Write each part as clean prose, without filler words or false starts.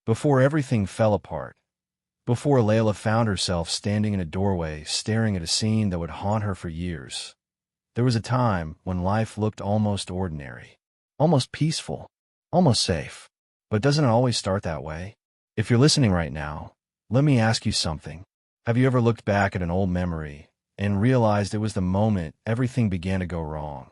Before everything fell apart. Before Layla found herself standing in a doorway staring at a scene that would haunt her for years. There was a time when life looked almost ordinary, almost peaceful, almost safe. But doesn't it always start that way? If you're listening right now, let me ask you something. Have you ever looked back at an old memory and realized it was the moment everything began to go wrong,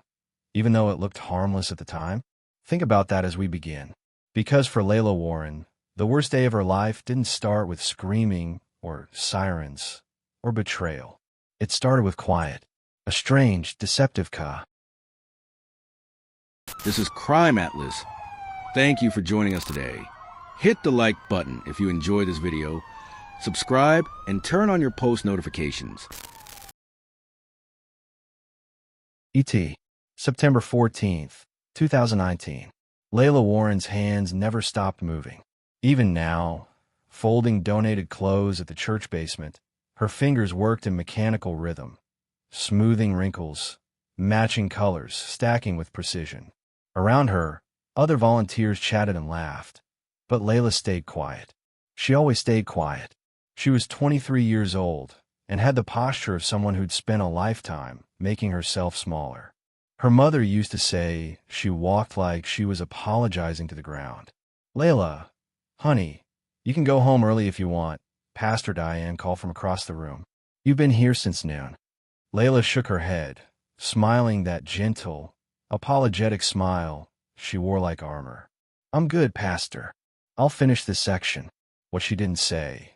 even though it looked harmless at the time? Think about that as we begin. Because for Layla Warren, the worst day of her life didn't start with screaming or sirens or betrayal. It started with quiet, a strange, deceptive ka. This is CrimeAtlas. Thank you for joining us today. Hit the like button if you enjoy this video, subscribe, and turn on your post notifications. E.T. September 14th, 2019. Layla Warren's hands never stopped moving. Even now, folding donated clothes at the church basement, her fingers worked in mechanical rhythm, smoothing wrinkles, matching colors, stacking with precision. Around her, other volunteers chatted and laughed, but Layla stayed quiet. She always stayed quiet. She was 23 years old and had the posture of someone who'd spent a lifetime making herself smaller. Her mother used to say she walked like she was apologizing to the ground. "Layla, honey, you can go home early if you want," Pastor Diane called from across the room. "You've been here since noon." Layla shook her head, smiling that gentle, apologetic smile she wore like armor. "I'm good, Pastor. I'll finish this section." What she didn't say.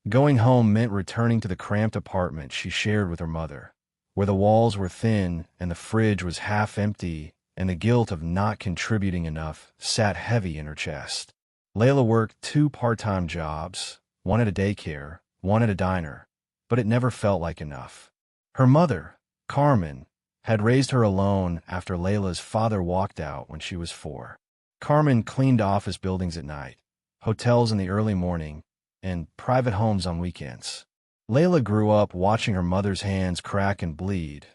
Going home meant returning to the cramped apartment she shared with her mother, where the walls were thin and the fridge was half empty, and the guilt of not contributing enough sat heavy in her chest. Layla worked 2 part-time jobs, one at a daycare, one at a diner, but it never felt like enough. Her mother, Carmen, had raised her alone after Layla's father walked out when she was 4. Carmen cleaned office buildings at night, hotels in the early morning, and private homes on weekends. Layla grew up watching her mother's hands crack and bleed,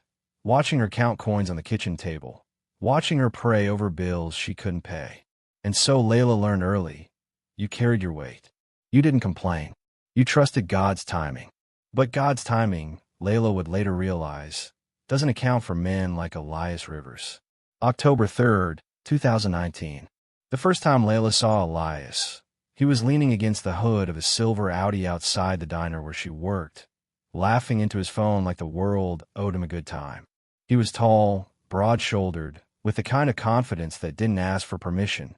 watching her count coins on the kitchen table, watching her pray over bills she couldn't pay. And so Layla learned early, you carried your weight. You didn't complain. You trusted God's timing. But God's timing, Layla would later realize, doesn't account for men like Elias Rivers. October 3rd, 2019. The first time Layla saw Elias, he was leaning against the hood of a silver Audi outside the diner where she worked, laughing into his phone like the world owed him a good time. He was tall, broad-shouldered, with the kind of confidence that didn't ask for permission.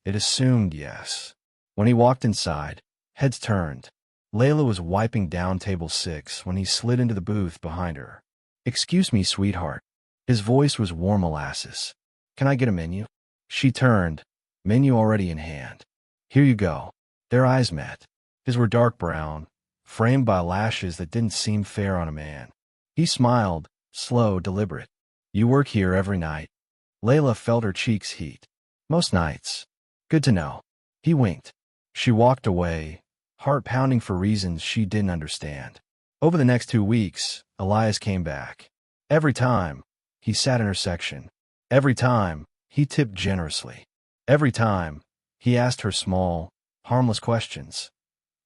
It assumed yes. When he walked inside, heads turned. Layla was wiping down table 6 when he slid into the booth behind her. "Excuse me, sweetheart." His voice was warm molasses. "Can I get a menu?" She turned, menu already in hand. "Here you go." Their eyes met. His were dark brown, framed by lashes that didn't seem fair on a man. He smiled, slow, deliberate. "You work here every night?" Layla felt her cheeks heat. "Most nights." "Good to know." He winked. She walked away, heart pounding for reasons she didn't understand. Over the next 2 weeks, Elias came back. Every time, he sat in her section. Every time, he tipped generously. Every time, he asked her small, harmless questions.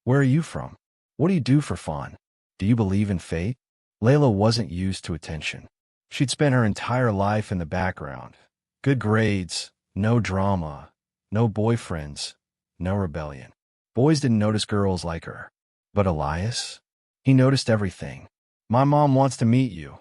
"Where are you from? What do you do for fun? Do you believe in fate?" Layla wasn't used to attention. She'd spent her entire life in the background. Good grades, no drama, no boyfriends, no rebellion. Boys didn't notice girls like her. But Elias? He noticed everything. "My mom wants to meet you,"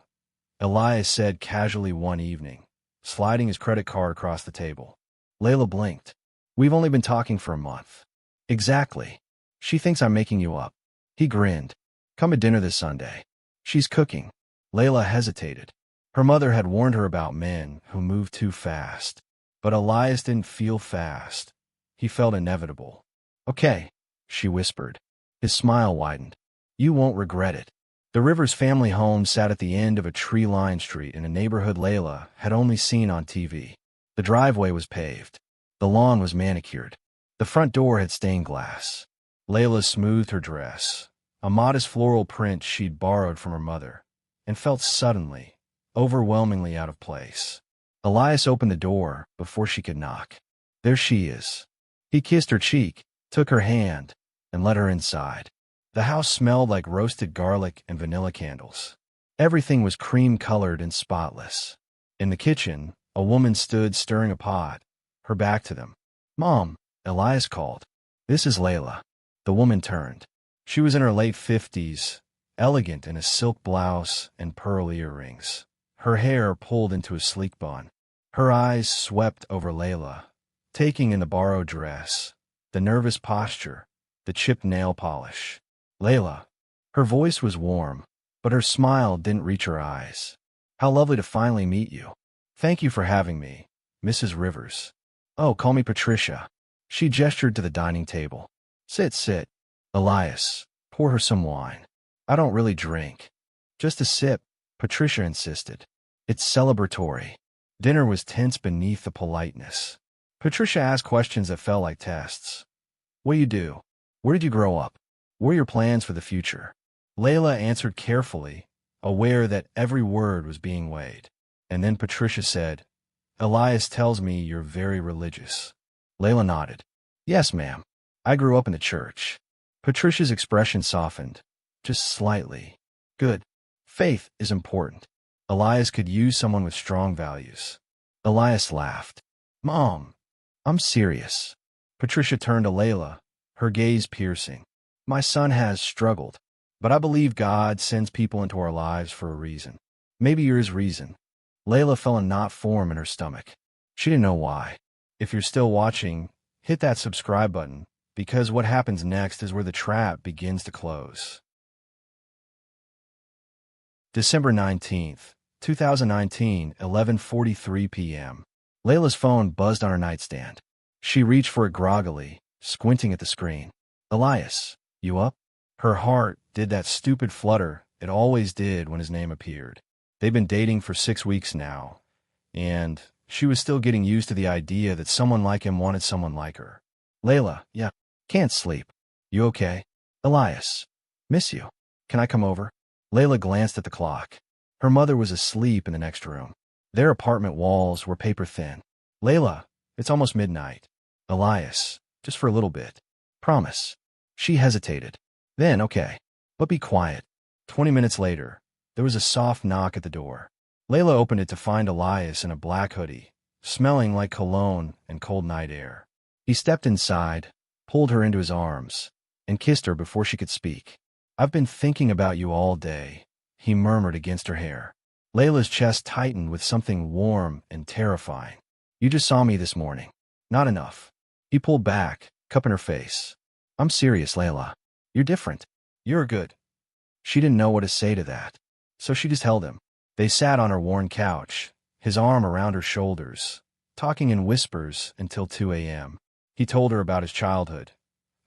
Elias said casually one evening, sliding his credit card across the table. Layla blinked. "We've only been talking for a month." "Exactly. She thinks I'm making you up." He grinned. "Come to dinner this Sunday. She's cooking." Layla hesitated. Her mother had warned her about men who moved too fast. But Elias didn't feel fast. He felt inevitable. "Okay," she whispered. His smile widened. "You won't regret it." The Rivers family home sat at the end of a tree-lined street in a neighborhood Layla had only seen on TV. The driveway was paved. The lawn was manicured. The front door had stained glass. Layla smoothed her dress, a modest floral print she'd borrowed from her mother, and felt suddenly, overwhelmingly out of place. Elias opened the door before she could knock. "There she is." He kissed her cheek, took her hand, and led her inside. The house smelled like roasted garlic and vanilla candles. Everything was cream-colored and spotless. In the kitchen, a woman stood stirring a pot, her back to them. "Mom," Elias called. "This is Layla." The woman turned. She was in her late 50s, elegant in a silk blouse and pearl earrings, her hair pulled into a sleek bun. Her eyes swept over Layla, taking in the borrowed dress, the nervous posture, the chipped nail polish. "Layla." Her voice was warm, but her smile didn't reach her eyes. "How lovely to finally meet you. Thank you for having me, Mrs. Rivers." "Oh, call me Patricia." She gestured to the dining table. "Sit, sit." "Elias, pour her some wine." "I don't really drink." "Just a sip," Patricia insisted. "It's celebratory." Dinner was tense beneath the politeness. Patricia asked questions that felt like tests. "What do you do? Where did you grow up? What are your plans for the future?" Layla answered carefully, aware that every word was being weighed. And then Patricia said, "Elias tells me you're very religious." Layla nodded. "Yes, ma'am. I grew up in the church." Patricia's expression softened, just slightly. "Good. Faith is important. Elias could use someone with strong values." Elias laughed. "Mom, I'm serious." Patricia turned to Layla, her gaze piercing. "My son has struggled, but I believe God sends people into our lives for a reason. Maybe yours reason." Layla felt a knot form in her stomach. She didn't know why. If you're still watching, hit that subscribe button, because what happens next is where the trap begins to close. December 19th, 2019, 11:43 p.m. Layla's phone buzzed on her nightstand. She reached for it groggily, squinting at the screen. "Elias, you up?" Her heart did that stupid flutter it always did when his name appeared. They'd been dating for 6 weeks now, and she was still getting used to the idea that someone like him wanted someone like her. "Layla, yeah, can't sleep. You okay?" "Elias, miss you. Can I come over?" Layla glanced at the clock. Her mother was asleep in the next room. Their apartment walls were paper-thin. "Layla, it's almost midnight." "Elias, just for a little bit. Promise." She hesitated. Then, "Okay, but be quiet." 20 minutes later, there was a soft knock at the door. Layla opened it to find Elias in a black hoodie, smelling like cologne and cold night air. He stepped inside, pulled her into his arms, and kissed her before she could speak. "I've been thinking about you all day," he murmured against her hair. Layla's chest tightened with something warm and terrifying. "You just saw me this morning. Not enough." He pulled back, cupping her face. "I'm serious, Layla. You're different. You're good." She didn't know what to say to that, so she just held him. They sat on her worn couch, his arm around her shoulders, talking in whispers until 2 a.m. He told her about his childhood,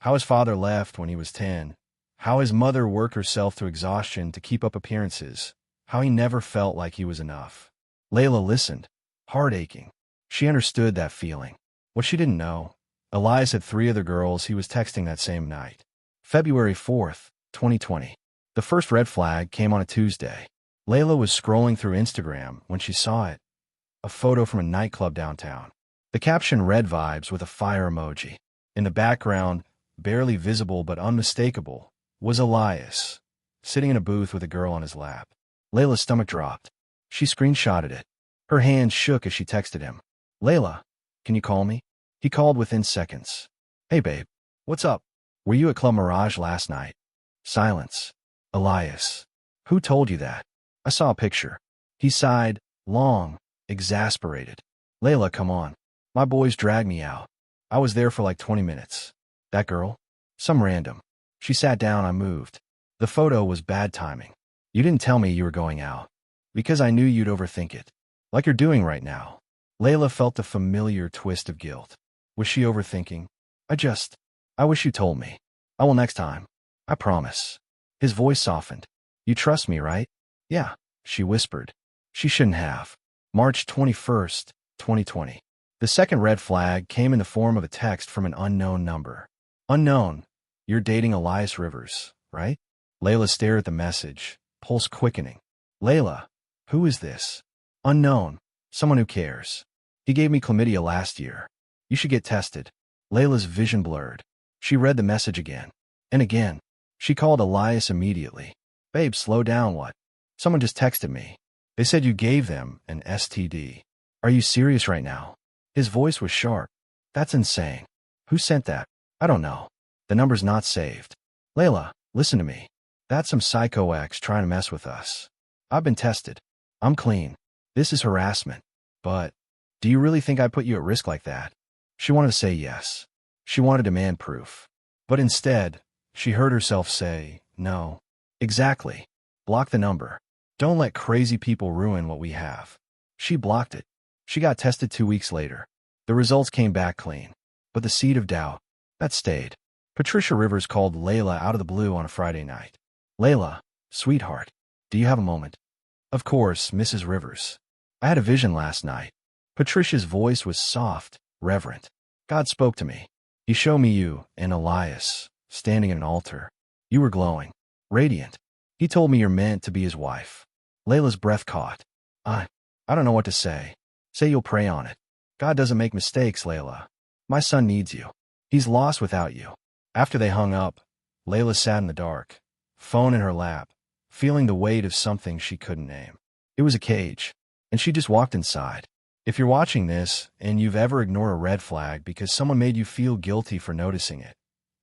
how his father left when he was 10, how his mother worked herself to exhaustion to keep up appearances, how he never felt like he was enough. Layla listened, heart aching. She understood that feeling. What she didn't know, Elias had 3 other girls he was texting that same night. February 4th, 2020. The first red flag came on a Tuesday. Layla was scrolling through Instagram when she saw it. A photo from a nightclub downtown. The caption read "Vibes" with a fire emoji. In the background, barely visible but unmistakable, was Elias, sitting in a booth with a girl on his lap. Layla's stomach dropped. She screenshotted it. Her hand shook as she texted him. "Layla, can you call me?" He called within seconds. "Hey babe, what's up? Were you at Club Mirage last night?" Silence. "Elias, who told you that?" "I saw a picture." He sighed, long, exasperated. "Layla, come on. My boys dragged me out. I was there for like 20 minutes. That girl? Some random. She sat down, I moved. The photo was bad timing. You didn't tell me you were going out. Because I knew you'd overthink it. Like you're doing right now." Layla felt the familiar twist of guilt. Was she overthinking? I wish you told me. I will next time. I promise." His voice softened. "You trust me, right?" "Yeah," she whispered. She shouldn't have. March 21st, 2020. The second red flag came in the form of a text from an unknown number. "Unknown, you're dating Elias Rivers, right?" Layla stared at the message, pulse quickening. "Layla, who is this?" "Unknown, someone who cares. He gave me chlamydia last year. You should get tested." Layla's vision blurred. She read the message again. And again. She called Elias immediately. Babe, slow down, what? Someone just texted me. They said you gave them an STD. Are you serious right now? His voice was sharp. That's insane. Who sent that? I don't know. The number's not saved. Layla, listen to me. That's some psycho ex trying to mess with us. I've been tested. I'm clean. This is harassment. But, do you really think I put you at risk like that? She wanted to say yes. She wanted to demand proof. But instead, she heard herself say, no. Exactly. Block the number. Don't let crazy people ruin what we have. She blocked it. She got tested 2 weeks later. The results came back clean. But the seed of doubt, that stayed. Patricia Rivers called Layla out of the blue on a Friday night. Layla, sweetheart, do you have a moment? Of course, Mrs. Rivers. I had a vision last night. Patricia's voice was soft, reverent. God spoke to me. He showed me you and Elias standing at an altar. You were glowing, radiant. He told me you're meant to be his wife. Layla's breath caught. I don't know what to say. Say you'll pray on it. God doesn't make mistakes, Layla. My son needs you. He's lost without you. After they hung up, Layla sat in the dark, phone in her lap, feeling the weight of something she couldn't name. It was a cage, and she just walked inside. If you're watching this and you've ever ignored a red flag because someone made you feel guilty for noticing it,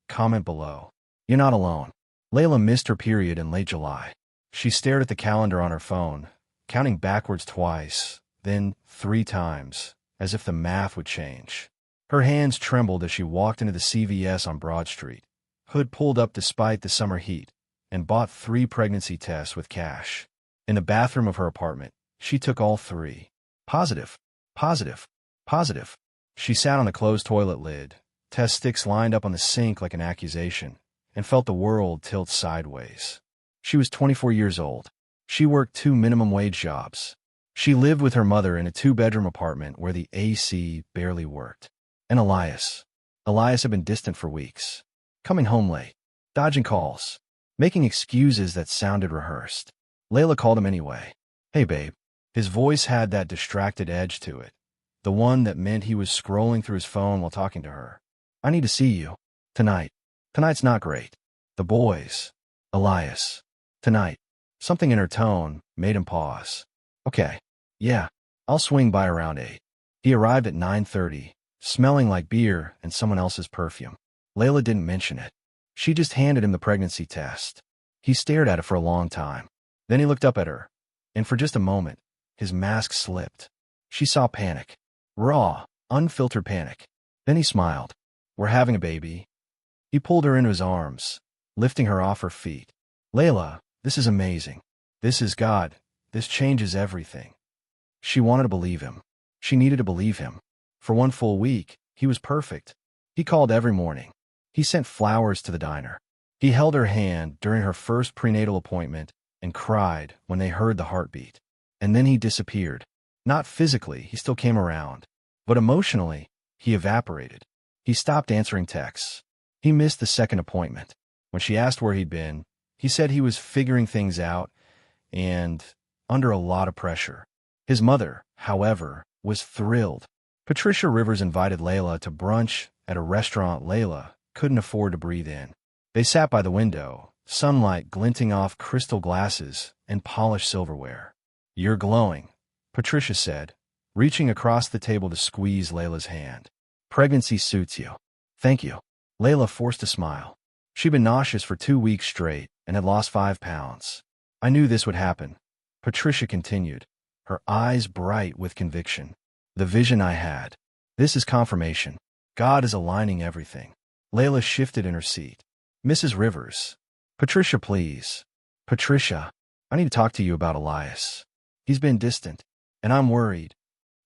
comment below. You're not alone. Layla missed her period in late July. She stared at the calendar on her phone, counting backwards twice, then 3 times, as if the math would change. Her hands trembled as she walked into the CVS on Broad Street. Hood pulled up despite the summer heat and bought 3 pregnancy tests with cash. In the bathroom of her apartment, she took all 3. Positive. Positive. Positive. She sat on the closed toilet lid, test sticks lined up on the sink like an accusation, and felt the world tilt sideways. She was 24 years old. She worked 2 minimum wage jobs. She lived with her mother in a 2-bedroom apartment where the AC barely worked. And Elias. Elias had been distant for weeks. Coming home late. Dodging calls. Making excuses that sounded rehearsed. Layla called him anyway. Hey, babe. His voice had that distracted edge to it. The one that meant he was scrolling through his phone while talking to her. I need to see you. Tonight. Tonight's not great. The boys. Elias. Tonight. Something in her tone made him pause. Okay. Yeah. I'll swing by around 8. He arrived at 9:30, smelling like beer and someone else's perfume. Layla didn't mention it. She just handed him the pregnancy test. He stared at it for a long time. Then he looked up at her, and for just a moment, his mask slipped. She saw panic. Raw, unfiltered panic. Then he smiled. We're having a baby. He pulled her into his arms, lifting her off her feet. Layla, this is amazing. This is God. This changes everything. She wanted to believe him. She needed to believe him. For 1 full week, he was perfect. He called every morning. He sent flowers to the diner. He held her hand during her first prenatal appointment and cried when they heard the heartbeat. And then he disappeared. Not physically, he still came around. But emotionally, he evaporated. He stopped answering texts. He missed the second appointment. When she asked where he'd been, he said he was figuring things out and under a lot of pressure. His mother, however, was thrilled. Patricia Rivers invited Layla to brunch at a restaurant Layla couldn't afford to breathe in. They sat by the window, sunlight glinting off crystal glasses and polished silverware. You're glowing, Patricia said, reaching across the table to squeeze Layla's hand. Pregnancy suits you. Thank you. Layla forced a smile. She'd been nauseous for 2 weeks straight and had lost 5 pounds. I knew this would happen, Patricia continued, her eyes bright with conviction. The vision I had. This is confirmation. God is aligning everything. Layla shifted in her seat. Mrs. Rivers. Patricia, please. Patricia, I need to talk to you about Elias. He's been distant, and I'm worried.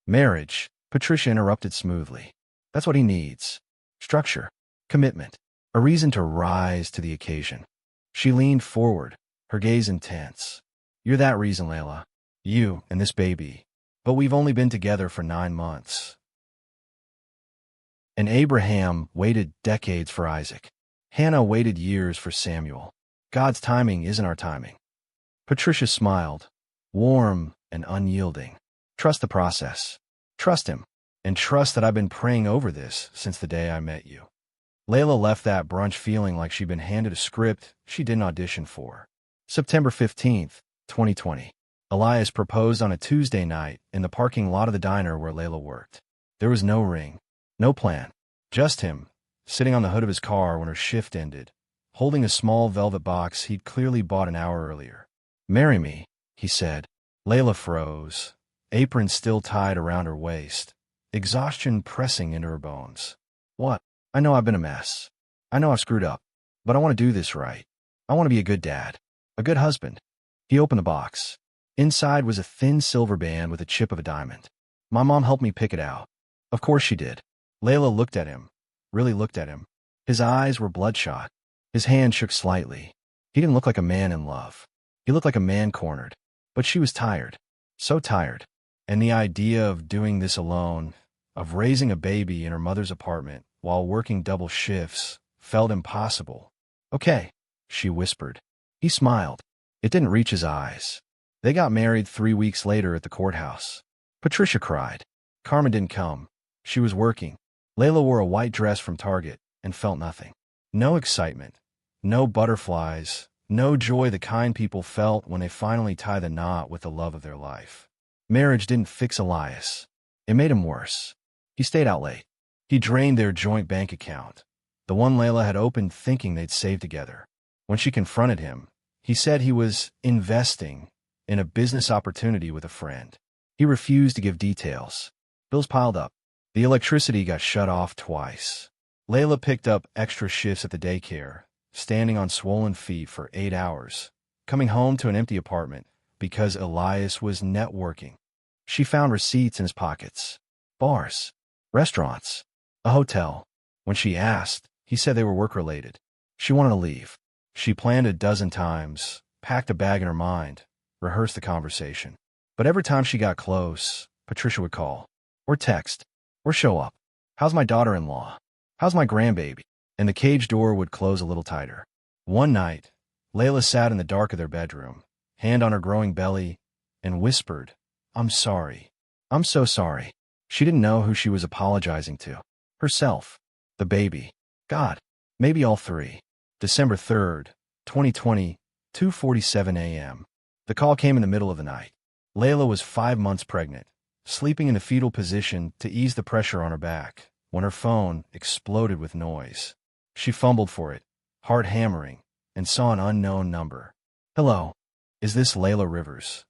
Marriage, Patricia interrupted smoothly. That's what he needs. Structure, commitment, a reason to rise to the occasion. She leaned forward, her gaze intense. You're that reason, Layla. You and this baby. But we've only been together for 9 months. And Abraham waited decades for Isaac. Hannah waited years for Samuel. God's timing isn't our timing. Patricia smiled, warm and unyielding. Trust the process. Trust him. And trust that I've been praying over this since the day I met you. Layla left that brunch feeling like she'd been handed a script she didn't audition for. September 15th, 2020. Elias proposed on a Tuesday night in the parking lot of the diner where Layla worked. There was no ring, no plan, just him, sitting on the hood of his car when her shift ended, holding a small velvet box he'd clearly bought an hour earlier. "Marry me," he said. Layla froze, apron still tied around her waist, exhaustion pressing into her bones. "What? I know I've been a mess. I know I've screwed up. But I want to do this right. I want to be a good dad. A good husband." He opened the box. Inside was a thin silver band with a chip of a diamond. "My mom helped me pick it out." Of course she did. Layla looked at him, really looked at him. His eyes were bloodshot. His hand shook slightly. He didn't look like a man in love. He looked like a man cornered. But she was tired. So tired. And the idea of doing this alone, of raising a baby in her mother's apartment while working double shifts, felt impossible. "Okay," she whispered. He smiled. It didn't reach his eyes. They got married 3 weeks later at the courthouse. Patricia cried. Carmen didn't come. She was working. Layla wore a white dress from Target and felt nothing. No excitement. No butterflies. No joy the kind people felt when they finally tie the knot with the love of their life. Marriage didn't fix Elias. It made him worse. He stayed out late. He drained their joint bank account, the one Layla had opened thinking they'd save together. When she confronted him, he said he was investing in a business opportunity with a friend. He refused to give details. Bills piled up. The electricity got shut off twice. Layla picked up extra shifts at the daycare, standing on swollen feet for 8 hours, coming home to an empty apartment because Elias was networking. She found receipts in his pockets. Bars, restaurants, a hotel. When she asked, he said they were work-related. She wanted to leave. She planned a dozen times, packed a bag in her mind, rehearsed the conversation. But every time she got close, Patricia would call, or text, or show up. "How's my daughter-in-law? How's my grandbaby?" And the cage door would close a little tighter. One night, Layla sat in the dark of their bedroom, hand on her growing belly, and whispered, "I'm sorry. I'm so sorry." She didn't know who she was apologizing to. Herself. The baby. God. Maybe all three. December 3rd, 2020, 2:47 a.m. The call came in the middle of the night. Layla was 5 months pregnant, sleeping in a fetal position to ease the pressure on her back, when her phone exploded with noise. She fumbled for it, heart hammering, and saw an unknown number. "Hello. Is this Layla Rivers?"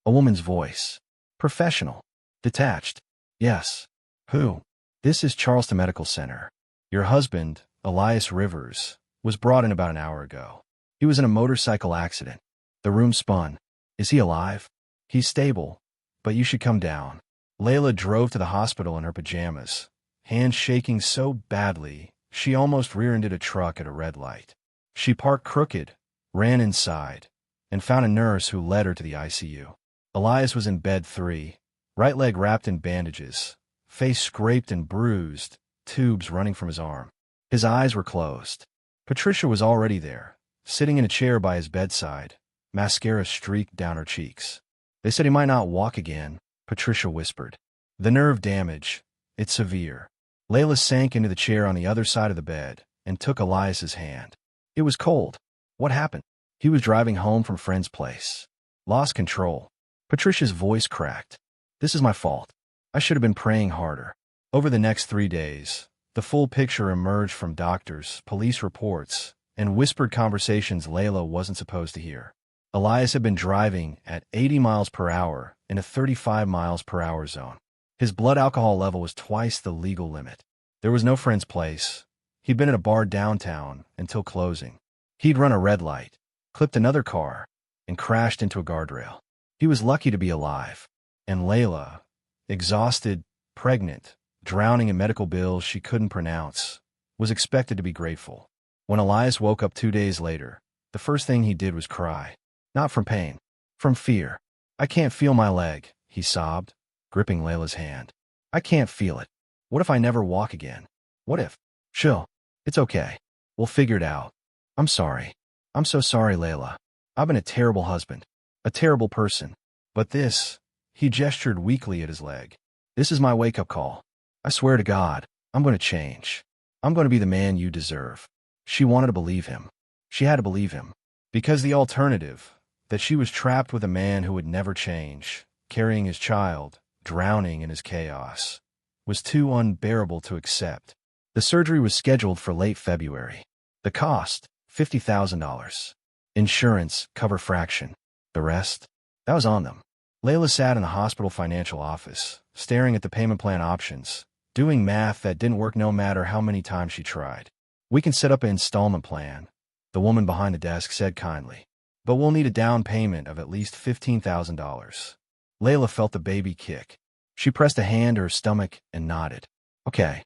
A woman's voice. Professional. Detached. "Yes." "Who?" "This is Charleston Medical Center. Your husband, Elias Rivers, was brought in about an hour ago. He was in a motorcycle accident." The room spun. "Is he alive?" "He's stable, but you should come down." Layla drove to the hospital in her pajamas, hands shaking so badly she almost rear-ended a truck at a red light. She parked crooked, ran inside, and found a nurse who led her to the ICU. Elias was in bed 3, right leg wrapped in bandages, face scraped and bruised, tubes running from his arm. His eyes were closed. Patricia was already there, sitting in a chair by his bedside, mascara streaked down her cheeks. "They said he might not walk again," Patricia whispered. "The nerve damage. It's severe." Layla sank into the chair on the other side of the bed and took Elias's hand. It was cold. What happened? He was driving home from a friend's place. Lost control. Patricia's voice cracked. "This is my fault. I should have been praying harder." Over the next 3 days, the full picture emerged from doctors, police reports, and whispered conversations Layla wasn't supposed to hear. Elias had been driving at 80 miles per hour in a 35 miles per hour zone. His blood alcohol level was twice the legal limit. There was no friend's place. He'd been at a bar downtown until closing. He'd run a red light, clipped another car, and crashed into a guardrail. He was lucky to be alive. And Layla, exhausted, pregnant, drowning in medical bills she couldn't pronounce, was expected to be grateful. When Elias woke up 2 days later, the first thing he did was cry. Not from pain, from fear. "I can't feel my leg," he sobbed, gripping Layla's hand. "I can't feel it. What if I never walk again? What if?" "Chill. It's okay. We'll figure it out. I'm sorry. I'm so sorry, Layla. I've been a terrible husband, a terrible person. But this," he gestured weakly at his leg, "this is my wake-up call. I swear to God, I'm going to change. I'm going to be the man you deserve. She wanted to believe him. She had to believe him. Because the alternative, that she was trapped with a man who would never change, carrying his child, drowning in his chaos, was too unbearable to accept. The surgery was scheduled for late February. The cost, $50,000. Insurance, cover fraction. The rest? That was on them. Layla sat in the hospital financial office, staring at the payment plan options, doing math that didn't work no matter how many times she tried. We can set up an installment plan, the woman behind the desk said kindly. But we'll need a down payment of at least $15,000. Layla felt the baby kick. She pressed a hand to her stomach and nodded. Okay.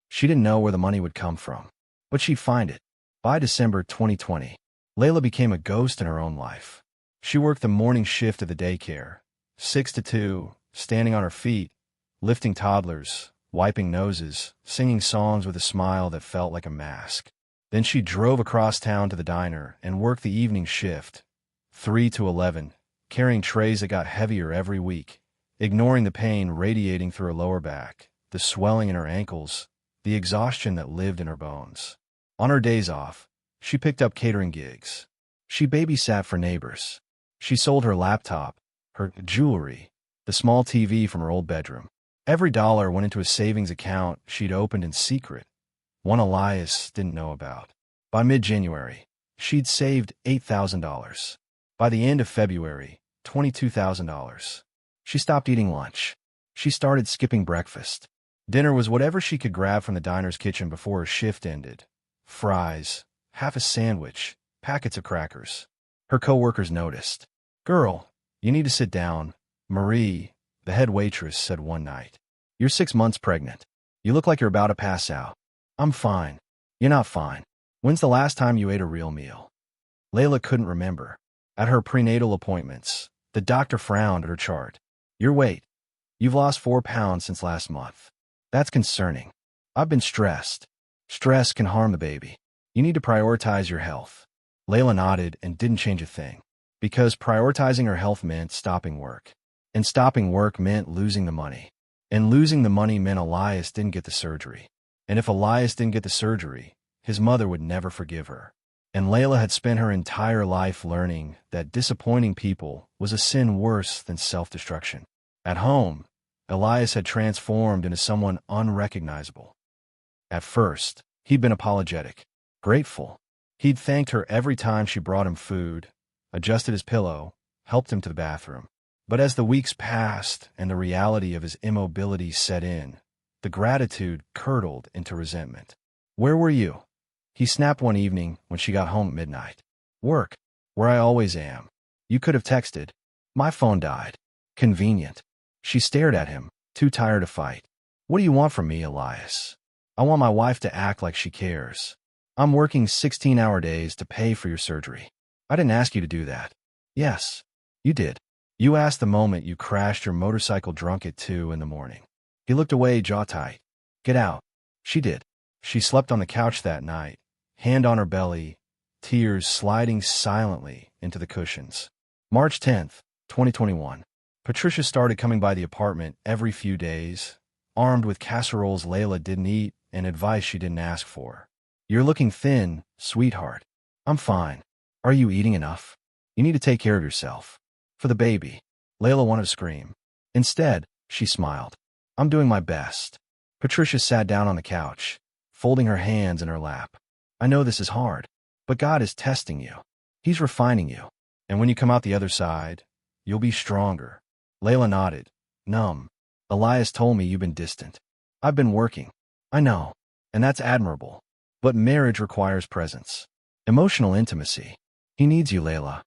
She didn't know where the money would come from, but she'd find it. By December 2020, Layla became a ghost in her own life. She worked the morning shift at the daycare, 6 to 2, standing on her feet, lifting toddlers, wiping noses, singing songs with a smile that felt like a mask. Then she drove across town to the diner and worked the evening shift, 3 to 11, carrying trays that got heavier every week, ignoring the pain radiating through her lower back, the swelling in her ankles, the exhaustion that lived in her bones. On her days off, she picked up catering gigs. She babysat for neighbors. She sold her laptop, her jewelry, the small TV from her old bedroom. Every dollar went into a savings account she'd opened in secret, one Elias didn't know about. By mid-January, she'd saved $8,000. By the end of February, $22,000. She stopped eating lunch. She started skipping breakfast. Dinner was whatever she could grab from the diner's kitchen before her shift ended. Fries, half a sandwich, packets of crackers. Her coworkers noticed. "Girl, you need to sit down," Marie, the head waitress, said one night. "You're 6 months pregnant. You look like you're about to pass out." "I'm fine." "You're not fine. When's the last time you ate a real meal?" Layla couldn't remember. At her prenatal appointments, the doctor frowned at her chart. "Your weight. You've lost 4 pounds since last month. That's concerning. I've been stressed. Stress can harm the baby. You need to prioritize your health." Layla nodded and didn't change a thing. Because prioritizing her health meant stopping work. And stopping work meant losing the money. And losing the money meant Elias didn't get the surgery. And if Elias didn't get the surgery, his mother would never forgive her. And Layla had spent her entire life learning that disappointing people was a sin worse than self-destruction. At home, Elias had transformed into someone unrecognizable. At first, he'd been apologetic, grateful. He'd thanked her every time she brought him food, adjusted his pillow, helped him to the bathroom. But as the weeks passed and the reality of his immobility set in, the gratitude curdled into resentment. "Where were you?" He snapped one evening when she got home at midnight. "Work, where I always am. You could have texted." "My phone died." "Convenient." She stared at him, too tired to fight. "What do you want from me, Elias?" "I want my wife to act like she cares. I'm working 16-hour days to pay for your surgery." "I didn't ask you to do that." "Yes, you did. You asked the moment you crashed your motorcycle drunk at 2 in the morning." He looked away, jaw tight. "Get out." She did. She slept on the couch that night, hand on her belly, tears sliding silently into the cushions. March 10th, 2021. Patricia started coming by the apartment every few days, armed with casseroles Layla didn't eat and advice she didn't ask for. "You're looking thin, sweetheart." "I'm fine." "Are you eating enough?" "You need to take care of yourself." "For the baby." Layla wanted to scream. Instead, she smiled. "I'm doing my best." Patricia sat down on the couch, folding her hands in her lap. "I know this is hard, but God is testing you. He's refining you. And when you come out the other side, you'll be stronger." Layla nodded, numb. "Elias told me you've been distant." "I've been working." "I know, and that's admirable. But marriage requires presence. Emotional intimacy. He needs you, Layla."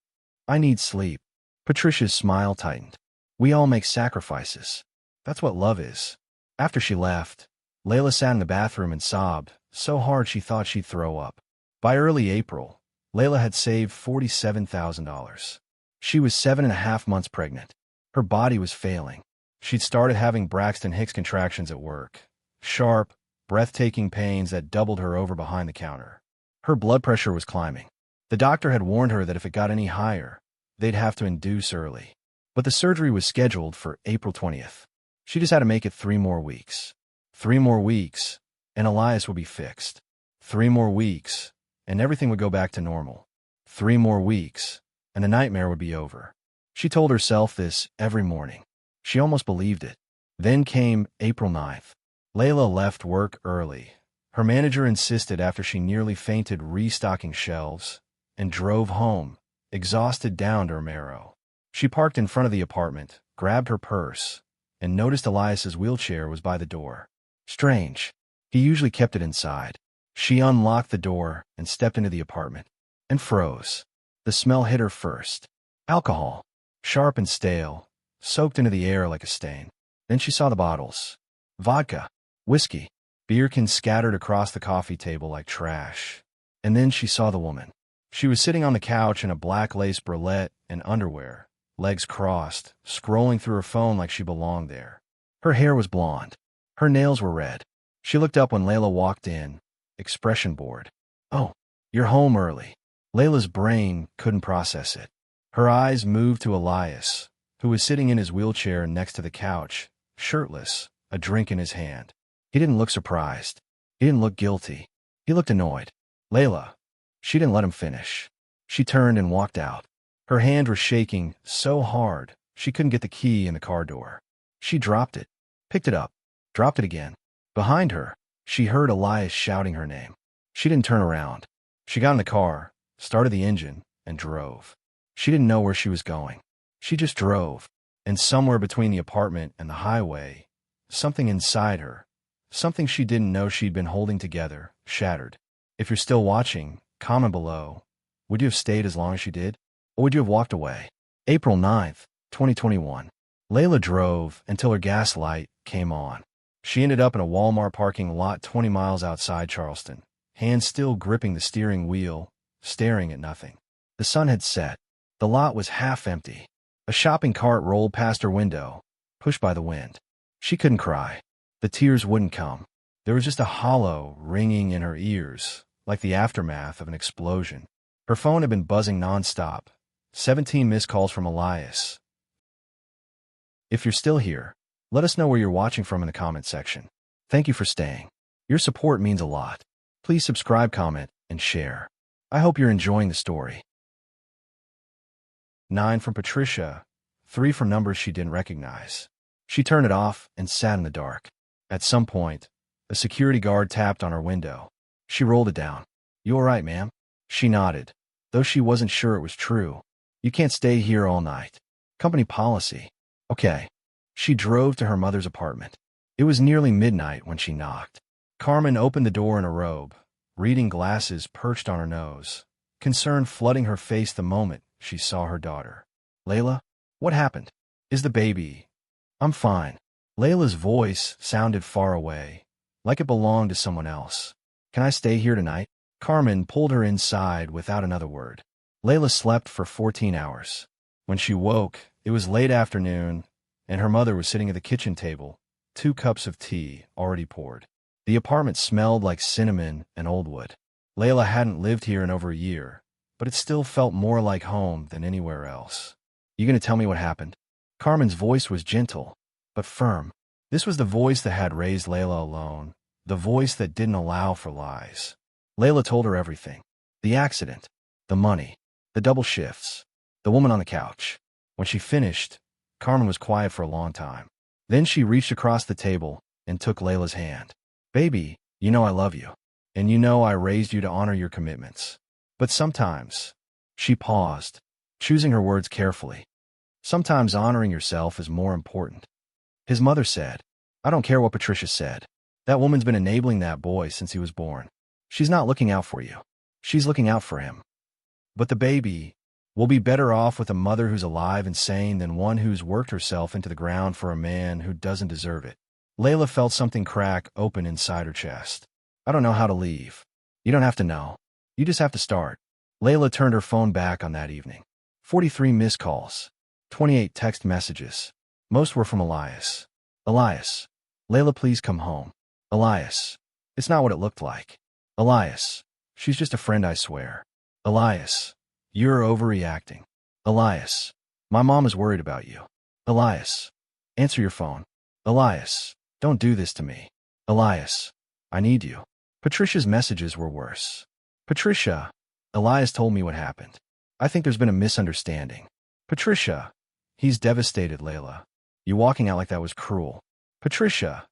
"I need sleep." Patricia's smile tightened. "We all make sacrifices. That's what love is." After she left, Layla sat in the bathroom and sobbed so hard she thought she'd throw up. By early April, Layla had saved $47,000. She was 7.5 months pregnant. Her body was failing. She'd started having Braxton Hicks contractions at work. Sharp, breathtaking pains that doubled her over behind the counter. Her blood pressure was climbing. The doctor had warned her that if it got any higher, they'd have to induce early. But the surgery was scheduled for April 20th. She just had to make it 3 more weeks. 3 more weeks, and Elias would be fixed. 3 more weeks, and everything would go back to normal. 3 more weeks, and the nightmare would be over. She told herself this every morning. She almost believed it. Then came April 9th. Layla left work early. Her manager insisted after she nearly fainted restocking shelves, and drove home, exhausted down to her marrow. She parked in front of the apartment, grabbed her purse, and noticed Elias's wheelchair was by the door. Strange. He usually kept it inside. She unlocked the door and stepped into the apartment, and froze. The smell hit her first. Alcohol. Sharp and stale, soaked into the air like a stain. Then she saw the bottles. Vodka. Whiskey. Beer cans scattered across the coffee table like trash. And then she saw the woman. She was sitting on the couch in a black lace bralette and underwear, legs crossed, scrolling through her phone like she belonged there. Her hair was blonde. Her nails were red. She looked up when Layla walked in, expression bored. "Oh, you're home early." Layla's brain couldn't process it. Her eyes moved to Elias, who was sitting in his wheelchair next to the couch, shirtless, a drink in his hand. He didn't look surprised. He didn't look guilty. He looked annoyed. Layla. She didn't let him finish. She turned and walked out. Her hand was shaking so hard she couldn't get the key in the car door. She dropped it, picked it up, dropped it again. Behind her, she heard Elias shouting her name. She didn't turn around. She got in the car, started the engine, and drove. She didn't know where she was going. She just drove. And somewhere between the apartment and the highway, something inside her, something she didn't know she'd been holding together, shattered. If you're still watching, comment below. Would you have stayed as long as she did? Or would you have walked away? April 9th, 2021. Layla drove until her gas light came on. She ended up in a Walmart parking lot 20 miles outside Charleston, hands still gripping the steering wheel, staring at nothing. The sun had set. The lot was half empty. A shopping cart rolled past her window, pushed by the wind. She couldn't cry. The tears wouldn't come. There was just a hollow ringing in her ears, like the aftermath of an explosion. Her phone had been buzzing nonstop. 17 missed calls from Elias. If you're still here, let us know where you're watching from in the comment section. Thank you for staying. Your support means a lot. Please subscribe, comment, and share. I hope you're enjoying the story. 9 from Patricia, 3 from numbers she didn't recognize. She turned it off and sat in the dark. At some point, a security guard tapped on her window. She rolled it down. "You all right, ma'am?" She nodded, though she wasn't sure it was true. "You can't stay here all night. Company policy." "Okay." She drove to her mother's apartment. It was nearly midnight when she knocked. Carmen opened the door in a robe, reading glasses perched on her nose, concern flooding her face the moment she saw her daughter. "Layla, what happened? Is the baby?" "I'm fine." Layla's voice sounded far away, like it belonged to someone else. "Can I stay here tonight?" Carmen pulled her inside without another word. Layla slept for 14 hours. When she woke, it was late afternoon, and her mother was sitting at the kitchen table, 2 cups of tea already poured. The apartment smelled like cinnamon and old wood. Layla hadn't lived here in over a year, but it still felt more like home than anywhere else. "You gonna tell me what happened?" Carmen's voice was gentle, but firm. This was the voice that had raised Layla alone, the voice that didn't allow for lies. Layla told her everything. The accident, the money, the double shifts, the woman on the couch. When she finished, Carmen was quiet for a long time. Then she reached across the table and took Layla's hand. "Baby, you know I love you, and you know I raised you to honor your commitments. But sometimes," she paused, choosing her words carefully, "sometimes honoring yourself is more important." His mother said, "I don't care what Patricia said. That woman's been enabling that boy since he was born. She's not looking out for you. She's looking out for him. But the baby will be better off with a mother who's alive and sane than one who's worked herself into the ground for a man who doesn't deserve it." Layla felt something crack open inside her chest. "I don't know how to leave." "You don't have to know. You just have to start." Layla turned her phone back on that evening. 43 missed calls. 28 text messages. Most were from Elias. "Elias. Layla, please come home." "Elias. It's not what it looked like." "Elias. She's just a friend, I swear." "Elias. You're overreacting." "Elias. My mom is worried about you." "Elias. Answer your phone." "Elias. Don't do this to me." "Elias. I need you." Patricia's messages were worse. Patricia, Elias told me what happened. I think there's been a misunderstanding. Patricia, he's devastated, Layla. You walking out like that was cruel. Patricia,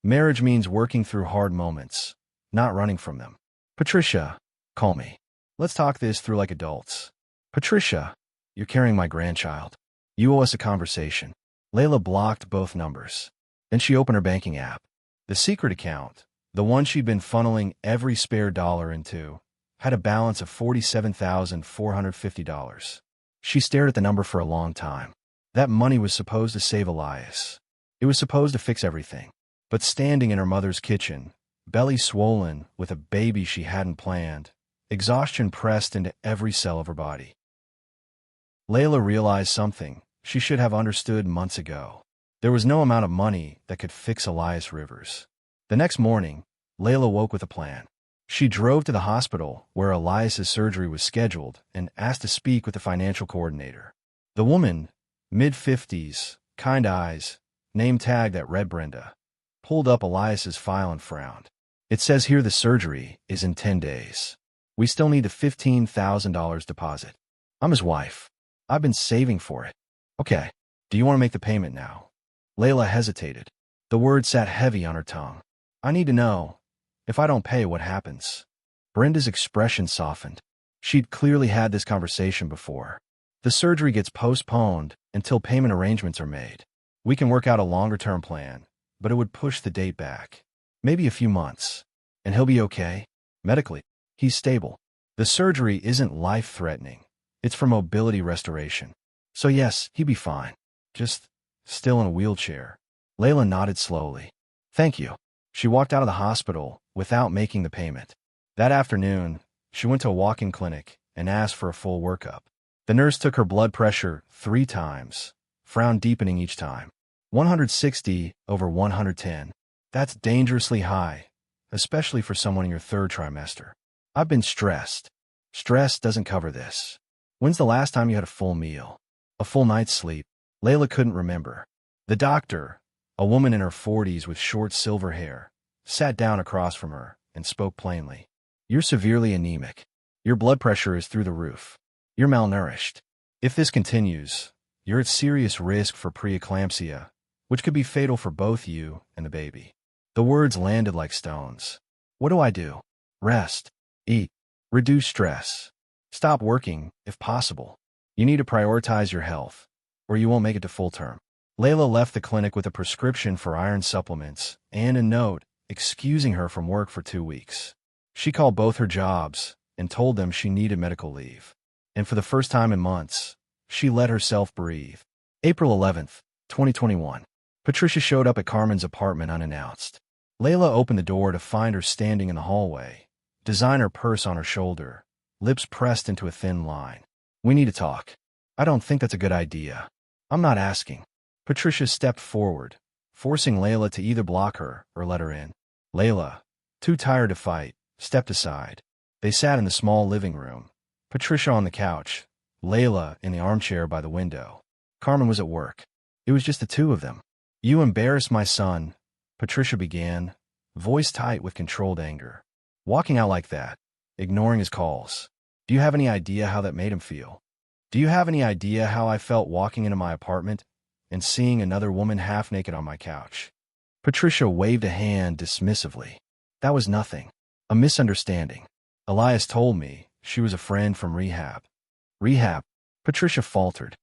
marriage means working through hard moments, not running from them. Patricia, call me. Let's talk this through like adults. Patricia, you're carrying my grandchild. You owe us a conversation. Layla blocked both numbers. Then she opened her banking app. The secret account, the one she'd been funneling every spare dollar into, had a balance of $47,450. She stared at the number for a long time. That money was supposed to save Elias. It was supposed to fix everything. But standing in her mother's kitchen, belly swollen with a baby she hadn't planned, exhaustion pressed into every cell of her body. Layla realized something she should have understood months ago. There was no amount of money that could fix Elias Rivers. The next morning, Layla woke with a plan. She drove to the hospital where Elias's surgery was scheduled and asked to speak with the financial coordinator. The woman, mid-50s, kind eyes, name tag that read Brenda, pulled up Elias's file and frowned. It says here the surgery is in 10 days. We still need the $15,000 deposit. I'm his wife. I've been saving for it. Okay, do you want to make the payment now? Layla hesitated. The word sat heavy on her tongue. I need to know. If I don't pay, what happens? Brenda's expression softened. She'd clearly had this conversation before. The surgery gets postponed until payment arrangements are made. We can work out a longer-term plan, but it would push the date back. Maybe a few months. And he'll be okay? Medically, he's stable. The surgery isn't life-threatening. It's for mobility restoration. So yes, he'd be fine. Just still in a wheelchair. Layla nodded slowly. Thank you. She walked out of the hospital without making the payment. That afternoon, she went to a walk-in clinic and asked for a full workup. The nurse took her blood pressure 3 times, frown deepening each time. 160 over 110. That's dangerously high, especially for someone in your 3rd trimester. I've been stressed. Stress doesn't cover this. When's the last time you had a full meal? A full night's sleep? Layla couldn't remember. The doctor, a woman in her 40s with short silver hair, sat down across from her and spoke plainly. You're severely anemic. Your blood pressure is through the roof. You're malnourished. If this continues, you're at serious risk for preeclampsia, which could be fatal for both you and the baby. The words landed like stones. What do I do? Rest. Eat. Reduce stress. Stop working, if possible. You need to prioritize your health, or you won't make it to full term. Layla left the clinic with a prescription for iron supplements and a note excusing her from work for 2 weeks. She called both her jobs and told them she needed medical leave. And for the first time in months, she let herself breathe. April 11th, 2021. Patricia showed up at Carmen's apartment unannounced. Layla opened the door to find her standing in the hallway, designer purse on her shoulder, lips pressed into a thin line. We need to talk. I don't think that's a good idea. I'm not asking. Patricia stepped forward, forcing Layla to either block her or let her in. Layla, too tired to fight, stepped aside. They sat in the small living room, Patricia on the couch, Layla in the armchair by the window. Carmen was at work. It was just the two of them. You embarrassed my son, Patricia began, voice tight with controlled anger. Walking out like that, ignoring his calls. Do you have any idea how that made him feel? Do you have any idea how I felt walking into my apartment and seeing another woman half naked on my couch? Patricia waved a hand dismissively. That was nothing. A misunderstanding. Elias told me she was a friend from rehab. Rehab? Patricia faltered.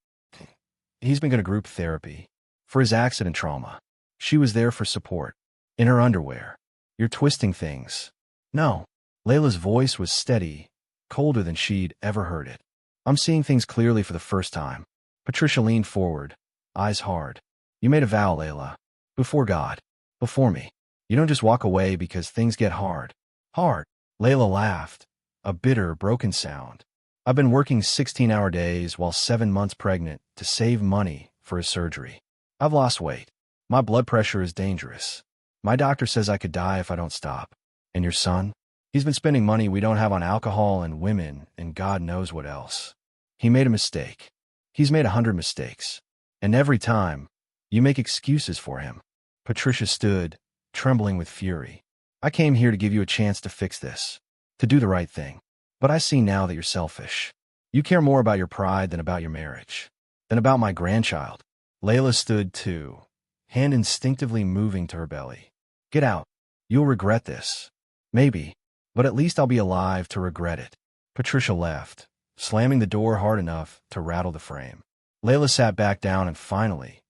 He's been going to group therapy. For his accident trauma. She was there for support. In her underwear. You're twisting things. No. Layla's voice was steady, colder than she'd ever heard it. I'm seeing things clearly for the first time. Patricia leaned forward, eyes hard. You made a vow, Layla. Before God. Before me. You don't just walk away because things get hard. Hard. Layla laughed, a bitter, broken sound. I've been working 16-hour days while 7 months pregnant to save money for his surgery. I've lost weight. My blood pressure is dangerous. My doctor says I could die if I don't stop. And your son? He's been spending money we don't have on alcohol and women and God knows what else. He made a mistake. He's made 100 mistakes. And every time, you make excuses for him. Patricia stood, trembling with fury. I came here to give you a chance to fix this, to do the right thing. But I see now that you're selfish. You care more about your pride than about your marriage, than about my grandchild." Layla stood too, hand instinctively moving to her belly. "Get out. You'll regret this. Maybe, but at least I'll be alive to regret it." Patricia left, slamming the door hard enough to rattle the frame. Layla sat back down and finally,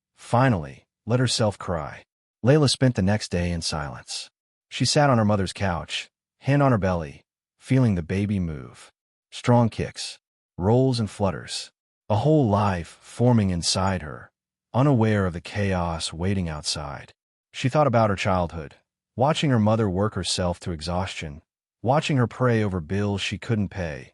let herself cry. Layla spent the next day in silence. She sat on her mother's couch, hand on her belly, feeling the baby move. Strong kicks, rolls and flutters. A whole life forming inside her, unaware of the chaos waiting outside. She thought about her childhood, watching her mother work herself to exhaustion, watching her pray over bills she couldn't pay,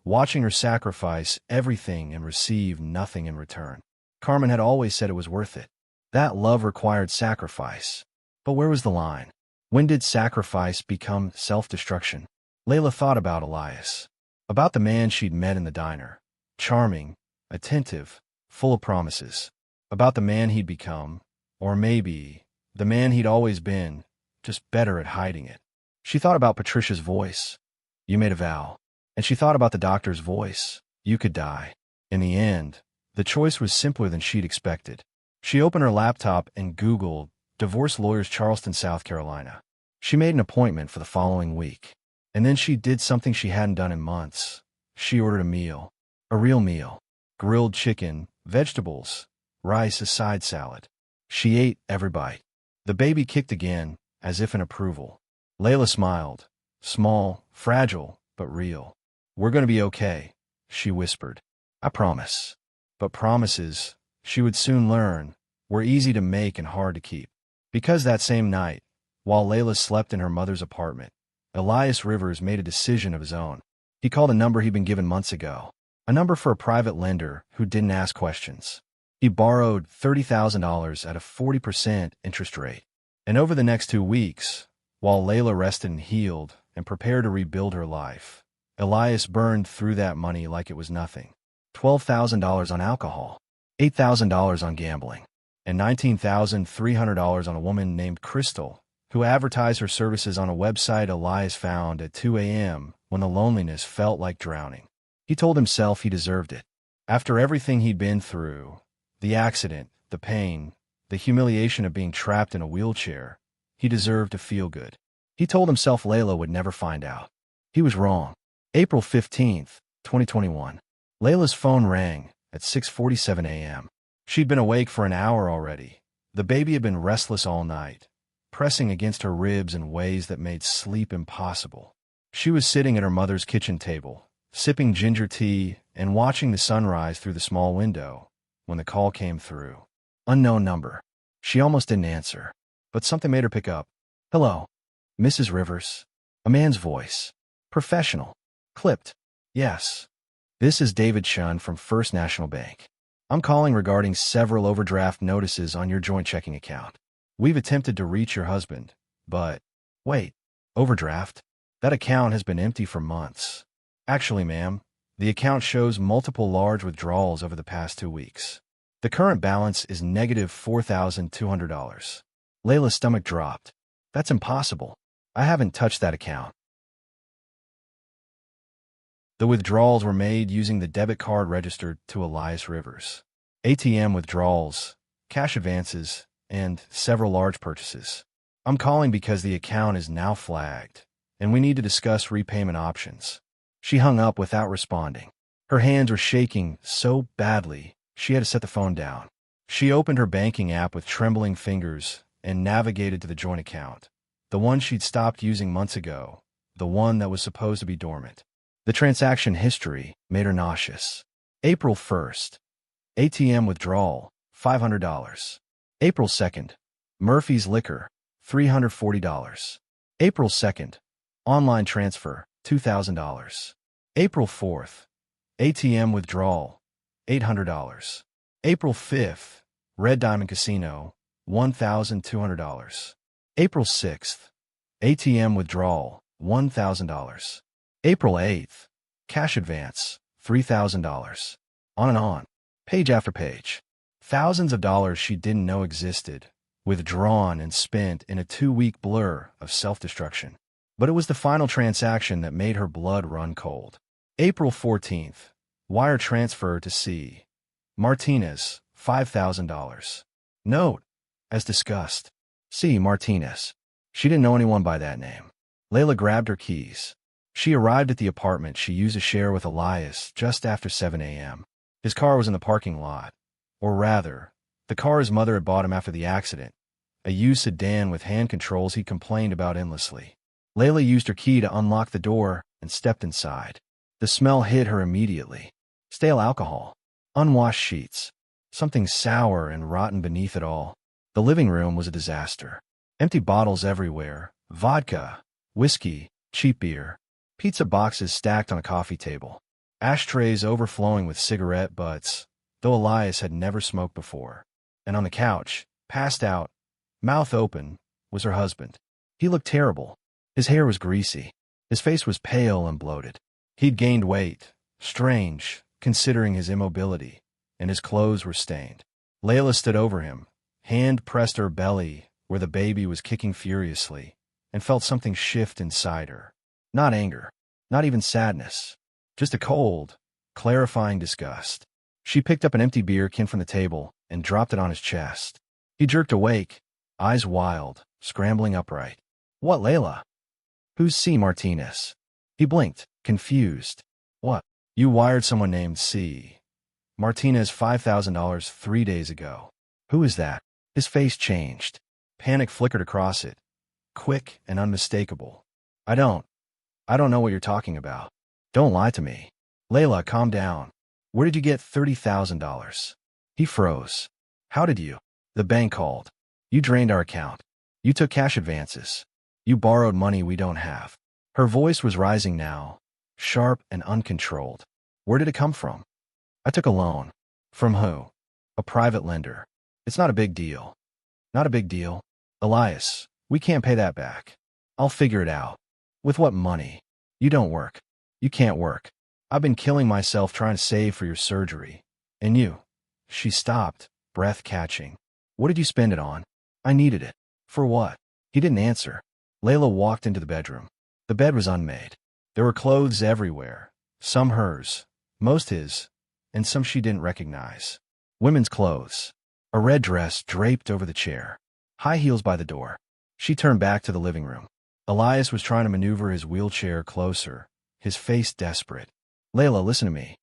watching her sacrifice everything and receive nothing in return. Carmen had always said it was worth it. That love required sacrifice. But where was the line? When did sacrifice become self-destruction? Layla thought about Elias, about the man she'd met in the diner. Charming, attentive, full of promises. About the man he'd become, or maybe the man he'd always been, just better at hiding it. She thought about Patricia's voice. "You made a vow." And she thought about the doctor's voice. "You could die." In the end, the choice was simpler than she'd expected. She opened her laptop and Googled divorce lawyers, Charleston, South Carolina. She made an appointment for the following week. And then she did something she hadn't done in months. She ordered a meal. A real meal. Grilled chicken, vegetables, rice, a side salad. She ate every bite. The baby kicked again, as if in approval. Layla smiled. Small, fragile, but real. "We're going to be okay," she whispered. "I promise." But promises, she would soon learn, were easy to make and hard to keep. Because that same night, while Layla slept in her mother's apartment, Elias Rivers made a decision of his own. He called a number he'd been given months ago, a number for a private lender who didn't ask questions. He borrowed $30,000 at a 40% interest rate. And over the next 2 weeks, while Layla rested and healed and prepared to rebuild her life, Elias burned through that money like it was nothing. $12,000 on alcohol, $8,000 on gambling, and $19,300 on a woman named Crystal, who advertised her services on a website Elias found at 2 a.m. when the loneliness felt like drowning. He told himself he deserved it. After everything he'd been through, the accident, the pain, the humiliation of being trapped in a wheelchair, he deserved to feel good. He told himself Layla would never find out. He was wrong. April 15th, 2021. Layla's phone rang at 6:47 a.m. She'd been awake for an hour already. The baby had been restless all night, pressing against her ribs in ways that made sleep impossible. She was sitting at her mother's kitchen table, sipping ginger tea and watching the sunrise through the small window, when the call came through. Unknown number. She almost didn't answer, but something made her pick up. "Hello, Mrs. Rivers." A man's voice. Professional. Clipped. "Yes. This is David Shun from First National Bank. I'm calling regarding several overdraft notices on your joint checking account. We've attempted to reach your husband, but..." "Wait. Overdraft? That account has been empty for months." "Actually, ma'am, the account shows multiple large withdrawals over the past 2 weeks. The current balance is negative $4,200. Layla's stomach dropped. "That's impossible. I haven't touched that account." The withdrawals were made using the debit card registered to Elias Rivers. ATM withdrawals, cash advances, and several large purchases. "I'm calling because the account is now flagged, and we need to discuss repayment options." She hung up without responding. Her hands were shaking so badly, she had to set the phone down. She opened her banking app with trembling fingers and navigated to the joint account, the one she'd stopped using months ago, the one that was supposed to be dormant. The transaction history made her nauseous. April 1st. ATM withdrawal, $500. April 2nd. Murphy's Liquor, $340. April 2nd. Online transfer, $2,000. April 4th. ATM withdrawal, $800. April 5th. Red Diamond Casino, $1,200. April 6th. ATM withdrawal, $1,000. April 8th. Cash advance, $3,000. On and on. Page after page. Thousands of dollars she didn't know existed, withdrawn and spent in a 2-week blur of self-destruction. But it was the final transaction that made her blood run cold. April 14th. Wire transfer to C. Martinez, $5,000. Note, as discussed. C. Martinez. She didn't know anyone by that name. Layla grabbed her keys. She arrived at the apartment she used to share with Elias just after 7 a.m. His car was in the parking lot. Or rather, the car his mother had bought him after the accident, a used sedan with hand controls he complained about endlessly. Layla used her key to unlock the door and stepped inside. The smell hit her immediately. Stale alcohol, unwashed sheets, something sour and rotten beneath it all. The living room was a disaster. Empty bottles everywhere, vodka, whiskey, cheap beer, pizza boxes stacked on a coffee table, ashtrays overflowing with cigarette butts, though Elias had never smoked before. And on the couch, passed out, mouth open, was her husband. He looked terrible. His hair was greasy. His face was pale and bloated. He'd gained weight, strange, considering his immobility, and his clothes were stained. Layla stood over him, hand pressed her belly where the baby was kicking furiously, and felt something shift inside her. Not anger, not even sadness, just a cold, clarifying disgust. She picked up an empty beer can from the table and dropped it on his chest. He jerked awake, eyes wild, scrambling upright. What, Layla? Who's C. Martinez? He blinked, confused. What? You wired someone named C. Martinez $5,000 3 days ago. Who is that? His face changed. Panic flickered across it. Quick and unmistakable. I don't know what you're talking about. Don't lie to me. Layla, calm down. Where did you get $30,000? He froze. How did you? The bank called. You drained our account. You took cash advances. You borrowed money we don't have. Her voice was rising now, sharp and uncontrolled. Where did it come from? I took a loan. From who? A private lender. It's not a big deal. Not a big deal. Elias, we can't pay that back. I'll figure it out. With what money? You don't work. You can't work. I've been killing myself trying to save for your surgery. And you? She stopped, breath catching. What did you spend it on? I needed it. For what? He didn't answer. Layla walked into the bedroom. The bed was unmade. There were clothes everywhere, some hers, most his, and some she didn't recognize. Women's clothes. A red dress draped over the chair. High heels by the door. She turned back to the living room. Elias was trying to maneuver his wheelchair closer, his face desperate. Layla, listen to me.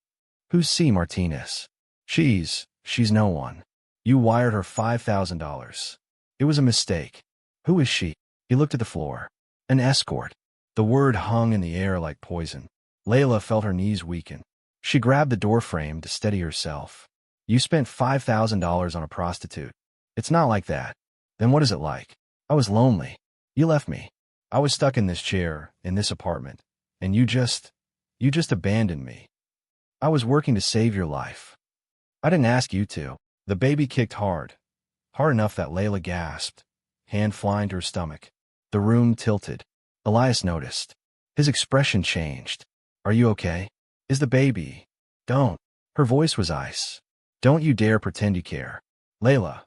Who's C. Martinez? She's no one. You wired her $5,000. It was a mistake. Who is she? He looked at the floor. An escort. The word hung in the air like poison. Layla felt her knees weaken. She grabbed the doorframe to steady herself. You spent $5,000 on a prostitute. It's not like that. Then what is it like? I was lonely. You left me. I was stuck in this chair, in this apartment, and you just abandoned me. I was working to save your life. I didn't ask you to. The baby kicked hard enough that Layla gasped, hand flying to her stomach. The room tilted. Elias noticed. His expression changed. Are you okay? Is the baby? Don't. Her voice was ice. Don't you dare pretend you care. Layla,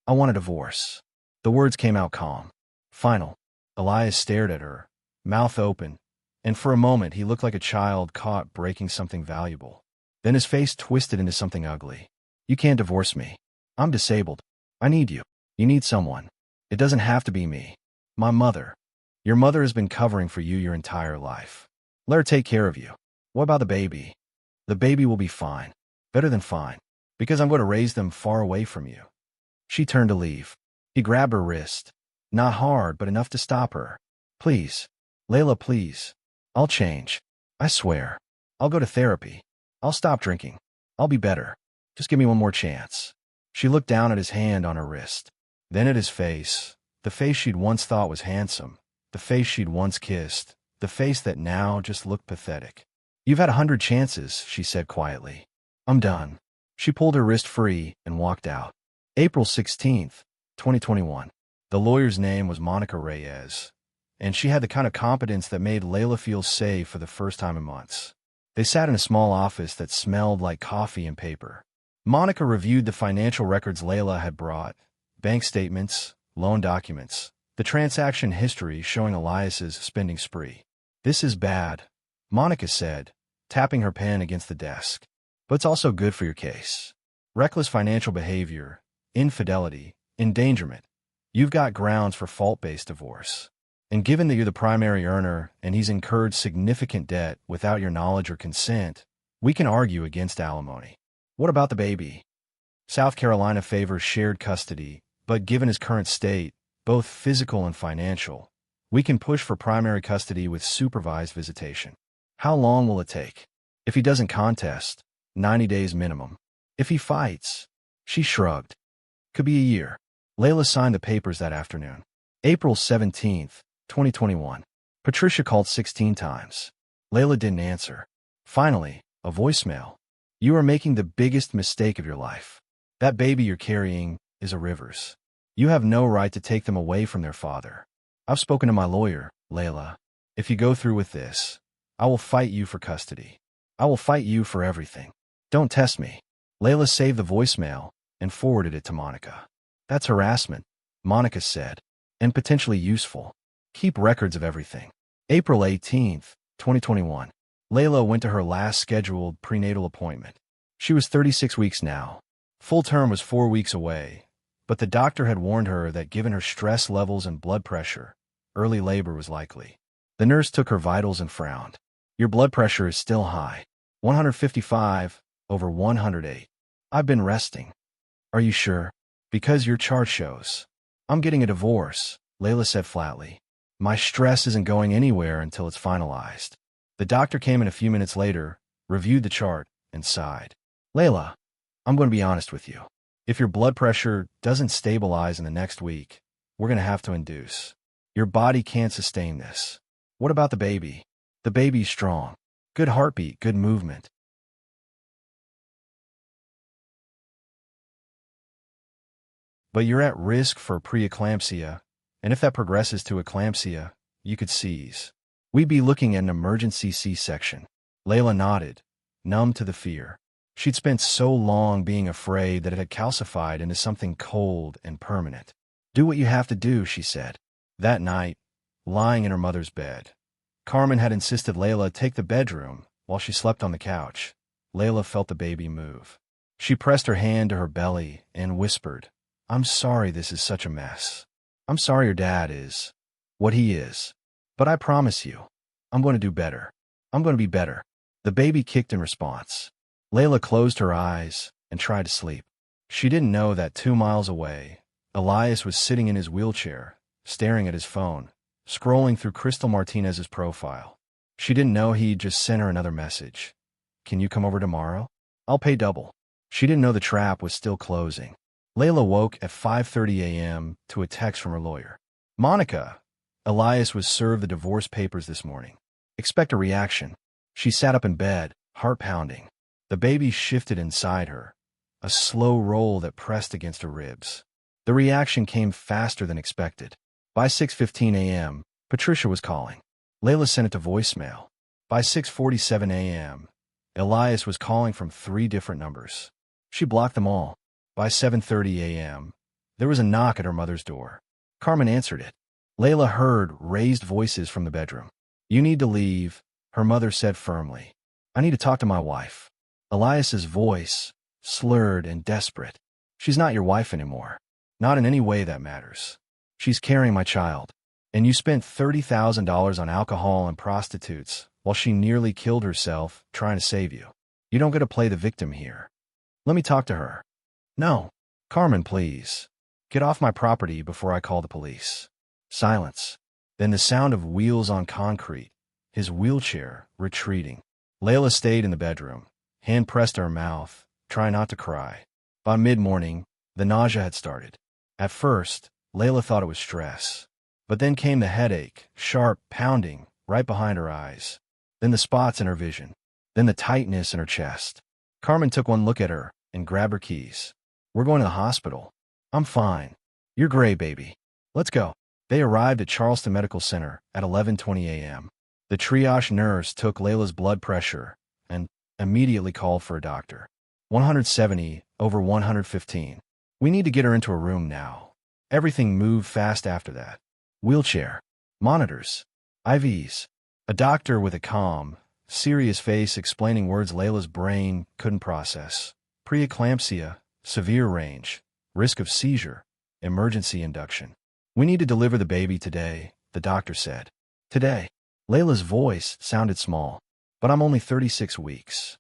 I want a divorce. The words came out calm. Final. Elias stared at her, mouth open, and for a moment he looked like a child caught breaking something valuable. Then his face twisted into something ugly. You can't divorce me. I'm disabled. I need you. You need someone. It doesn't have to be me. My mother. Your mother has been covering for you your entire life. Let her take care of you. What about the baby? The baby will be fine. Better than fine. Because I'm going to raise them far away from you. She turned to leave. He grabbed her wrist. Not hard, but enough to stop her. Please. Layla, please. I'll change. I swear. I'll go to therapy. I'll stop drinking. I'll be better. Just give me one more chance. She looked down at his hand on her wrist. Then at his face. The face she'd once thought was handsome. The face she'd once kissed. The face that now just looked pathetic. You've had 100 chances, she said quietly. I'm done. She pulled her wrist free and walked out. April 16th, 2021. The lawyer's name was Monica Reyes, and she had the kind of competence that made Layla feel safe for the first time in months. They sat in a small office that smelled like coffee and paper. Monica reviewed the financial records Layla had brought, bank statements, loan documents, the transaction history showing Elias's spending spree. This is bad, Monica said, tapping her pen against the desk. But it's also good for your case. Reckless financial behavior, infidelity, endangerment. You've got grounds for fault-based divorce. And given that you're the primary earner and he's incurred significant debt without your knowledge or consent, we can argue against alimony. What about the baby? South Carolina favors shared custody, but given his current state, both physical and financial, we can push for primary custody with supervised visitation. How long will it take? If he doesn't contest, 90 days minimum. If he fights, she shrugged. Could be a year. Layla signed the papers that afternoon. April 17th, 2021. Patricia called 16 times. Layla didn't answer. Finally, a voicemail. You are making the biggest mistake of your life. That baby you're carrying is a Rivers. You have no right to take them away from their father. I've spoken to my lawyer, Layla. If you go through with this, I will fight you for custody. I will fight you for everything. Don't test me. Layla saved the voicemail and forwarded it to Monica. That's harassment, Monica said, and potentially useful. Keep records of everything. April 18th, 2021. Layla went to her last scheduled prenatal appointment. She was 36 weeks now. Full term was 4 weeks away, but the doctor had warned her that given her stress levels and blood pressure, early labor was likely. The nurse took her vitals and frowned. Your blood pressure is still high. 155/108. I've been resting. Are you sure? Because your chart shows. I'm getting a divorce, Layla said flatly. My stress isn't going anywhere until it's finalized. The doctor came in a few minutes later, reviewed the chart, and sighed. Layla, I'm going to be honest with you. If your blood pressure doesn't stabilize in the next week, we're going to have to induce. Your body can't sustain this. What about the baby? The baby's strong. Good heartbeat, good movement. But you're at risk for preeclampsia, and if that progresses to eclampsia, you could seize. We'd be looking at an emergency C-section. Layla nodded, numb to the fear. She'd spent so long being afraid that it had calcified into something cold and permanent. Do what you have to do, she said. That night, lying in her mother's bed, Carmen had insisted Layla take the bedroom while she slept on the couch. Layla felt the baby move. She pressed her hand to her belly and whispered, I'm sorry this is such a mess. I'm sorry your dad is what he is. But I promise you, I'm going to do better. I'm going to be better. The baby kicked in response. Layla closed her eyes and tried to sleep. She didn't know that 2 miles away, Elias was sitting in his wheelchair, staring at his phone, scrolling through Crystal Martinez's profile. She didn't know he'd just sent her another message. Can you come over tomorrow? I'll pay double. She didn't know the trap was still closing. Layla woke at 5:30 a.m. to a text from her lawyer. Monica, Elias was served the divorce papers this morning. Expect a reaction. She sat up in bed, heart pounding. The baby shifted inside her, a slow roll that pressed against her ribs. The reaction came faster than expected. By 6:15 a.m., Patricia was calling. Layla sent it to voicemail. By 6:47 a.m., Elias was calling from 3 different numbers. She blocked them all. By 7:30 a.m., there was a knock at her mother's door. Carmen answered it. Layla heard raised voices from the bedroom. You need to leave, her mother said firmly. I need to talk to my wife. Elias's voice, slurred and desperate. She's not your wife anymore. Not in any way that matters. She's carrying my child. And you spent $30,000 on alcohol and prostitutes while she nearly killed herself trying to save you. You don't get to play the victim here. Let me talk to her. No. Carmen, please. Get off my property before I call the police. Silence. Then the sound of wheels on concrete, his wheelchair retreating. Layla stayed in the bedroom, hand pressed to her mouth, trying not to cry. By mid-morning, the nausea had started. At first, Layla thought it was stress. But then came the headache, sharp, pounding, right behind her eyes. Then the spots in her vision. Then the tightness in her chest. Carmen took one look at her and grabbed her keys. We're going to the hospital. I'm fine. You're gray, baby. Let's go. They arrived at Charleston Medical Center at 11:20 a.m. The triage nurse took Layla's blood pressure and immediately called for a doctor. 170/115. We need to get her into a room now. Everything moved fast after that. Wheelchair, monitors, IVs. A doctor with a calm, serious face explaining words Layla's brain couldn't process. Preeclampsia, severe range, risk of seizure, emergency induction. We need to deliver the baby today, the doctor said. Today. Layla's voice sounded small. But I'm only 36 weeks.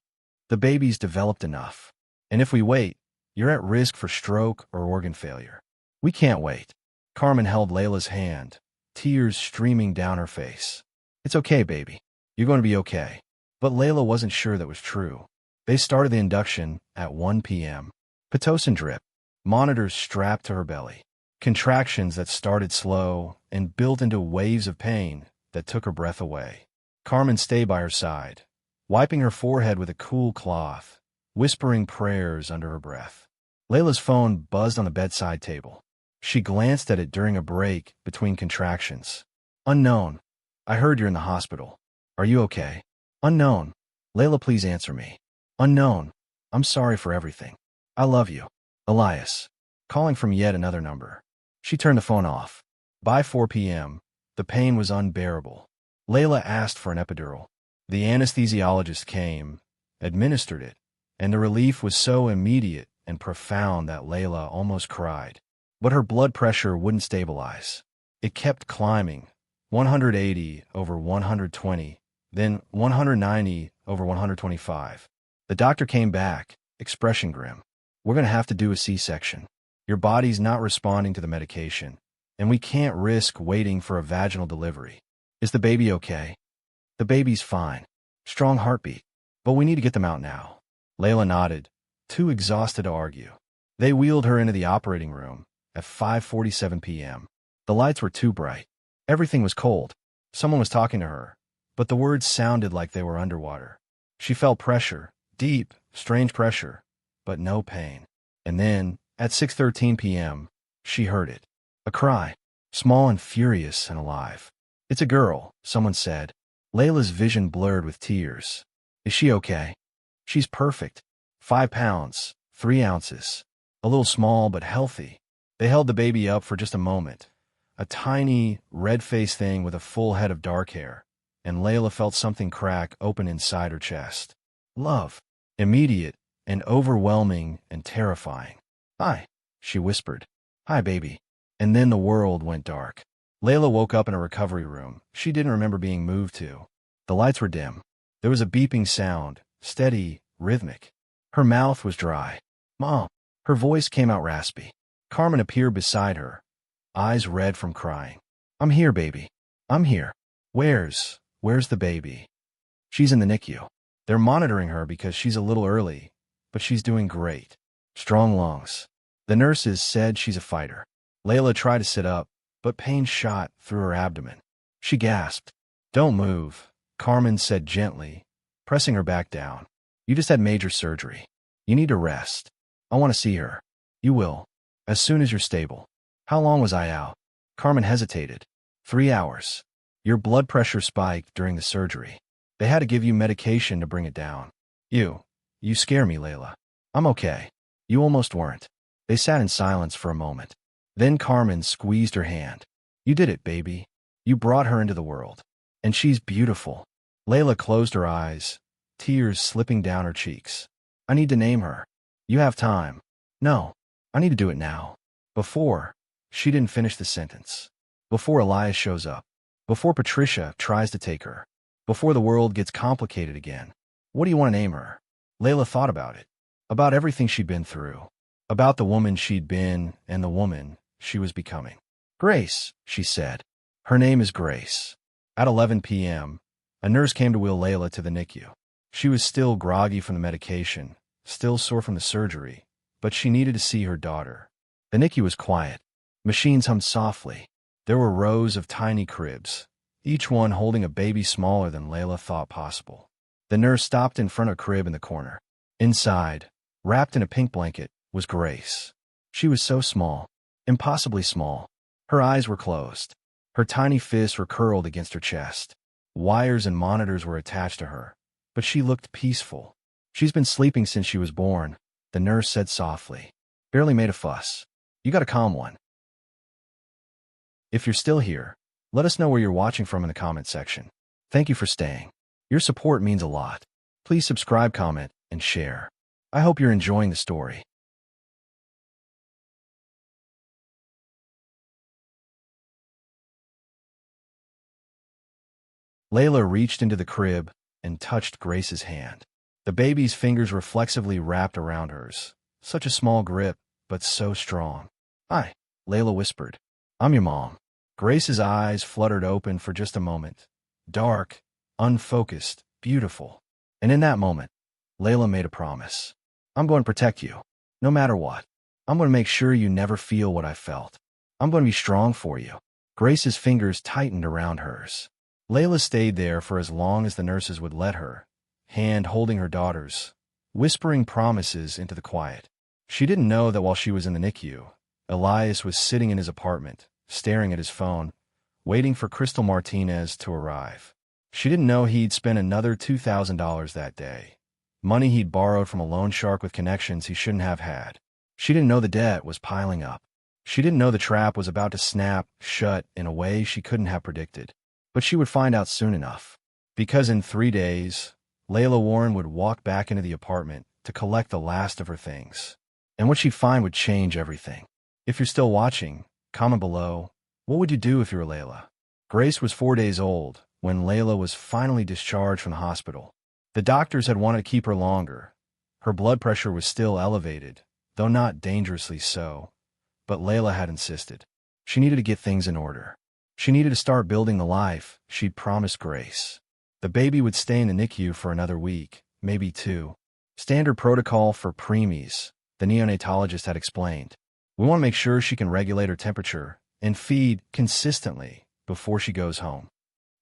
The baby's developed enough. And if we wait, you're at risk for stroke or organ failure. We can't wait. Carmen held Layla's hand, tears streaming down her face. It's okay, baby. You're going to be okay. But Layla wasn't sure that was true. They started the induction at 1 p.m. Pitocin drip, monitors strapped to her belly. Contractions that started slow and built into waves of pain that took her breath away. Carmen stayed by her side, wiping her forehead with a cool cloth, whispering prayers under her breath. Layla's phone buzzed on the bedside table. She glanced at it during a break between contractions. Unknown. I heard you're in the hospital. Are you okay? Unknown. Layla, please answer me. Unknown. I'm sorry for everything. I love you. Elias. Calling from yet another number. She turned the phone off. By 4 p.m., the pain was unbearable. Layla asked for an epidural. The anesthesiologist came, administered it, and the relief was so immediate and profound that Layla almost cried. But her blood pressure wouldn't stabilize. It kept climbing, 180 over 120, then 190 over 125. The doctor came back, expression grim. We're going to have to do a C-section. Your body's not responding to the medication, and we can't risk waiting for a vaginal delivery. Is the baby okay? The baby's fine. Strong heartbeat. But we need to get them out now. Layla nodded, too exhausted to argue. They wheeled her into the operating room at 5:47 p.m. The lights were too bright. Everything was cold. Someone was talking to her, but the words sounded like they were underwater. She felt pressure, deep, strange pressure, but no pain. And then, at 6:13 p.m., she heard it. A cry, small and furious and alive. It's a girl, someone said. Layla's vision blurred with tears. Is she okay? She's perfect. 5 pounds, 3 ounces. A little small but healthy. They held the baby up for just a moment. A tiny, red-faced thing with a full head of dark hair. And Layla felt something crack open inside her chest. Love. Immediate and overwhelming and terrifying. Hi, she whispered. Hi, baby. And then the world went dark. Layla woke up in a recovery room she didn't remember being moved to. The lights were dim. There was a beeping sound, steady, rhythmic. Her mouth was dry. Mom. Her voice came out raspy. Carmen appeared beside her, eyes red from crying. I'm here, baby. I'm here. Where's the baby? She's in the NICU. They're monitoring her because she's a little early, but she's doing great. Strong lungs. The nurses said she's a fighter. Layla tried to sit up, but pain shot through her abdomen. She gasped. Don't move, Carmen said gently, pressing her back down. You just had major surgery. You need to rest. I want to see her. You will, as soon as you're stable. How long was I out? Carmen hesitated. 3 hours. Your blood pressure spiked during the surgery. They had to give you medication to bring it down. You scare me, Layla. I'm okay. You almost weren't. They sat in silence for a moment. Then Carmen squeezed her hand. You did it, baby. You brought her into the world. And she's beautiful. Layla closed her eyes, tears slipping down her cheeks. I need to name her. You have time. No, I need to do it now. Before, she didn't finish the sentence. Before Elias shows up. Before Patricia tries to take her. Before the world gets complicated again. What do you want to name her? Layla thought about it. About everything she'd been through. About the woman she'd been and the woman she was becoming. Grace, she said. Her name is Grace. At 11 p.m., a nurse came to wheel Layla to the NICU. She was still groggy from the medication, still sore from the surgery, but she needed to see her daughter. The NICU was quiet. Machines hummed softly. There were rows of tiny cribs, each one holding a baby smaller than Layla thought possible. The nurse stopped in front of a crib in the corner. Inside, wrapped in a pink blanket, was Grace. She was so small, impossibly small. Her eyes were closed. Her tiny fists were curled against her chest. Wires and monitors were attached to her, but she looked peaceful. She's been sleeping since she was born, the nurse said softly. Barely made a fuss. You got a calm one. If you're still here, let us know where you're watching from in the comment section. Thank you for staying. Your support means a lot. Please subscribe, comment, and share. I hope you're enjoying the story. Layla reached into the crib and touched Grace's hand. The baby's fingers reflexively wrapped around hers. Such a small grip, but so strong. "Hi," Layla whispered. "I'm your mom." Grace's eyes fluttered open for just a moment. Dark, unfocused, beautiful. And in that moment, Layla made a promise. "I'm going to protect you, no matter what. I'm going to make sure you never feel what I felt. I'm going to be strong for you." Grace's fingers tightened around hers. Layla stayed there for as long as the nurses would let her, hand holding her daughters, whispering promises into the quiet. She didn't know that while she was in the NICU, Elias was sitting in his apartment, staring at his phone, waiting for Crystal Martinez to arrive. She didn't know he'd spent another $2,000 that day, money he'd borrowed from a loan shark with connections he shouldn't have had. She didn't know the debt was piling up. She didn't know the trap was about to snap shut in a way she couldn't have predicted. But she would find out soon enough. Because in 3 days, Layla Warren would walk back into the apartment to collect the last of her things. And what she'd find would change everything. If you're still watching, comment below, what would you do if you were Layla? Grace was 4 days old when Layla was finally discharged from the hospital. The doctors had wanted to keep her longer. Her blood pressure was still elevated, though not dangerously so. But Layla had insisted. She needed to get things in order. She needed to start building the life she'd promised Grace. The baby would stay in the NICU for another week, maybe 2. Standard protocol for preemies, the neonatologist had explained. "We want to make sure she can regulate her temperature and feed consistently before she goes home."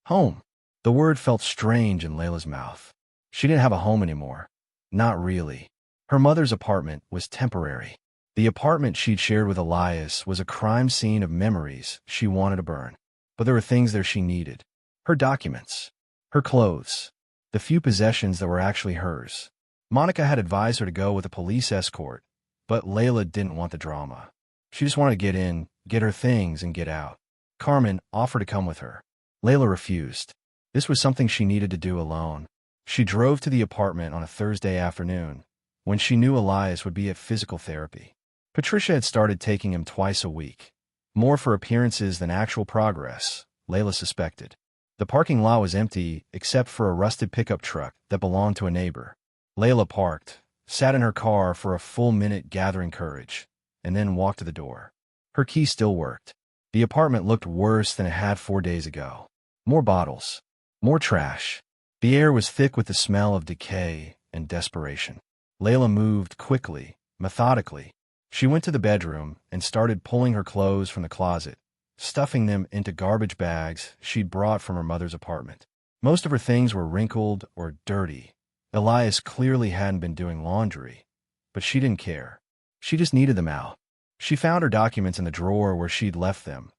Home. The word felt strange in Layla's mouth. She didn't have a home anymore. Not really. Her mother's apartment was temporary. The apartment she'd shared with Elias was a crime scene of memories she wanted to burn. But there were things there she needed. Her documents. Her clothes. The few possessions that were actually hers. Monica had advised her to go with a police escort, but Layla didn't want the drama. She just wanted to get in, get her things, and get out. Carmen offered to come with her. Layla refused. This was something she needed to do alone. She drove to the apartment on a Thursday afternoon, when she knew Elias would be at physical therapy. Patricia had started taking him twice a week. More for appearances than actual progress, Layla suspected. The parking lot was empty except for a rusted pickup truck that belonged to a neighbor. Layla parked, sat in her car for a full minute gathering courage, and then walked to the door. Her key still worked. The apartment looked worse than it had 4 days ago. More bottles. More trash. The air was thick with the smell of decay and desperation. Layla moved quickly, methodically. She went to the bedroom and started pulling her clothes from the closet, stuffing them into garbage bags she'd brought from her mother's apartment. Most of her things were wrinkled or dirty. Elias clearly hadn't been doing laundry, but she didn't care. She just needed them out. She found her documents in the drawer where she'd left them.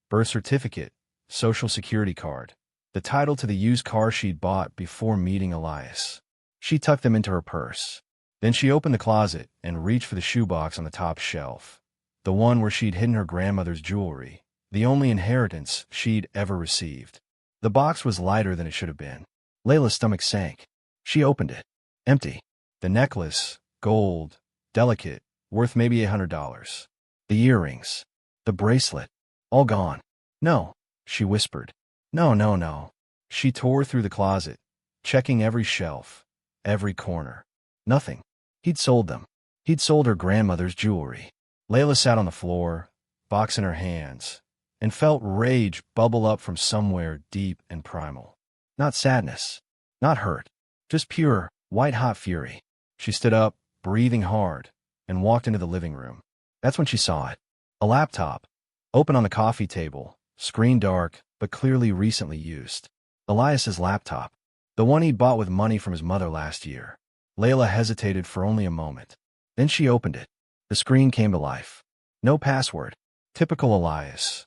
Birth certificate, social security card, the title to the used car she'd bought before meeting Elias. She tucked them into her purse. Then she opened the closet and reached for the shoebox on the top shelf, the one where she'd hidden her grandmother's jewelry, the only inheritance she'd ever received. The box was lighter than it should have been. Layla's stomach sank. She opened it. Empty. The necklace, gold, delicate, worth maybe $800. The earrings, the bracelet, all gone. "No," she whispered. "No, no, no." She tore through the closet, checking every shelf, every corner. Nothing. He'd sold them. He'd sold her grandmother's jewelry. Layla sat on the floor, box in her hands, and felt rage bubble up from somewhere deep and primal. Not sadness, not hurt, just pure, white-hot fury. She stood up, breathing hard, and walked into the living room. That's when she saw it. A laptop, open on the coffee table, screen dark, but clearly recently used. Elias's laptop, the one he'd bought with money from his mother last year. Layla hesitated for only a moment. Then she opened it. The screen came to life. No password. Typical Elias.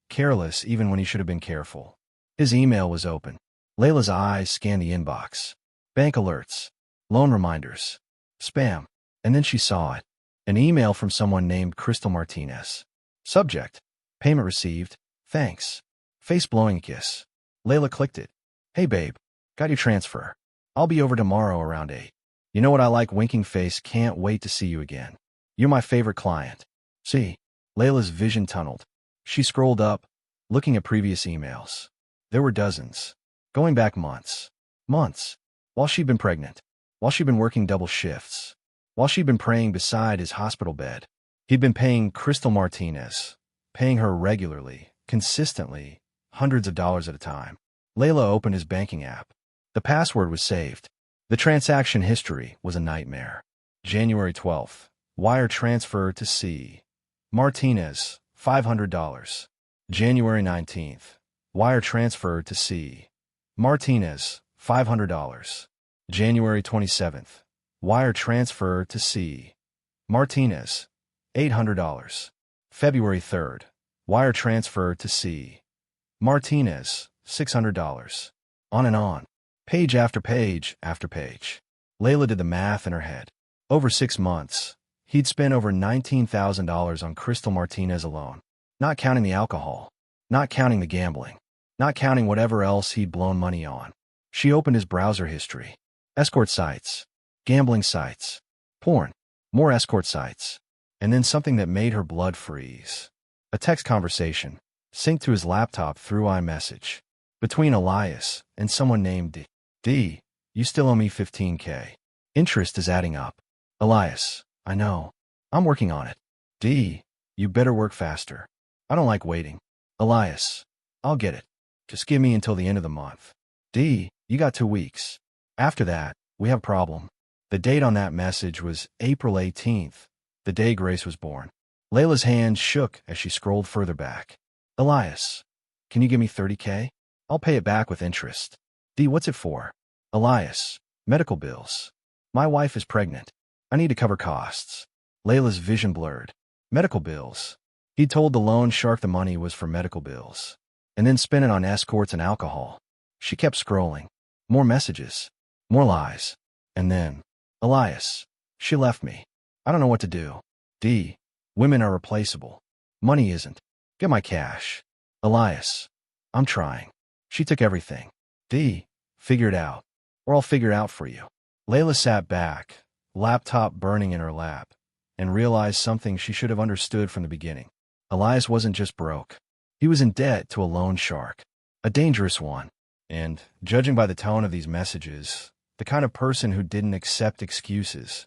Careless even when he should have been careful. His email was open. Layla's eyes scanned the inbox. Bank alerts. Loan reminders. Spam. And then she saw it. An email from someone named Crystal Martinez. Subject: Payment received, Thanks. Face blowing a kiss. Layla clicked it. Hey babe, got your transfer. I'll be over tomorrow around 8. You know what I like? Winking face. Can't wait to see you again. You're my favorite client. See? Layla's vision tunneled. She scrolled up, looking at previous emails. There were dozens. Going back months. Months. While she'd been pregnant. While she'd been working double shifts. While she'd been praying beside his hospital bed. He'd been paying Crystal Martinez. Paying her regularly, consistently, hundreds of dollars at a time. Layla opened his banking app. The password was saved. The transaction history was a nightmare. January 12th. Wire transfer to C. Martinez, $500. January 19th. Wire transfer to C. Martinez, $500. January 27th. Wire transfer to C. Martinez, $800. February 3rd. Wire transfer to C. Martinez, $600. On and on. Page after page after page. Layla did the math in her head. Over 6 months, he'd spent over $19,000 on Crystal Martinez alone. Not counting the alcohol. Not counting the gambling. Not counting whatever else he'd blown money on. She opened his browser history. Escort sites. Gambling sites. Porn. More escort sites. And then something that made her blood freeze. A text conversation, synced to his laptop through iMessage. Between Elias and someone named D. D, you still owe me $15K. Interest is adding up. Elias, I know. I'm working on it. D, you better work faster. I don't like waiting. Elias, I'll get it. Just give me until the end of the month. D, you got 2 weeks. After that, we have a problem. The date on that message was April 18th, the day Grace was born. Layla's hand shook as she scrolled further back. Elias, can you give me $30K? I'll pay it back with interest. D, what's it for? Elias, medical bills. My wife is pregnant. I need to cover costs. Layla's vision blurred. Medical bills. He told the loan shark the money was for medical bills. And then spent it on escorts and alcohol. She kept scrolling. More messages. More lies. And then, Elias, she left me. I don't know what to do. D, women are replaceable. Money isn't. Get my cash. Elias, I'm trying. She took everything. D, figure it out. Or I'll figure it out for you. Layla sat back, laptop burning in her lap, and realized something she should have understood from the beginning. Elias wasn't just broke. He was in debt to a loan shark. A dangerous one. And, judging by the tone of these messages, the kind of person who didn't accept excuses.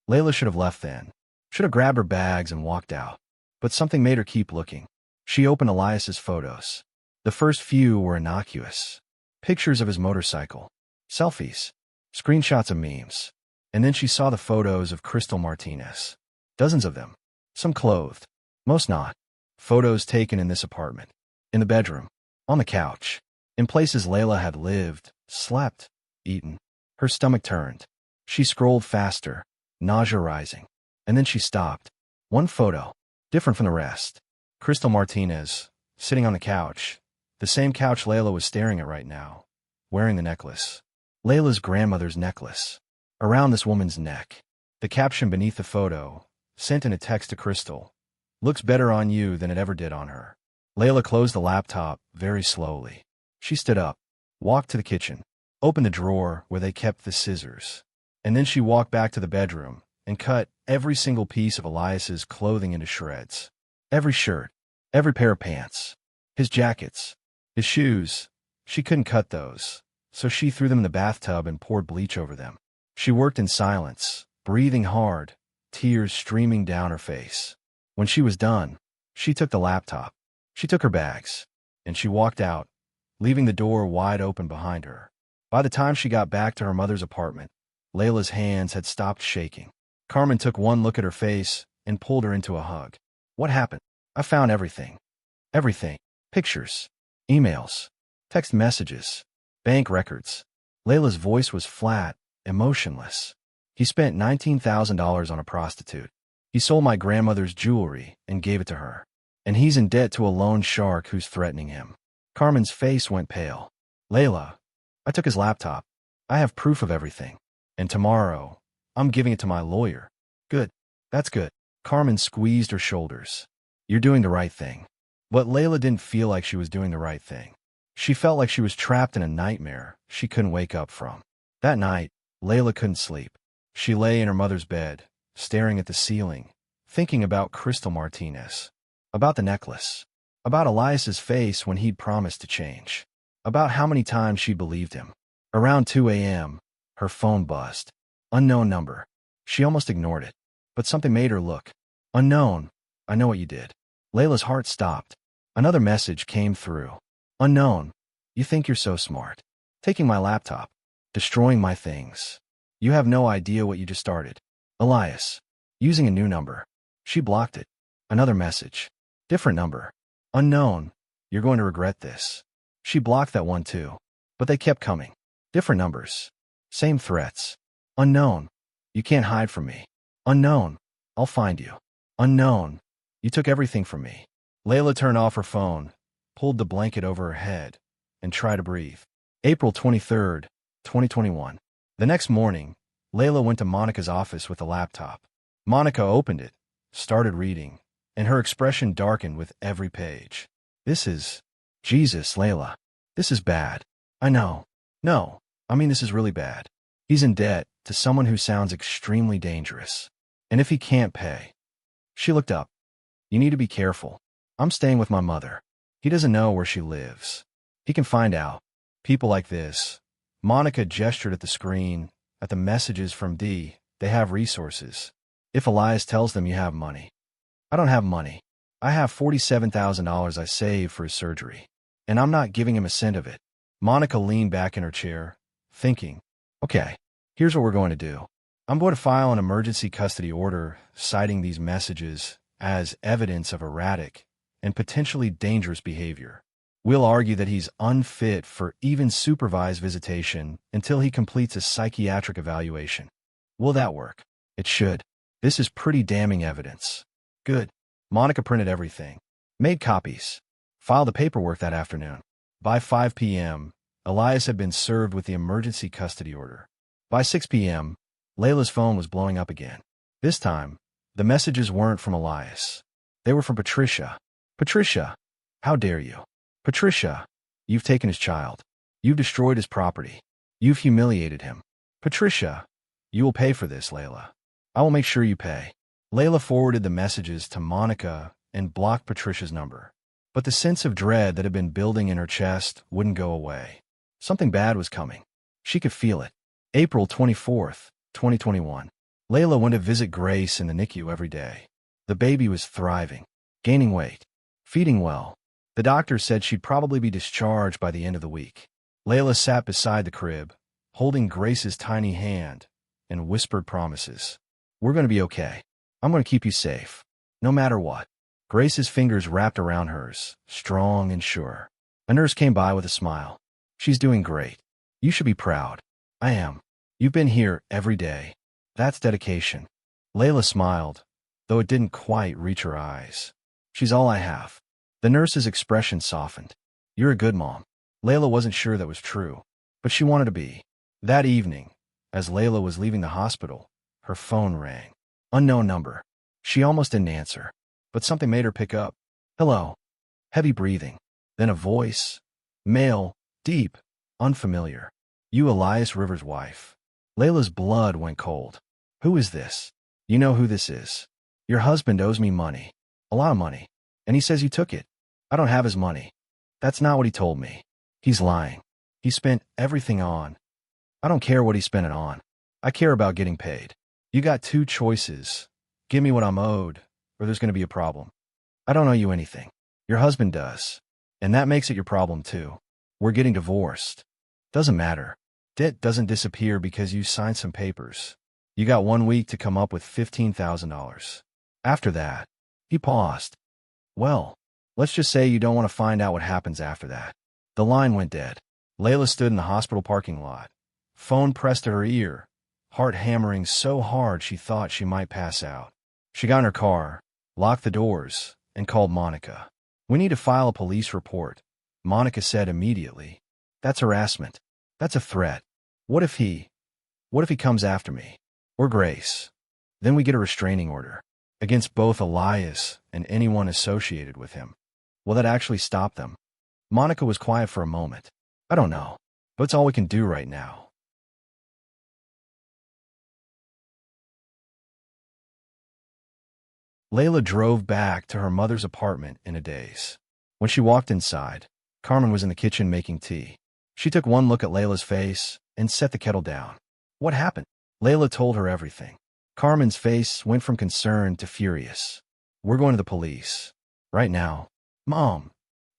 Layla should have left then. Should have grabbed her bags and walked out. But something made her keep looking. She opened Elias's photos. The first few were innocuous. Pictures of his motorcycle. Selfies. Screenshots of memes. And then she saw the photos of Crystal Martinez. Dozens of them. Some clothed. Most not. Photos taken in this apartment. In the bedroom. On the couch. In places Layla had lived, slept, eaten. Her stomach turned. She scrolled faster. Nausea rising. And then she stopped. One photo. Different from the rest. Crystal Martinez. Sitting on the couch. The same couch Layla was staring at right now. Wearing the necklace. Layla's grandmother's necklace. Around this woman's neck. The caption beneath the photo, sent in a text to Crystal. Looks better on you than it ever did on her. Layla closed the laptop very slowly. She stood up, walked to the kitchen, opened the drawer where they kept the scissors. And then she walked back to the bedroom and cut every single piece of Elias's clothing into shreds. Every shirt, every pair of pants, his jackets, his shoes. She couldn't cut those, so she threw them in the bathtub and poured bleach over them. She worked in silence, breathing hard, tears streaming down her face. When she was done, she took the laptop. She took her bags, and she walked out, leaving the door wide open behind her. By the time she got back to her mother's apartment, Layla's hands had stopped shaking. Carmen took one look at her face and pulled her into a hug. What happened? I found everything. Everything. Pictures. Emails. Text messages. Bank records. Layla's voice was flat, emotionless. He spent $19,000 on a prostitute. He sold my grandmother's jewelry and gave it to her. And he's in debt to a loan shark who's threatening him. Carmen's face went pale. Layla, I took his laptop. I have proof of everything. And tomorrow, I'm giving it to my lawyer. Good. That's good. Carmen squeezed her shoulders. You're doing the right thing. But Layla didn't feel like she was doing the right thing. She felt like she was trapped in a nightmare she couldn't wake up from. That night, Layla couldn't sleep. She lay in her mother's bed, staring at the ceiling, thinking about Crystal Martinez, about the necklace, about Elias's face when he'd promised to change, about how many times she believed him. Around 2 a.m., her phone buzzed. Unknown number. She almost ignored it, but something made her look. Unknown, I know what you did. Layla's heart stopped. Another message came through. Unknown, you think you're so smart. Taking my laptop. Destroying my things. You have no idea what you just started. Elias. Using a new number. She blocked it. Another message. Different number. Unknown, you're going to regret this. She blocked that one too. But they kept coming. Different numbers. Same threats. Unknown, you can't hide from me. Unknown, I'll find you. Unknown, you took everything from me. Layla turned off her phone, pulled the blanket over her head, and tried to breathe. April 23rd, 2021. The next morning, Layla went to Monica's office with a laptop. Monica opened it, started reading, and her expression darkened with every page. This is... Jesus, Layla. This is bad. I know. No, I mean this is really bad. He's in debt to someone who sounds extremely dangerous. And if he can't pay... She looked up. You need to be careful. I'm staying with my mother. He doesn't know where she lives. He can find out. People like this. Monica gestured at the screen, at the messages from D. They have resources. If Elias tells them you have money. I don't have money. I have $47,000 I saved for his surgery. And I'm not giving him a cent of it. Monica leaned back in her chair, thinking, okay, here's what we're going to do. I'm going to file an emergency custody order citing these messages as evidence of erratic and potentially dangerous behavior. We'll argue that he's unfit for even supervised visitation until he completes a psychiatric evaluation. Will that work? It should. This is pretty damning evidence. Good. Monica printed everything. Made copies. Filed the paperwork that afternoon. By 5 p.m., Elias had been served with the emergency custody order. By 6 p.m., Layla's phone was blowing up again. This time, the messages weren't from Elias. They were from Patricia. Patricia, how dare you? Patricia, you've taken his child. You've destroyed his property. You've humiliated him. Patricia, you will pay for this, Layla. I will make sure you pay. Layla forwarded the messages to Monica and blocked Patricia's number. But the sense of dread that had been building in her chest wouldn't go away. Something bad was coming. She could feel it. April 24th, 2021. Layla went to visit Grace in the NICU every day. The baby was thriving, gaining weight, feeding well. The doctor said she'd probably be discharged by the end of the week. Layla sat beside the crib, holding Grace's tiny hand, and whispered promises. We're going to be okay. I'm going to keep you safe, no matter what. Grace's fingers wrapped around hers, strong and sure. A nurse came by with a smile. She's doing great. You should be proud. I am. You've been here every day. That's dedication. Layla smiled, though it didn't quite reach her eyes. She's all I have. The nurse's expression softened. You're a good mom. Layla wasn't sure that was true, but she wanted to be. That evening, as Layla was leaving the hospital, her phone rang. Unknown number. She almost didn't answer, but something made her pick up. Hello. Heavy breathing. Then a voice. Male, deep, unfamiliar. You Elias Rivers' wife. Layla's blood went cold. Who is this? You know who this is. Your husband owes me money. A lot of money. And he says you took it. I don't have his money. That's not what he told me. He's lying. He spent everything on. I don't care what he spent it on. I care about getting paid. You got two choices. Give me what I'm owed, or there's going to be a problem. I don't owe you anything. Your husband does. And that makes it your problem too. We're getting divorced. Doesn't matter. Debt doesn't disappear because you signed some papers. You got 1 week to come up with $15,000. After that, he paused. Well, let's just say you don't want to find out what happens after that. The line went dead. Layla stood in the hospital parking lot. Phone pressed to her ear, heart hammering so hard she thought she might pass out. She got in her car, locked the doors, and called Monica. We need to file a police report, Monica said immediately. That's harassment. That's a threat. What if he comes after me? Or Grace? Then we get a restraining order against both Elias and anyone associated with him. Will that actually stop them? Monica was quiet for a moment. I don't know, but it's all we can do right now. Layla drove back to her mother's apartment in a daze. When she walked inside, Carmen was in the kitchen making tea. She took one look at Layla's face and set the kettle down. What happened? Layla told her everything. Carmen's face went from concern to furious. We're going to the police. Right now. Mom.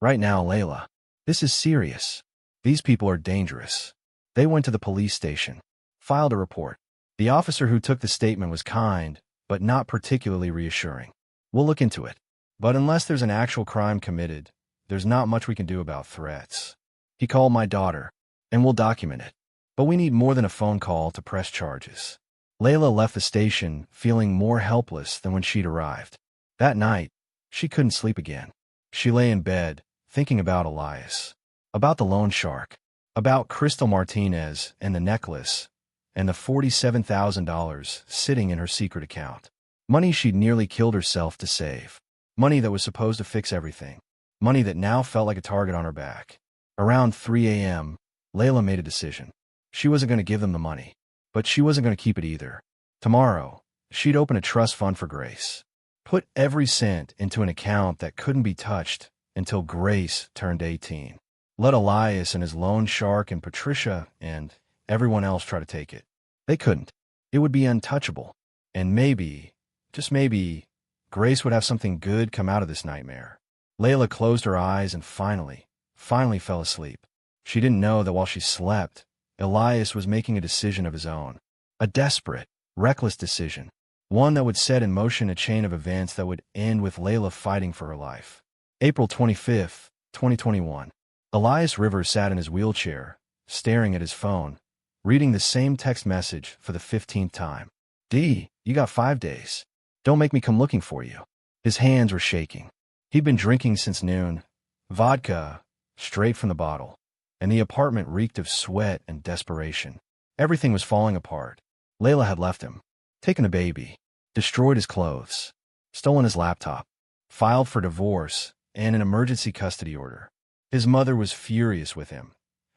Right now, Layla. This is serious. These people are dangerous. They went to the police station. Filed a report. The officer who took the statement was kind, but not particularly reassuring. We'll look into it. But unless there's an actual crime committed, there's not much we can do about threats. He called my daughter, and we'll document it. But we need more than a phone call to press charges. Layla left the station feeling more helpless than when she'd arrived. That night, she couldn't sleep again. She lay in bed, thinking about Elias, about the loan shark, about Crystal Martinez and the necklace, and the $47,000 sitting in her secret account. Money she'd nearly killed herself to save. Money that was supposed to fix everything. Money that now felt like a target on her back. Around 3 a.m., Layla made a decision. She wasn't going to give them the money, but she wasn't going to keep it either. Tomorrow, she'd open a trust fund for Grace. Put every cent into an account that couldn't be touched until Grace turned 18. Let Elias and his loan shark and Patricia and everyone else try to take it. They couldn't. It would be untouchable. And maybe, just maybe, Grace would have something good come out of this nightmare. Layla closed her eyes and finally fell asleep. She didn't know that while she slept, Elias was making a decision of his own. A desperate, reckless decision. One that would set in motion a chain of events that would end with Layla fighting for her life. April 25th, 2021. Elias Rivers sat in his wheelchair, staring at his phone, reading the same text message for the 15th time. D, you got 5 days. Don't make me come looking for you. His hands were shaking. He'd been drinking since noon. Vodka, straight from the bottle. And the apartment reeked of sweat and desperation. Everything was falling apart. Layla had left him. Taken a baby. Destroyed his clothes. Stolen his laptop. Filed for divorce and an emergency custody order. His mother was furious with him.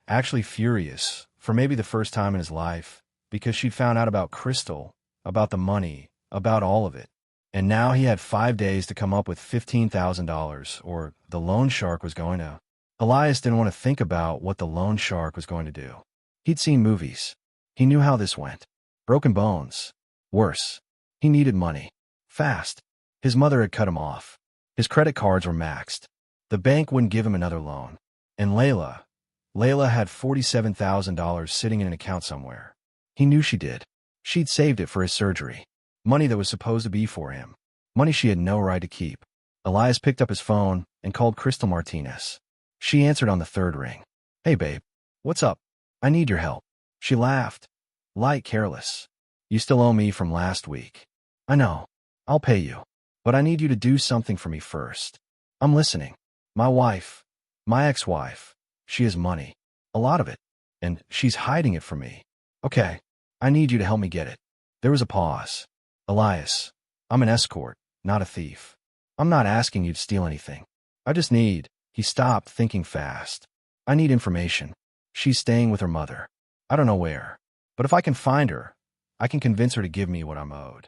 Actually furious, for maybe the first time in his life, because she'd found out about Crystal, about the money, about all of it. And now he had 5 days to come up with $15,000, or the loan shark was going to. Elias didn't want to think about what the loan shark was going to do. He'd seen movies. He knew how this went. Broken bones. Worse. He needed money. Fast. His mother had cut him off. His credit cards were maxed. The bank wouldn't give him another loan. And Layla had $47,000 sitting in an account somewhere. He knew she did. She'd saved it for his surgery. Money that was supposed to be for him. Money she had no right to keep. Elias picked up his phone and called Crystal Martinez. She answered on the third ring. Hey, babe. What's up? I need your help. She laughed. Light, careless. You still owe me from last week. I know. I'll pay you. But I need you to do something for me first. I'm listening. My wife. My ex-wife. She has money. A lot of it. And she's hiding it from me. Okay. I need you to help me get it. There was a pause. Elias, I'm an escort, not a thief. I'm not asking you to steal anything. I just need. He stopped, thinking fast. I need information. She's staying with her mother. I don't know where. But if I can find her, I can convince her to give me what I'm owed.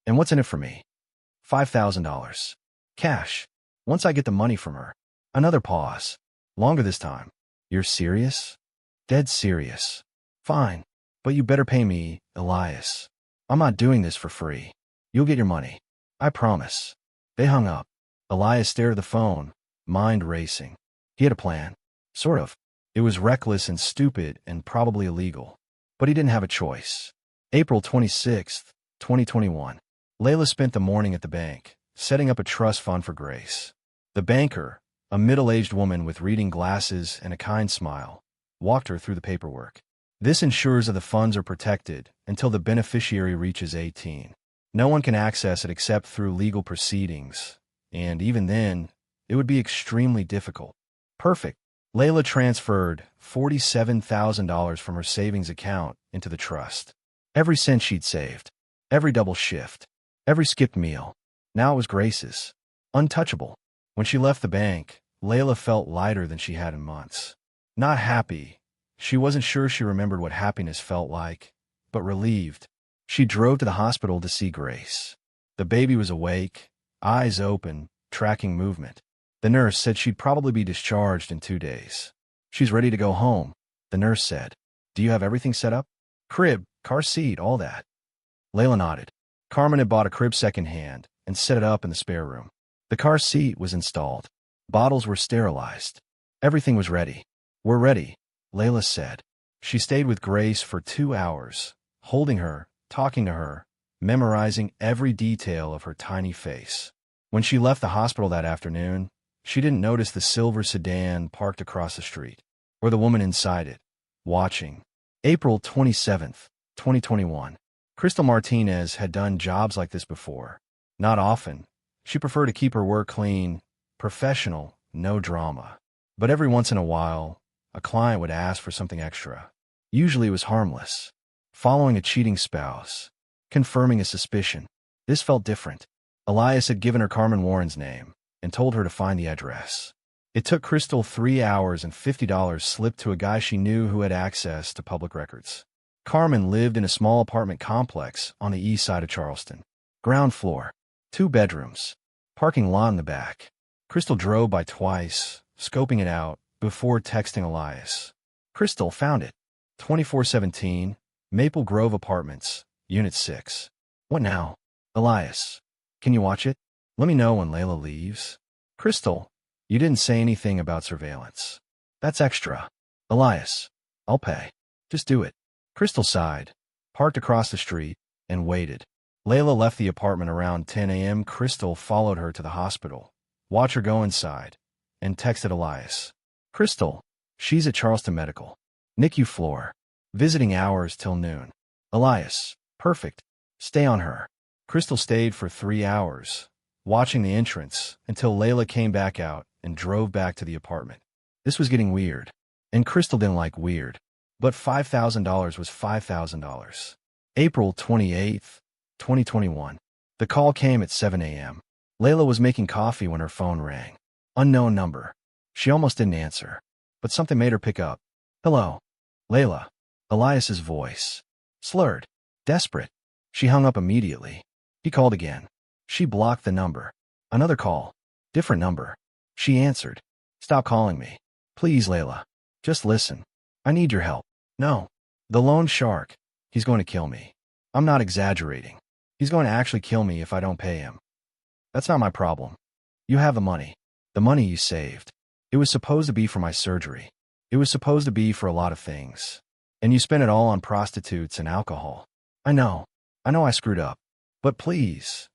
And what's in it for me? $5,000. Cash. Once I get the money from her. Another pause. Longer this time. You're serious? Dead serious. Fine. But you better pay me, Elias. I'm not doing this for free. You'll get your money. I promise. They hung up. Elias stared at the phone, mind racing. He had a plan. Sort of. It was reckless and stupid and probably illegal. But he didn't have a choice. April 26th, 2021. Layla spent the morning at the bank, setting up a trust fund for Grace. The banker, a middle-aged woman with reading glasses and a kind smile, walked her through the paperwork. This ensures that the funds are protected until the beneficiary reaches 18. No one can access it except through legal proceedings, and even then, it would be extremely difficult. Perfect. Layla transferred $47,000 from her savings account into the trust. Every cent she'd saved, every double shift, every skipped meal. Now it was Grace's. Untouchable. When she left the bank, Layla felt lighter than she had in months. Not happy. She wasn't sure she remembered what happiness felt like, but relieved. She drove to the hospital to see Grace. The baby was awake, eyes open, tracking movement. The nurse said she'd probably be discharged in 2 days. She's ready to go home, the nurse said. Do you have everything set up? Crib, car seat, all that. Layla nodded. Carmen had bought a crib secondhand and set it up in the spare room. The car seat was installed. Bottles were sterilized. Everything was ready. We're ready, Layla said. She stayed with Grace for 2 hours, holding her, talking to her, memorizing every detail of her tiny face. When she left the hospital that afternoon, she didn't notice the silver sedan parked across the street, or the woman inside it, watching. April 27th, 2021. Crystal Martinez had done jobs like this before. Not often. She preferred to keep her work clean, professional, no drama. But every once in a while, a client would ask for something extra. Usually it was harmless. Following a cheating spouse. Confirming a suspicion. This felt different. Elias had given her Carmen Warren's name and told her to find the address. It took Crystal 3 hours and $50 slipped to a guy she knew who had access to public records. Carmen lived in a small apartment complex on the east side of Charleston. Ground floor. 2 bedrooms. Parking lot in the back. Crystal drove by twice, scoping it out, before texting Elias. Crystal found it. 2417, Maple Grove Apartments, Unit 6. What now? Elias. Can you watch it? Let me know when Layla leaves. Crystal. You didn't say anything about surveillance. That's extra. Elias. I'll pay. Just do it. Crystal sighed, parked across the street, and waited. Layla left the apartment around 10 a.m. Crystal followed her to the hospital, watched her go inside, and texted Elias. Crystal. She's at Charleston Medical. NICU floor. Visiting hours till noon. Elias. Perfect. Stay on her. Crystal stayed for 3 hours, watching the entrance until Layla came back out and drove back to the apartment. This was getting weird, and Crystal didn't like weird. But $5,000 was $5,000. April 28th, 2021. The call came at 7 a.m. Layla was making coffee when her phone rang. Unknown number. She almost didn't answer, but something made her pick up. Hello. Layla. Elias's voice. Slurred. Desperate. She hung up immediately. He called again. She blocked the number. Another call. Different number. She answered. Stop calling me. Please, Layla. Just listen. I need your help. No. The loan shark. He's going to kill me. I'm not exaggerating. He's going to actually kill me if I don't pay him. That's not my problem. You have the money. The money you saved. It was supposed to be for my surgery. It was supposed to be for a lot of things. And you spent it all on prostitutes and alcohol. I know. I know I screwed up. But please.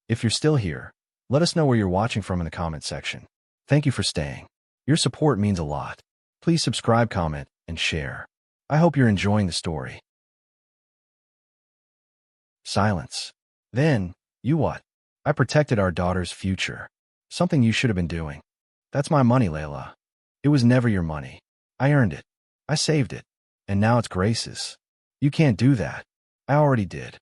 If you're still here, let us know where you're watching from in the comment section. Thank you for staying. Your support means a lot. Please subscribe, comment, and share. I hope you're enjoying the story. Silence. Then, you what? I protected our daughter's future. Something you should have been doing. That's my money, Layla. It was never your money. I earned it. I saved it. And now it's Grace's. You can't do that. I already did.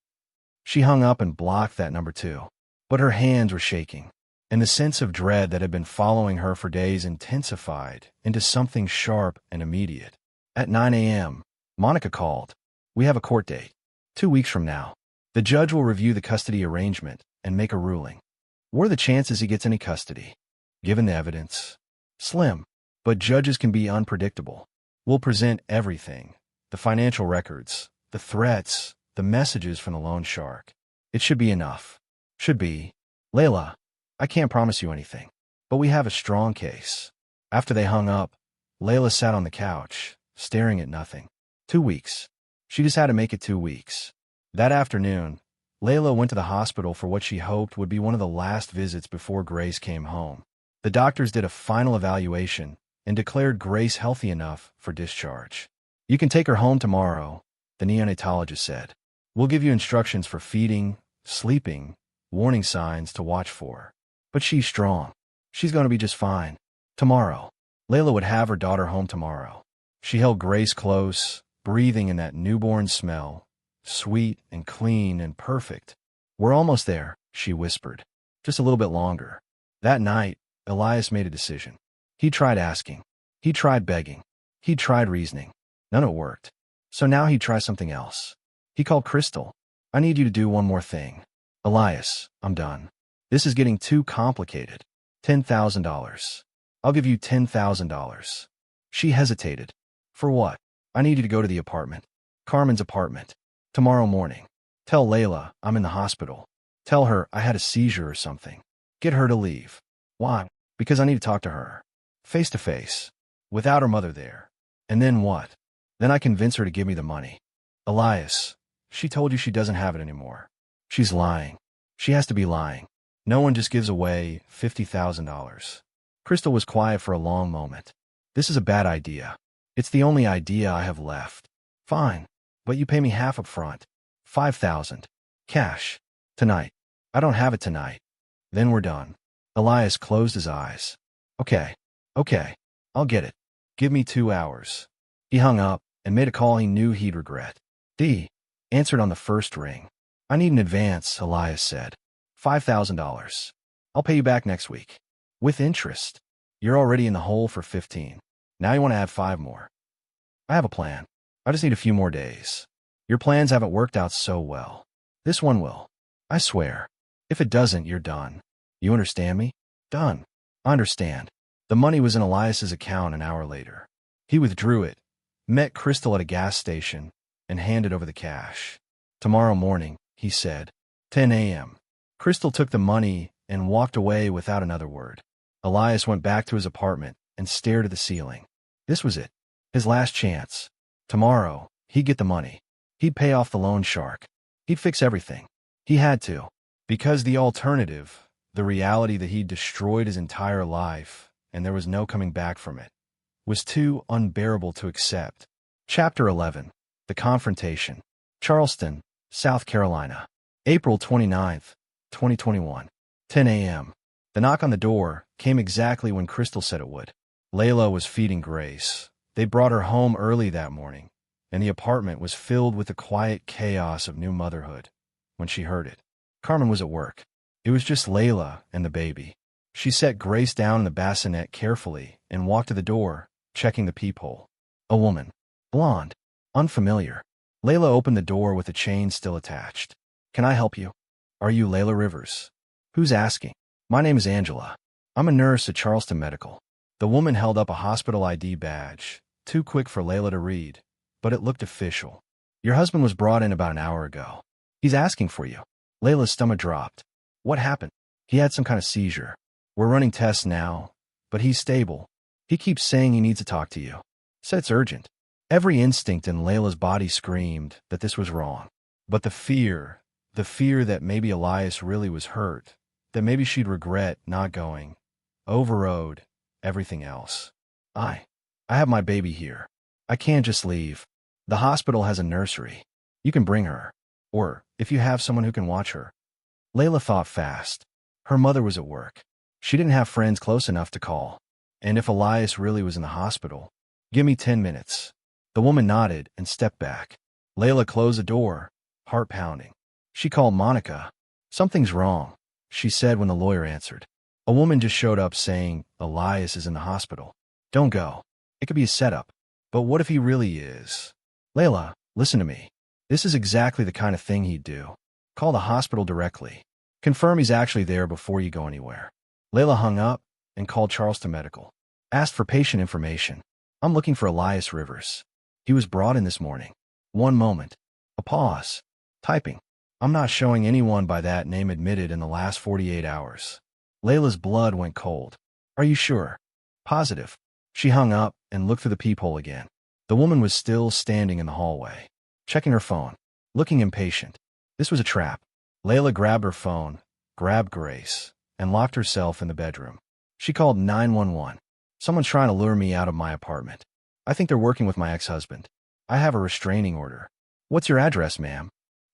She hung up and blocked that number too. But her hands were shaking, and the sense of dread that had been following her for days intensified into something sharp and immediate. At 9 a.m., Monica called. We have a court date. 2 weeks from now. The judge will review the custody arrangement and make a ruling. What are the chances he gets any custody? Given the evidence? Slim. But judges can be unpredictable. We'll present everything. The financial records, the threats, the messages from the loan shark. It should be enough. Should be. Layla, I can't promise you anything, but we have a strong case. After they hung up, Layla sat on the couch, staring at nothing. 2 weeks. She just had to make it 2 weeks. That afternoon, Layla went to the hospital for what she hoped would be one of the last visits before Grace came home. The doctors did a final evaluation and declared Grace healthy enough for discharge. You can take her home tomorrow, the neonatologist said. We'll give you instructions for feeding, sleeping, warning signs to watch for. But she's strong. She's going to be just fine. Tomorrow. Layla would have her daughter home tomorrow. She held Grace close, breathing in that newborn smell, sweet and clean and perfect. We're almost there, she whispered. Just a little bit longer. That night, Elias made a decision. He tried asking. He tried begging. He tried reasoning. None of it worked. So now he'd try something else. He called Crystal. I need you to do one more thing. Elias, I'm done. This is getting too complicated. $10,000. I'll give you $10,000. She hesitated. For what? I need you to go to the apartment. Carmen's apartment. Tomorrow morning. Tell Layla I'm in the hospital. Tell her I had a seizure or something. Get her to leave. Why? Because I need to talk to her. Face to face. Without her mother there. And then what? Then I convince her to give me the money. Elias, she told you she doesn't have it anymore. She's lying. She has to be lying. No one just gives away $50,000. Crystal was quiet for a long moment. This is a bad idea. It's the only idea I have left. Fine. But you pay me half up front. $5,000. Cash. Tonight. I don't have it tonight. Then we're done. Elias closed his eyes. Okay. I'll get it. Give me 2 hours. He hung up and made a call he knew he'd regret. Dee answered on the first ring. I need an advance, Elias said. $5,000. I'll pay you back next week. With interest. You're already in the hole for 15. Now you want to add 5 more. I have a plan. I just need a few more days. Your plans haven't worked out so well. This one will. I swear. If it doesn't, you're done. You understand me? Done. I understand. The money was in Elias's account an hour later. He withdrew it, met Crystal at a gas station, and handed over the cash. Tomorrow morning, he said. 10 a.m. Crystal took the money and walked away without another word. Elias went back to his apartment and stared at the ceiling. This was it. His last chance. Tomorrow, he'd get the money. He'd pay off the loan shark. He'd fix everything. He had to. Because the alternative, the reality that he'd destroyed his entire life, and there was no coming back from it, was too unbearable to accept. Chapter 11. The Confrontation. Charleston, South Carolina. April 29th, 2021. 10 a.m. The knock on the door came exactly when Crystal said it would. Layla was feeding Grace. They brought her home early that morning, and the apartment was filled with the quiet chaos of new motherhood. When she heard it, Carmen was at work. It was just Layla and the baby. She set Grace down in the bassinet carefully and walked to the door, checking the peephole. A woman. Blonde. Unfamiliar. Layla opened the door with the chain still attached. Can I help you? Are you Layla Rivers? Who's asking? My name is Angela. I'm a nurse at Charleston Medical. The woman held up a hospital ID badge, too quick for Layla to read, but it looked official. Your husband was brought in about an hour ago. He's asking for you. Layla's stomach dropped. What happened? He had some kind of seizure. We're running tests now, but he's stable. He keeps saying he needs to talk to you. Said it's urgent. Every instinct in Layla's body screamed that this was wrong. But the fear that maybe Elias really was hurt, that maybe she'd regret not going, overrode everything else. I have my baby here. I can't just leave. The hospital has a nursery. You can bring her. Or, if you have someone who can watch her. Layla thought fast. Her mother was at work. She didn't have friends close enough to call. And if Elias really was in the hospital, give me 10 minutes. The woman nodded and stepped back. Layla closed the door, heart pounding. She called Monica. Something's wrong, she said when the lawyer answered. A woman just showed up saying Elias is in the hospital. Don't go. It could be a setup. But what if he really is? Layla, listen to me. This is exactly the kind of thing he'd do. Call the hospital directly. Confirm he's actually there before you go anywhere. Layla hung up and called Charleston Medical. Asked for patient information. I'm looking for Elias Rivers. He was brought in this morning. One moment. A pause. Typing. I'm not showing anyone by that name admitted in the last 48 hours. Layla's blood went cold. Are you sure? Positive. She hung up and looked through the peephole again. The woman was still standing in the hallway, checking her phone, looking impatient. This was a trap. Layla grabbed her phone, grabbed Grace, and locked herself in the bedroom. She called 911. Someone's trying to lure me out of my apartment. I think they're working with my ex-husband. I have a restraining order. What's your address, ma'am?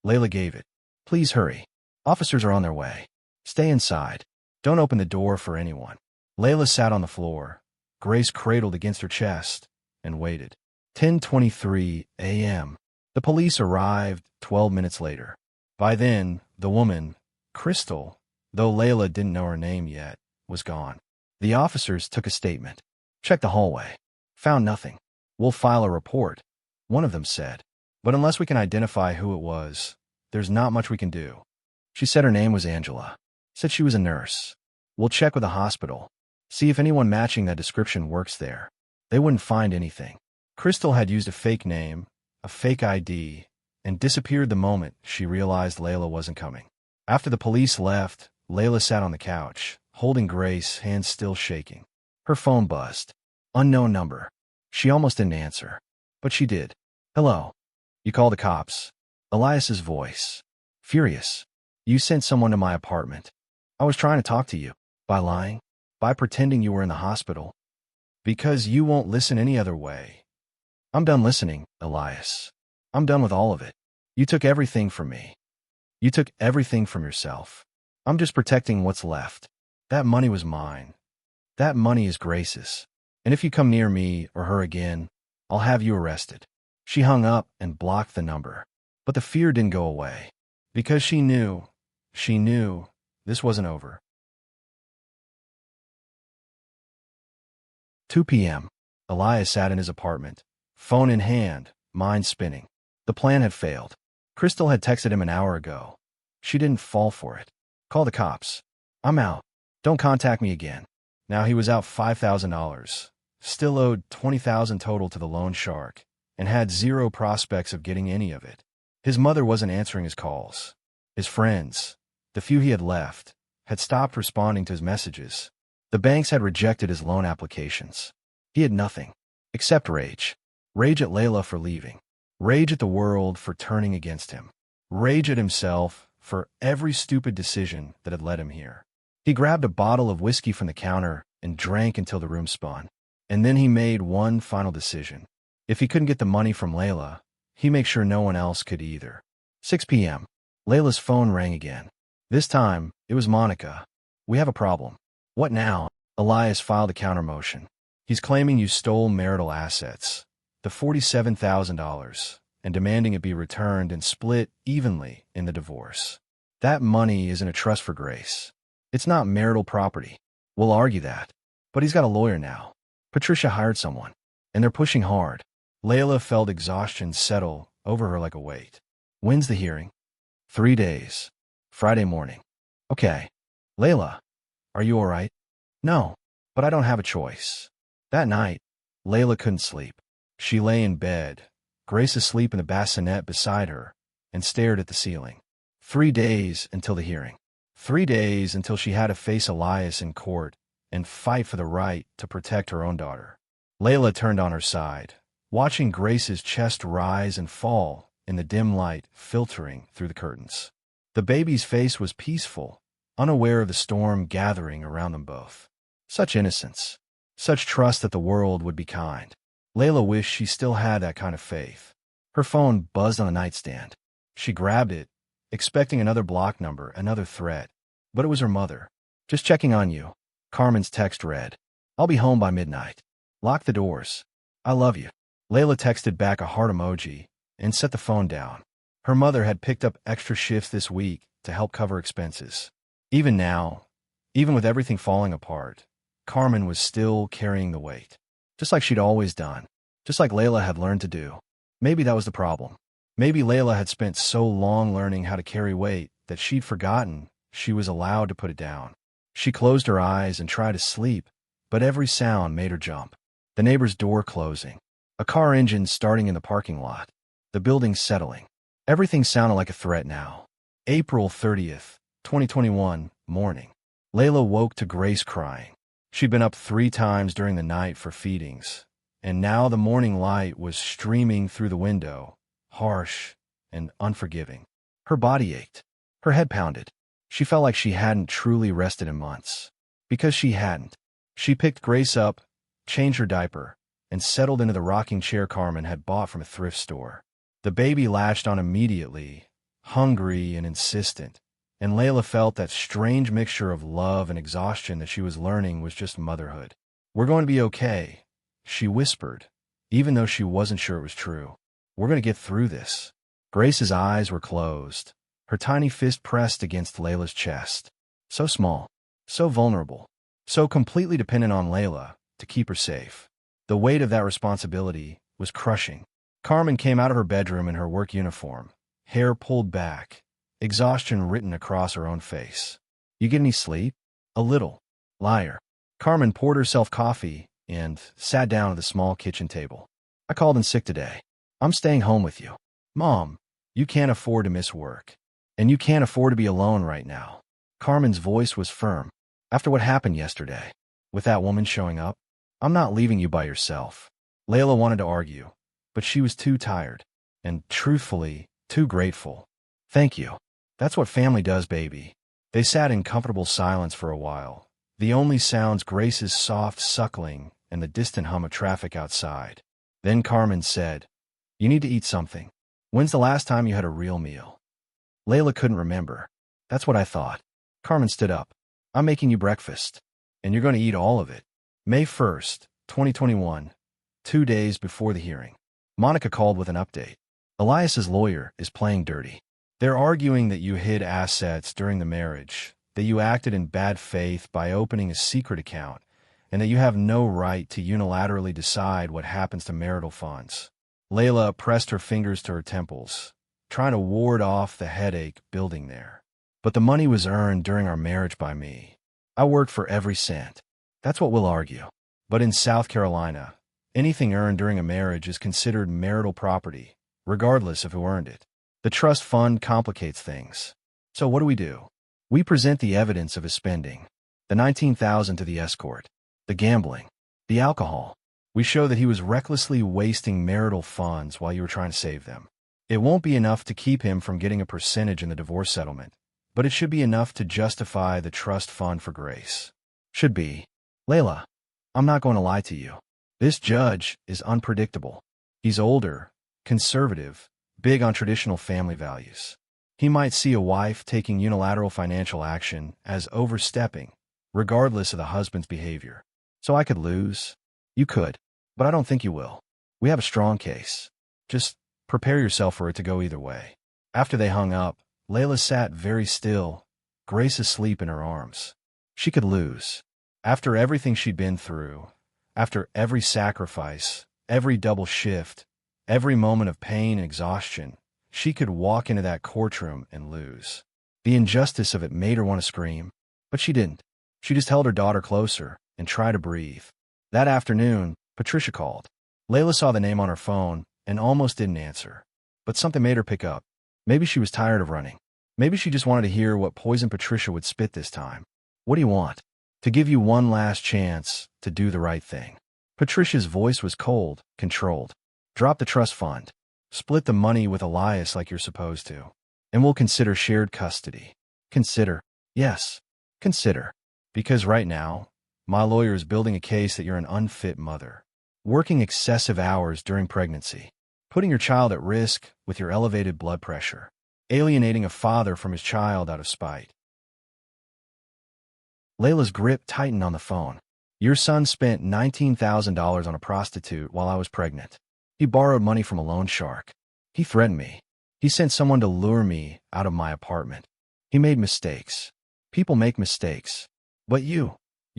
Layla gave it. Please hurry. Officers are on their way. Stay inside. Don't open the door for anyone. Layla sat on the floor, Grace cradled against her chest, and waited. 10:23 a.m. The police arrived 12 minutes later. By then, the woman, Crystal, though Layla didn't know her name yet, was gone. The officers took a statement. Checked the hallway. Found nothing. We'll file a report, one of them said. But unless we can identify who it was, there's not much we can do. She said her name was Angela. Said she was a nurse. We'll check with the hospital. See if anyone matching that description works there. They wouldn't find anything. Crystal had used a fake name, a fake ID, and disappeared the moment she realized Layla wasn't coming. After the police left, Layla sat on the couch, holding Grace, hands still shaking. Her phone buzzed. Unknown number. She almost didn't answer. But she did. Hello. You called the cops. Elias's voice. Furious. You sent someone to my apartment. I was trying to talk to you. By lying? By pretending you were in the hospital? Because you won't listen any other way. I'm done listening, Elias. I'm done with all of it. You took everything from me. You took everything from yourself. I'm just protecting what's left. That money was mine. That money is Grace's. And if you come near me or her again, I'll have you arrested. She hung up and blocked the number. But the fear didn't go away. Because she knew this wasn't over. 2 p.m. Elias sat in his apartment, phone in hand, mind spinning. The plan had failed. Crystal had texted him an hour ago. She didn't fall for it. Call the cops. I'm out. Don't contact me again. Now he was out $5,000, still owed $20,000 total to the loan shark, and had zero prospects of getting any of it. His mother wasn't answering his calls. His friends, the few he had left, had stopped responding to his messages. The banks had rejected his loan applications. He had nothing, except rage. Rage at Layla for leaving. Rage at the world for turning against him. Rage at himself for every stupid decision that had led him here. He grabbed a bottle of whiskey from the counter and drank until the room spun. And then he made one final decision. If he couldn't get the money from Layla, he'd make sure no one else could either. 6 p.m. Layla's phone rang again. This time, it was Monica. We have a problem. What now? Elias filed a counter motion. He's claiming you stole marital assets, the $47,000, and demanding it be returned and split evenly in the divorce. That money is in a trust for Grace. It's not marital property. We'll argue that. But he's got a lawyer now. Patricia hired someone, and they're pushing hard. Layla felt exhaustion settle over her like a weight. When's the hearing? 3 days. Friday morning. Okay. Layla, are you all right? No, but I don't have a choice. That night, Layla couldn't sleep. She lay in bed, Grace asleep in the bassinet beside her, and stared at the ceiling. 3 days until the hearing. 3 days until she had to face Elias in court and fight for the right to protect her own daughter. Layla turned on her side, watching Grace's chest rise and fall in the dim light filtering through the curtains. The baby's face was peaceful, unaware of the storm gathering around them both. Such innocence, such trust that the world would be kind. Layla wished she still had that kind of faith. Her phone buzzed on the nightstand. She grabbed it, expecting another block number, another threat. But it was her mother. Just checking on you. Carmen's text read. I'll be home by midnight. Lock the doors. I love you. Layla texted back a heart emoji and set the phone down. Her mother had picked up extra shifts this week to help cover expenses. Even now, even with everything falling apart, Carmen was still carrying the weight. Just like she'd always done. Just like Layla had learned to do. Maybe that was the problem. Maybe Layla had spent so long learning how to carry weight that she'd forgotten she was allowed to put it down. She closed her eyes and tried to sleep, but every sound made her jump. The neighbor's door closing. A car engine starting in the parking lot. The building settling. Everything sounded like a threat now. April 30th, 2021, morning. Layla woke to Grace crying. She'd been up 3 times during the night for feedings, and now the morning light was streaming through the window, harsh and unforgiving. Her body ached. Her head pounded. She felt like she hadn't truly rested in months. Because she hadn't. She picked Grace up, changed her diaper, and settled into the rocking chair Carmen had bought from a thrift store. The baby latched on immediately, hungry and insistent, and Layla felt that strange mixture of love and exhaustion that she was learning was just motherhood. We're going to be okay, she whispered, even though she wasn't sure it was true. We're going to get through this. Grace's eyes were closed, her tiny fist pressed against Layla's chest. So small, so vulnerable, so completely dependent on Layla to keep her safe. The weight of that responsibility was crushing. Carmen came out of her bedroom in her work uniform, hair pulled back, exhaustion written across her own face. "You get any sleep?" "A little." "Liar." Carmen poured herself coffee and sat down at the small kitchen table. "I called in sick today. I'm staying home with you." "Mom, you can't afford to miss work. And you can't afford to be alone right now." Carmen's voice was firm. "After what happened yesterday, with that woman showing up, I'm not leaving you by yourself." Layla wanted to argue, but she was too tired, and truthfully, too grateful. "Thank you. That's what family does, baby." They sat in comfortable silence for a while, the only sounds Grace's soft suckling and the distant hum of traffic outside. Then Carmen said, "You need to eat something. When's the last time you had a real meal?" Layla couldn't remember. "That's what I thought." Carmen stood up. "I'm making you breakfast, and you're going to eat all of it." May 1st, 2021, 2 days before the hearing. Monica called with an update. "Elias's lawyer is playing dirty. They're arguing that you hid assets during the marriage, that you acted in bad faith by opening a secret account, and that you have no right to unilaterally decide what happens to marital funds." Layla pressed her fingers to her temples, trying to ward off the headache building there. "But the money was earned during our marriage by me. I worked for every cent." "That's what we'll argue. But in South Carolina, anything earned during a marriage is considered marital property, regardless of who earned it. The trust fund complicates things. So what do? We present the evidence of his spending. The $19,000 to the escort, the gambling, the alcohol. We show that he was recklessly wasting marital funds while you were trying to save them. It won't be enough to keep him from getting a percentage in the divorce settlement, but it should be enough to justify the trust fund for Grace. Should be. Layla, I'm not going to lie to you. This judge is unpredictable. He's older, conservative, big on traditional family values. He might see a wife taking unilateral financial action as overstepping, regardless of the husband's behavior. So I could lose. You could, but I don't think you will. We have a strong case. Just prepare yourself for it to go either way. After they hung up, Layla sat very still, Grace asleep in her arms. She could lose. After everything she'd been through, after every sacrifice, every double shift, every moment of pain and exhaustion, she could walk into that courtroom and lose. The injustice of it made her want to scream, but she didn't. She just held her daughter closer and tried to breathe. That afternoon, Patricia called. Layla saw the name on her phone and almost didn't answer. But something made her pick up. Maybe she was tired of running. Maybe she just wanted to hear what poison Patricia would spit this time. "What do you want?" "To give you one last chance to do the right thing." Patricia's voice was cold, controlled. "Drop the trust fund. Split the money with Elias like you're supposed to. And we'll consider shared custody." "Consider?" "Yes, consider. Because right now, my lawyer is building a case that you're an unfit mother, working excessive hours during pregnancy, putting your child at risk with your elevated blood pressure, alienating a father from his child out of spite." Layla's grip tightened on the phone. "Your son spent $19,000 on a prostitute while I was pregnant. He borrowed money from a loan shark. He threatened me. He sent someone to lure me out of my apartment. He made mistakes. People make mistakes. But you're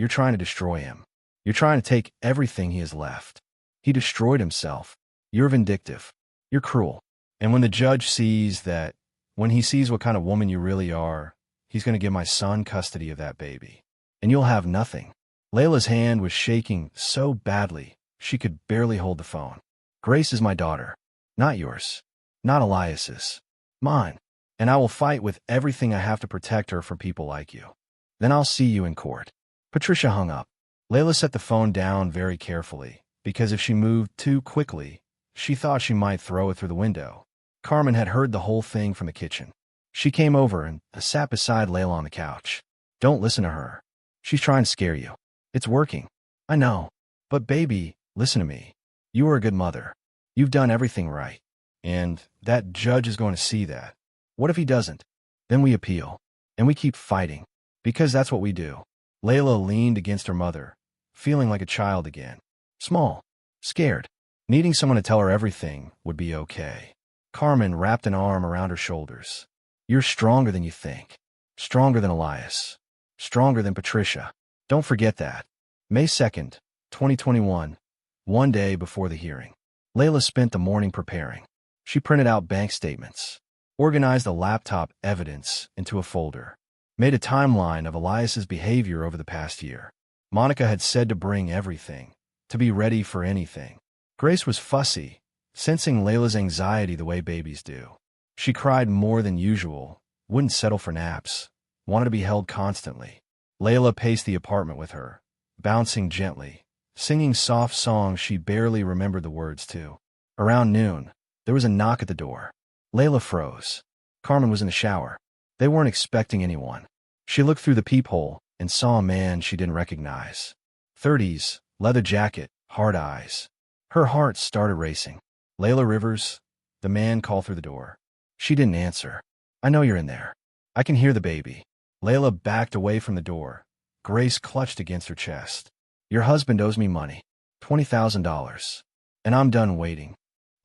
trying to destroy him. You're trying to take everything he has left. He destroyed himself. You're vindictive. You're cruel. And when the judge sees that, when he sees what kind of woman you really are, he's going to give my son custody of that baby. And you'll have nothing." Layla's hand was shaking so badly she could barely hold the phone. "Grace is my daughter. Not yours. Not Elias's. Mine. And I will fight with everything I have to protect her from people like you. Then I'll see you in court." Patricia hung up. Layla set the phone down very carefully, because if she moved too quickly, she thought she might throw it through the window. Carmen had heard the whole thing from the kitchen. She came over and sat beside Layla on the couch. "Don't listen to her. She's trying to scare you. It's working. I know. But baby, listen to me. You are a good mother. You've done everything right. And that judge is going to see that. What if he doesn't? Then we appeal. And we keep fighting. Because that's what we do." Layla leaned against her mother, feeling like a child again. Small. Scared. Needing someone to tell her everything would be okay. Carmen wrapped an arm around her shoulders. "You're stronger than you think. Stronger than Elias. Stronger than Patricia. Don't forget that. May 2nd, 2021, one day before the hearing. Layla spent the morning preparing. She printed out bank statements, organized the laptop evidence into a folder, made a timeline of Elias's behavior over the past year. Monica had said to bring everything, to be ready for anything. Grace was fussy, sensing Layla's anxiety the way babies do. She cried more than usual, wouldn't settle for naps, wanted to be held constantly. Layla paced the apartment with her, bouncing gently, singing soft songs she barely remembered the words to. Around noon, there was a knock at the door. Layla froze. Carmen was in the shower. They weren't expecting anyone. She looked through the peephole and saw a man she didn't recognize. 30s, leather jacket, hard eyes. Her heart started racing. Layla Rivers? The man called through the door. She didn't answer. I know you're in there. I can hear the baby. Layla backed away from the door. Grace clutched against her chest. Your husband owes me money. $20,000. And I'm done waiting.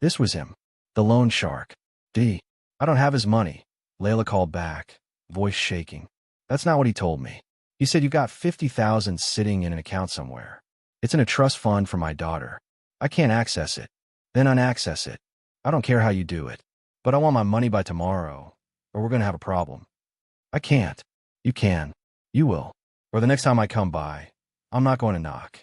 This was him. The loan shark. I don't have his money. Layla called back, voice shaking. That's not what he told me. He said you've got $50,000 sitting in an account somewhere. It's in a trust fund for my daughter. I can't access it. Then unaccess it. I don't care how you do it. But I want my money by tomorrow, or we're going to have a problem. I can't. You can. You will. Or the next time I come by, I'm not going to knock.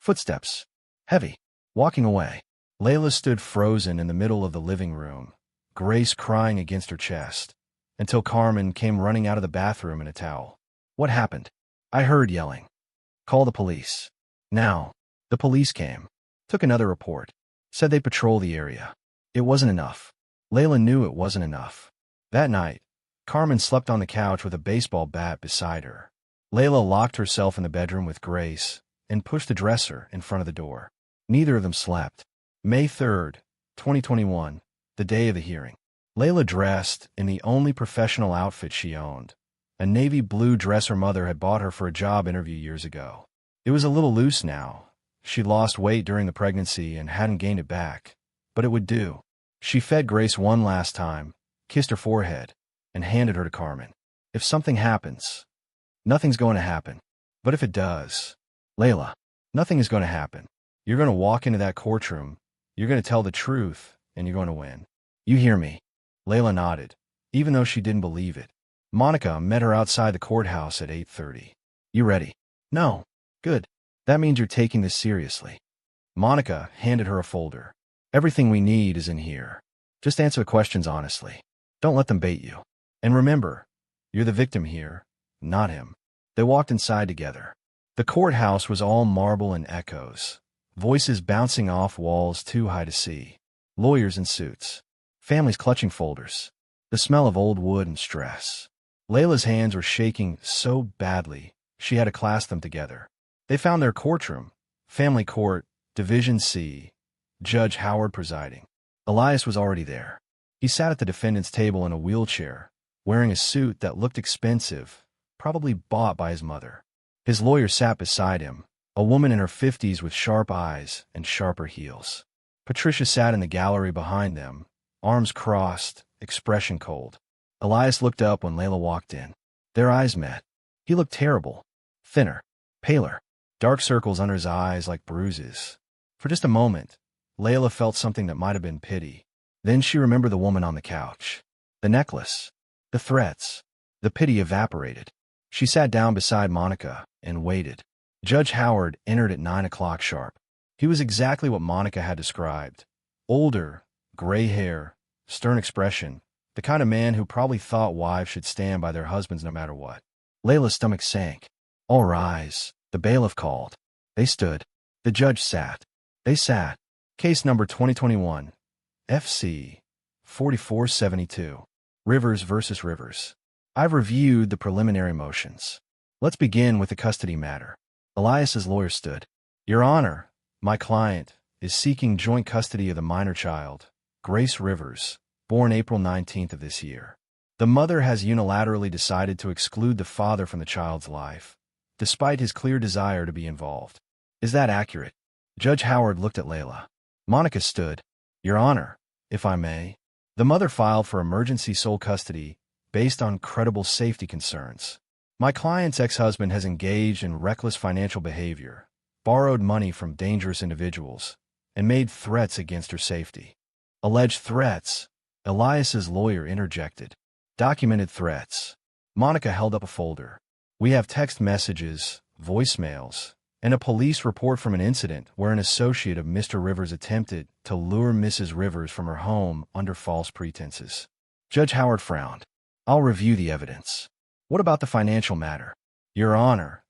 Footsteps. Heavy. Walking away. Layla stood frozen in the middle of the living room, Grace crying against her chest, until Carmen came running out of the bathroom in a towel. What happened? I heard yelling. Call the police. Now. The police came. Took another report. Said they'd patrol the area. It wasn't enough. Layla knew it wasn't enough. That night, Carmen slept on the couch with a baseball bat beside her. Layla locked herself in the bedroom with Grace and pushed the dresser in front of the door. Neither of them slept. May 3rd, 2021, the day of the hearing. Layla dressed in the only professional outfit she owned, a navy blue dress her mother had bought her for a job interview years ago. It was a little loose now. She lost weight during the pregnancy and hadn't gained it back, but it would do. She fed Grace one last time, kissed her forehead, and handed her to Carmen. If something happens, nothing's going to happen. But if it does, Layla, nothing is going to happen. You're going to walk into that courtroom, you're going to tell the truth, and you're going to win. You hear me? Layla nodded, even though she didn't believe it. Monica met her outside the courthouse at 8:30. You ready? No. Good. That means you're taking this seriously. Monica handed her a folder. Everything we need is in here. Just answer the questions honestly. Don't let them bait you. And remember, you're the victim here, not him. They walked inside together. The courthouse was all marble and echoes, voices bouncing off walls too high to see, lawyers in suits, families clutching folders, the smell of old wood and stress. Layla's hands were shaking so badly she had to clasp them together. They found their courtroom, Family Court, Division C, Judge Howard presiding. Elias was already there. He sat at the defendant's table in a wheelchair, wearing a suit that looked expensive, probably bought by his mother. His lawyer sat beside him, a woman in her 50s with sharp eyes and sharper heels. Patricia sat in the gallery behind them, arms crossed, expression cold. Elias looked up when Layla walked in. Their eyes met. He looked terrible, thinner, paler, dark circles under his eyes like bruises. For just a moment, Layla felt something that might have been pity. Then she remembered the woman on the couch. The necklace. The threats. The pity evaporated. She sat down beside Monica and waited. Judge Howard entered at 9 o'clock sharp. He was exactly what Monica had described. Older, gray hair, stern expression, the kind of man who probably thought wives should stand by their husbands no matter what. Layla's stomach sank. All rise, the bailiff called. They stood. The judge sat. They sat. Case number 2021, FC 4472. Rivers versus Rivers. I've reviewed the preliminary motions. Let's begin with the custody matter. Elias's lawyer stood. Your Honor, my client is seeking joint custody of the minor child, Grace Rivers, born April 19th of this year. The mother has unilaterally decided to exclude the father from the child's life, despite his clear desire to be involved. Is that accurate? Judge Howard looked at Layla. Monica stood. Your Honor, if I may, the mother filed for emergency sole custody based on credible safety concerns. My client's ex-husband has engaged in reckless financial behavior, borrowed money from dangerous individuals, and made threats against her safety. Alleged threats. Elias's lawyer interjected. Documented threats. Monica held up a folder. We have text messages, voicemails, and a police report from an incident where an associate of Mr. Rivers attempted to lure Mrs. Rivers from her home under false pretenses. Judge Howard frowned. I'll review the evidence. What about the financial matter? Your Honor,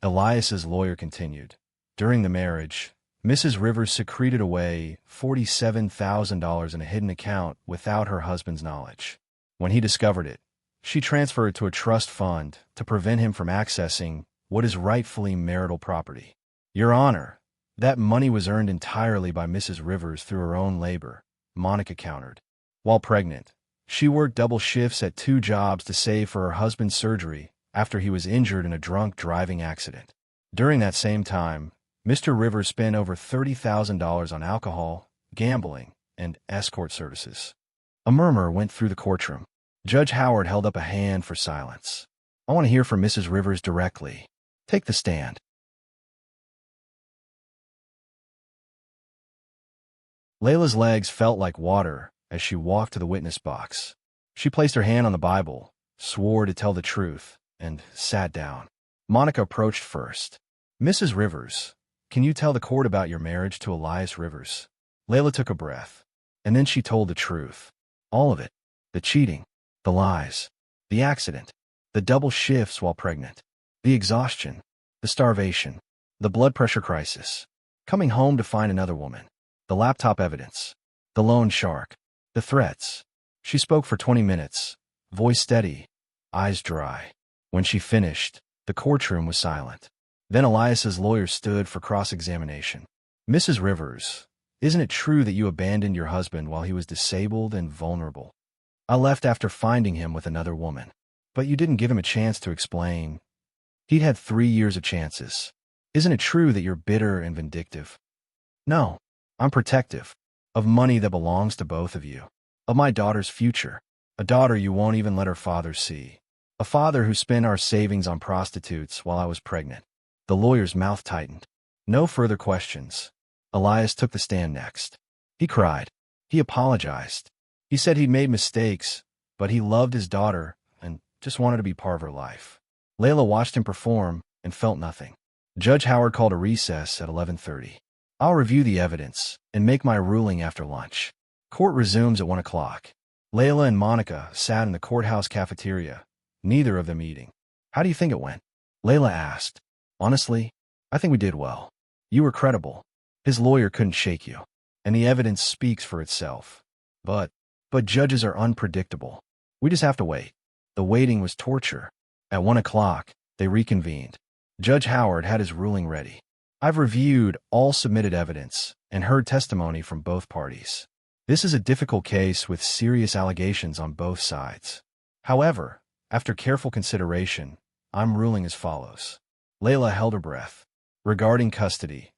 Elias's lawyer continued. During the marriage, Mrs. Rivers secreted away $47,000 in a hidden account without her husband's knowledge. When he discovered it, she transferred it to a trust fund to prevent him from accessing what is rightfully marital property. Your Honor, that money was earned entirely by Mrs. Rivers through her own labor, Monica countered. While pregnant, she worked double shifts at 2 jobs to save for her husband's surgery after he was injured in a drunk driving accident. During that same time, Mr. Rivers spent over $30,000 on alcohol, gambling, and escort services. A murmur went through the courtroom. Judge Howard held up a hand for silence. I want to hear from Mrs. Rivers directly. Take the stand. Layla's legs felt like water as she walked to the witness box. She placed her hand on the Bible, swore to tell the truth, and sat down. Monica approached first. Mrs. Rivers, can you tell the court about your marriage to Elias Rivers? Layla took a breath, and then she told the truth. All of it. The cheating, the lies, the accident, the double shifts while pregnant, the exhaustion, the starvation, the blood pressure crisis, coming home to find another woman, the laptop evidence, the loan shark, the threats. She spoke for 20 minutes, voice steady, eyes dry. When she finished, the courtroom was silent. Then Elias's lawyer stood for cross-examination. Mrs. Rivers, isn't it true that you abandoned your husband while he was disabled and vulnerable? I left after finding him with another woman. But you didn't give him a chance to explain. He'd had 3 years of chances. Isn't it true that you're bitter and vindictive? No, I'm protective. Of money that belongs to both of you. Of my daughter's future. A daughter you won't even let her father see. A father who spent our savings on prostitutes while I was pregnant. The lawyer's mouth tightened. No further questions. Elias took the stand next. He cried. He apologized. He said he'd made mistakes, but he loved his daughter and just wanted to be part of her life. Layla watched him perform and felt nothing. Judge Howard called a recess at 11:30. I'll review the evidence and make my ruling after lunch. Court resumes at 1 o'clock. Layla and Monica sat in the courthouse cafeteria, neither of them eating. How do you think it went? Layla asked. Honestly, I think we did well. You were credible. His lawyer couldn't shake you. And the evidence speaks for itself. But judges are unpredictable. We just have to wait. The waiting was torture. At 1 o'clock, they reconvened. Judge Howard had his ruling ready. I've reviewed all submitted evidence and heard testimony from both parties. This is a difficult case with serious allegations on both sides. However, after careful consideration, I'm ruling as follows. Layla held her breath. Regarding custody,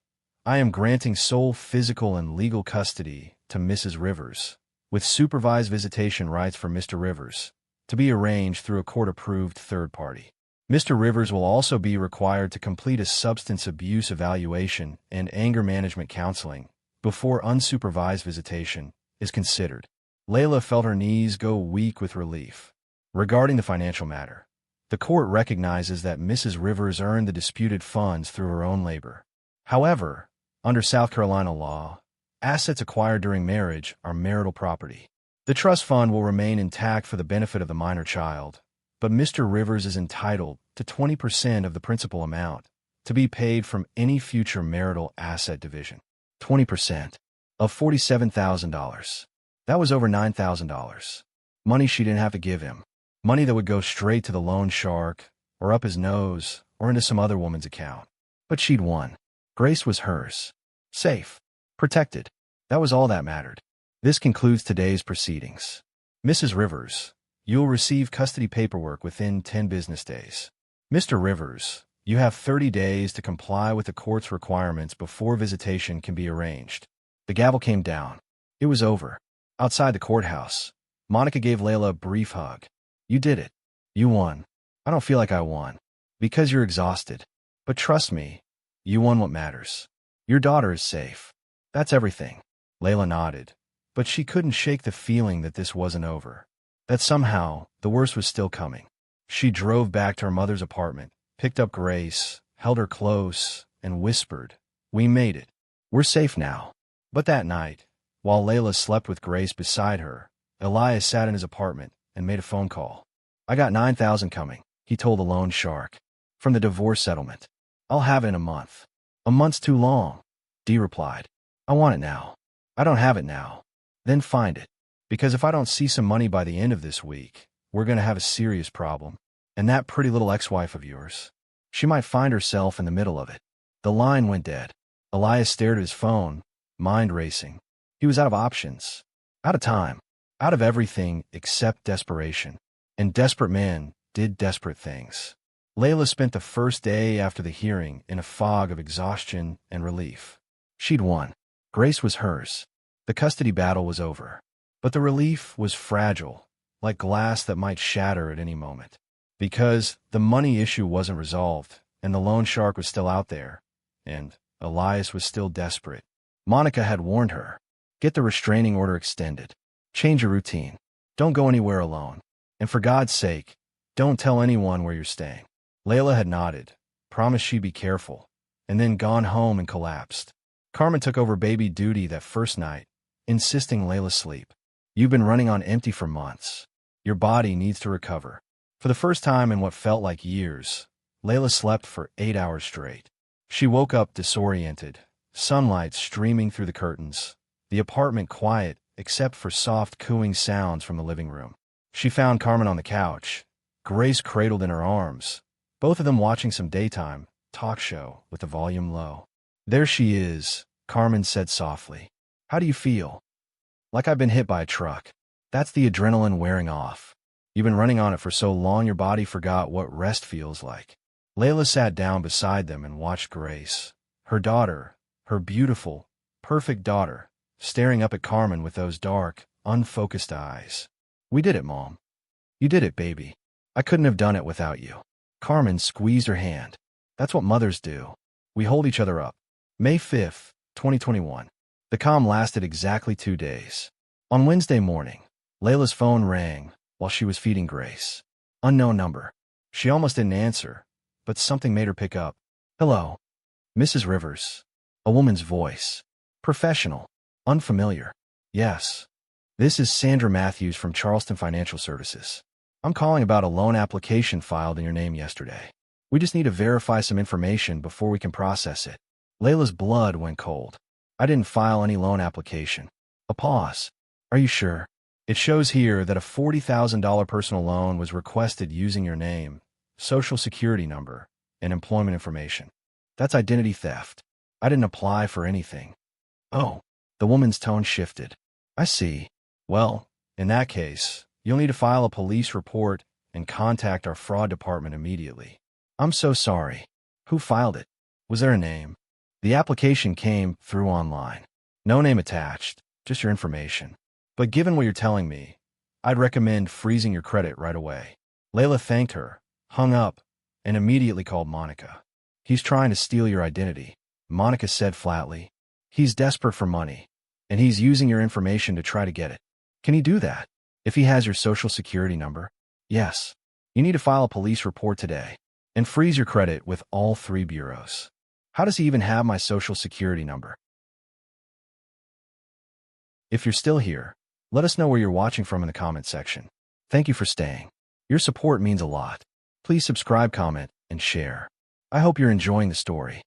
I am granting sole physical and legal custody to Mrs. Rivers, with supervised visitation rights for Mr. Rivers, to be arranged through a court-approved third party. Mr. Rivers will also be required to complete a substance abuse evaluation and anger management counseling before unsupervised visitation is considered. Layla felt her knees go weak with relief. Regarding the financial matter, the court recognizes that Mrs. Rivers earned the disputed funds through her own labor. However, under South Carolina law, assets acquired during marriage are marital property. The trust fund will remain intact for the benefit of the minor child, but Mr. Rivers is entitled to 20% of the principal amount to be paid from any future marital asset division. 20% of $47,000. That was over $9,000. Money she didn't have to give him. Money that would go straight to the loan shark, or up his nose, or into some other woman's account. But she'd won. Grace was hers. Safe. Protected. That was all that mattered. This concludes today's proceedings. Mrs. Rivers, you'll receive custody paperwork within 10 business days. Mr. Rivers, you have 30 days to comply with the court's requirements before visitation can be arranged. The gavel came down. It was over. Outside the courthouse, Monica gave Layla a brief hug. You did it. You won. I don't feel like I won. Because you're exhausted. But trust me, you won what matters. Your daughter is safe. That's everything. Layla nodded, but she couldn't shake the feeling that this wasn't over. That somehow, the worst was still coming. She drove back to her mother's apartment, picked up Grace, held her close, and whispered, "We made it. We're safe now." But that night, while Layla slept with Grace beside her, Elias sat in his apartment and made a phone call. "I got 9,000 coming," he told the loan shark. "From the divorce settlement. I'll have it in a month." "A month's too long," Dee replied. "I want it now." "I don't have it now." "Then find it. Because if I don't see some money by the end of this week, we're going to have a serious problem. And that pretty little ex-wife of yours, she might find herself in the middle of it." The line went dead. Elias stared at his phone, mind racing. He was out of options. Out of time. Out of everything except desperation. And desperate men did desperate things. Layla spent the first day after the hearing in a fog of exhaustion and relief. She'd won. Grace was hers. The custody battle was over. But the relief was fragile, like glass that might shatter at any moment. Because the money issue wasn't resolved, and the loan shark was still out there, and Elias was still desperate. Monica had warned her, "Get the restraining order extended. Change your routine. Don't go anywhere alone. And for God's sake, don't tell anyone where you're staying." Layla had nodded, promised she'd be careful, and then gone home and collapsed. Carmen took over baby duty that first night, insisting Layla sleep. "You've been running on empty for months. Your body needs to recover." For the first time in what felt like years, Layla slept for 8 hours straight. She woke up disoriented, sunlight streaming through the curtains, the apartment quiet except for soft cooing sounds from the living room. She found Carmen on the couch, Grace cradled in her arms, both of them watching some daytime talk show with the volume low. "There she is," Carmen said softly. "How do you feel?" "Like I've been hit by a truck. That's the adrenaline wearing off. You've been running on it for so long your body forgot what rest feels like." Layla sat down beside them and watched Grace, her daughter, her beautiful, perfect daughter, staring up at Carmen with those dark, unfocused eyes. "We did it, Mom. You did it, baby. I couldn't have done it without you." Carmen squeezed her hand. "That's what mothers do. We hold each other up." May 5th, 2021. The calm lasted exactly 2 days. On Wednesday morning, Layla's phone rang while she was feeding Grace. Unknown number. She almost didn't answer, but something made her pick up. "Hello. Mrs. Rivers." A woman's voice. Professional. Unfamiliar. "Yes. This is Sandra Matthews from Charleston Financial Services. I'm calling about a loan application filed in your name yesterday. We just need to verify some information before we can process it." Layla's blood went cold. "I didn't file any loan application." A pause. "Are you sure? It shows here that a $40,000 personal loan was requested using your name, social security number, and employment information. That's identity theft. I didn't apply for anything." "Oh." The woman's tone shifted. "I see. Well, in that case, you'll need to file a police report and contact our fraud department immediately." "I'm so sorry. Who filed it? Was there a name?" "The application came through online. No name attached, just your information. But given what you're telling me, I'd recommend freezing your credit right away." Layla thanked her, hung up, and immediately called Monica. "He's trying to steal your identity," Monica said flatly. "He's desperate for money, and he's using your information to try to get it." "Can he do that? If he has your social security number?" "Yes. You need to file a police report today and freeze your credit with all 3 bureaus." "How does he even have my social security number?" If you're still here, let us know where you're watching from in the comment section. Thank you for staying. Your support means a lot. Please subscribe, comment, and share. I hope you're enjoying the story.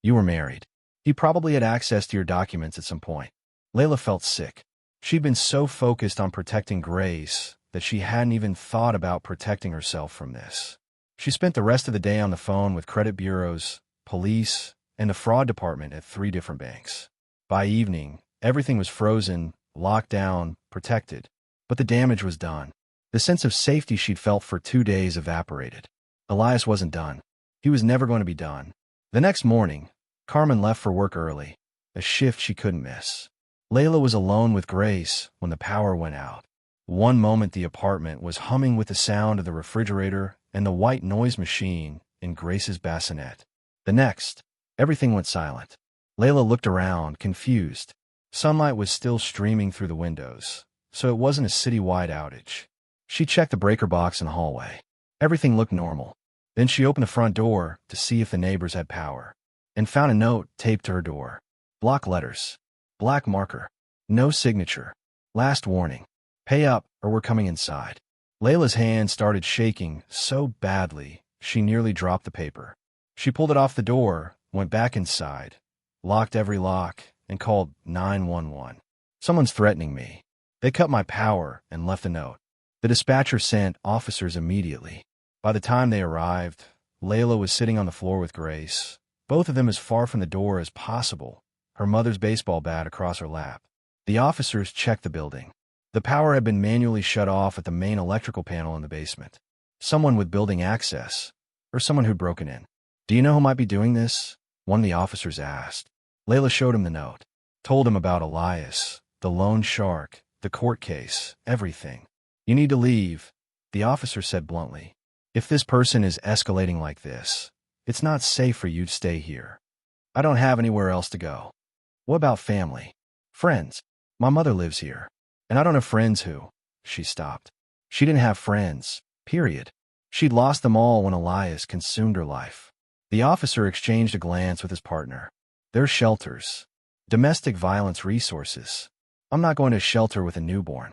You were married. He probably had access to your documents at some point. Layla felt sick. She'd been so focused on protecting Grace that she hadn't even thought about protecting herself from this. She spent the rest of the day on the phone with credit bureaus, police, and the fraud department at 3 different banks. By evening, everything was frozen, locked down, protected. But the damage was done. The sense of safety she'd felt for 2 days evaporated. Elias wasn't done. He was never going to be done. The next morning, Carmen left for work early, a shift she couldn't miss. Layla was alone with Grace when the power went out. One moment the apartment was humming with the sound of the refrigerator and the white noise machine in Grace's bassinet. The next, everything went silent. Layla looked around, confused. Sunlight was still streaming through the windows, so it wasn't a city-wide outage. She checked the breaker box in the hallway. Everything looked normal. Then she opened the front door to see if the neighbors had power, and found a note taped to her door. Block letters. Black marker. No signature. Last warning. Pay up or we're coming inside. Layla's hand started shaking so badly she nearly dropped the paper. She pulled it off the door, went back inside, locked every lock, and called 911. Someone's threatening me. They cut my power and left a note. The dispatcher sent officers immediately. By the time they arrived, Layla was sitting on the floor with Grace, both of them as far from the door as possible, her mother's baseball bat across her lap. The officers checked the building. The power had been manually shut off at the main electrical panel in the basement. Someone with building access, or someone who'd broken in. Do you know who might be doing this? One of the officers asked. Layla showed him the note, told him about Elias, the loan shark, the court case, everything. You need to leave, the officer said bluntly. If this person is escalating like this, it's not safe for you to stay here. I don't have anywhere else to go. What about family? Friends? My mother lives here. And I don't have friends who... She stopped. She didn't have friends, period. She'd lost them all when Elias consumed her life. The officer exchanged a glance with his partner. There's shelters. Domestic violence resources. I'm not going to a shelter with a newborn.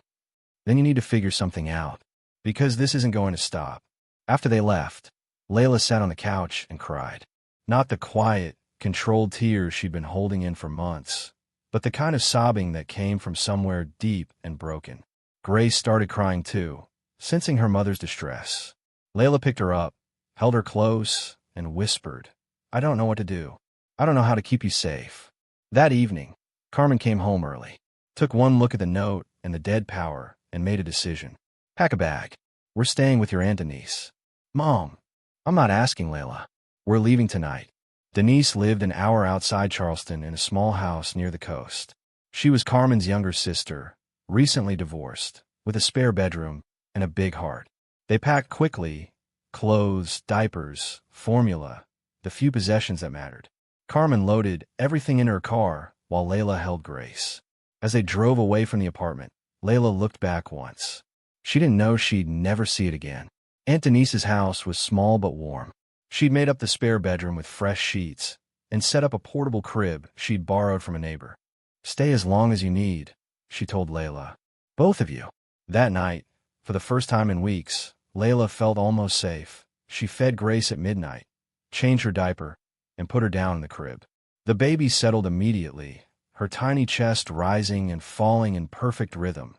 Then you need to figure something out, because this isn't going to stop. After they left, Layla sat on the couch and cried. Not the quiet, controlled tears she'd been holding in for months, but the kind of sobbing that came from somewhere deep and broken. Grace started crying too, sensing her mother's distress. Layla picked her up, held her close, and whispered, I don't know what to do. I don't know how to keep you safe. That evening, Carmen came home early, took one look at the note and the dead power, and made a decision. Pack a bag. We're staying with your Aunt Denise. Mom, I'm not asking, Layla. We're leaving tonight. Denise lived an hour outside Charleston in a small house near the coast. She was Carmen's younger sister, recently divorced, with a spare bedroom and a big heart. They packed quickly, clothes, diapers, formula, the few possessions that mattered. Carmen loaded everything in her car while Layla held Grace. As they drove away from the apartment, Layla looked back once. She didn't know she'd never see it again. Aunt Denise's house was small but warm. She'd made up the spare bedroom with fresh sheets and set up a portable crib she'd borrowed from a neighbor. Stay as long as you need, she told Layla. Both of you. That night, for the first time in weeks, Layla felt almost safe. She fed Grace at midnight, changed her diaper, and put her down in the crib. The baby settled immediately, her tiny chest rising and falling in perfect rhythm.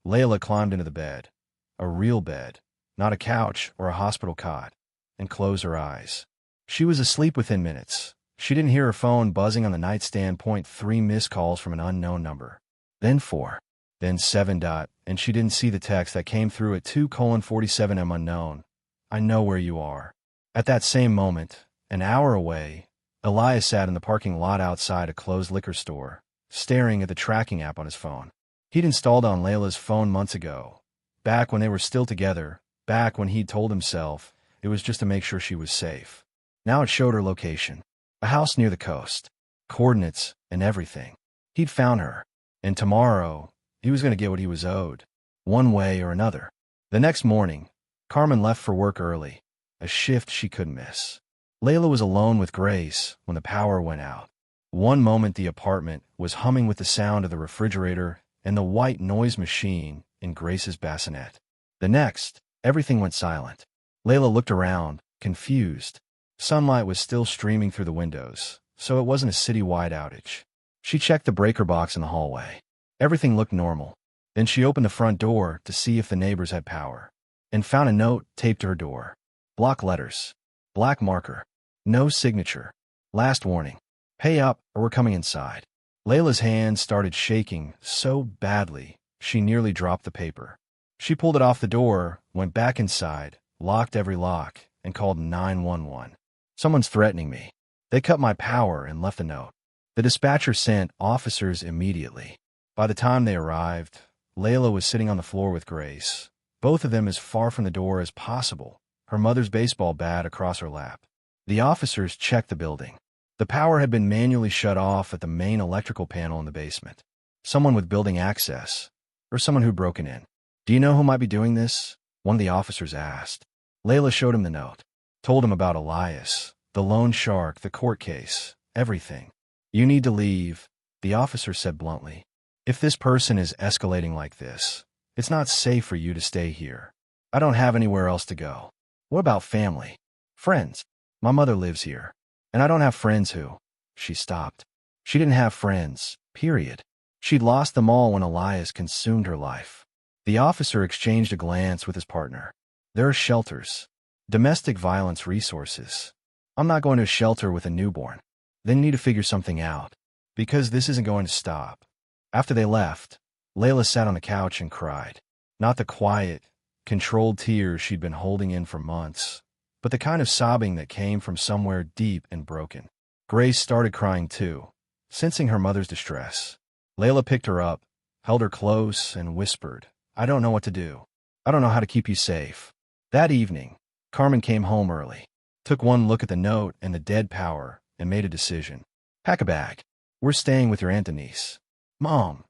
Layla climbed into the bed, a real bed, not a couch or a hospital cot, and closed her eyes. She was asleep within minutes. She didn't hear her phone buzzing on the nightstand. 3 missed calls from an unknown number. Then 4. Then 7. And she didn't see the text that came through at 2:47 unknown. I know where you are. At that same moment, an hour away, Elias sat in the parking lot outside a closed liquor store, staring at the tracking app on his phone. He'd installed on Layla's phone months ago, back when they were still together, back when he'd told himself it was just to make sure she was safe. Now it showed her location, a house near the coast, coordinates and everything. He'd found her, and tomorrow he was going to get what he was owed, one way or another. The next morning, Carmen left for work early, a shift she couldn't miss. Layla was alone with Grace when the power went out. One moment the apartment was humming with the sound of the refrigerator and the white noise machine in Grace's bassinet. The next, everything went silent. Layla looked around, confused. Sunlight was still streaming through the windows, so it wasn't a city-wide outage. She checked the breaker box in the hallway. Everything looked normal. Then she opened the front door to see if the neighbors had power, and found a note taped to her door. Block letters. Black marker. No signature. Last warning. Pay up or we're coming inside. Layla's hand started shaking so badly she nearly dropped the paper. She pulled it off the door, went back inside, locked every lock, and called 911. Someone's threatening me. They cut my power and left a note. The dispatcher sent officers immediately. By the time they arrived, Layla was sitting on the floor with Grace, both of them as far from the door as possible, her mother's baseball bat across her lap. The officers checked the building. The power had been manually shut off at the main electrical panel in the basement. Someone with building access, or someone who'd broken in. "Do you know who might be doing this?" one of the officers asked. Layla showed him the note, told him about Elias, the loan shark, the court case, everything. "You need to leave," the officer said bluntly. "If this person is escalating like this, it's not safe for you to stay here. I don't have anywhere else to go." "What about family? Friends? My mother lives here, and I don't have friends who—" She stopped. She didn't have friends, period. She'd lost them all when Elias consumed her life. The officer exchanged a glance with his partner. "There are shelters. Domestic violence resources. I'm not going to a shelter with a newborn. They need to figure something out, because this isn't going to stop." After they left, Layla sat on the couch and cried. Not the quiet, controlled tears she'd been holding in for months, but the kind of sobbing that came from somewhere deep and broken. Grace started crying too, sensing her mother's distress. Layla picked her up, held her close, and whispered, "I don't know what to do. I don't know how to keep you safe." That evening, Carmen came home early, took one look at the note and the dead power, and made a decision. "Pack a bag. We're staying with your Aunt Denise." "Mom,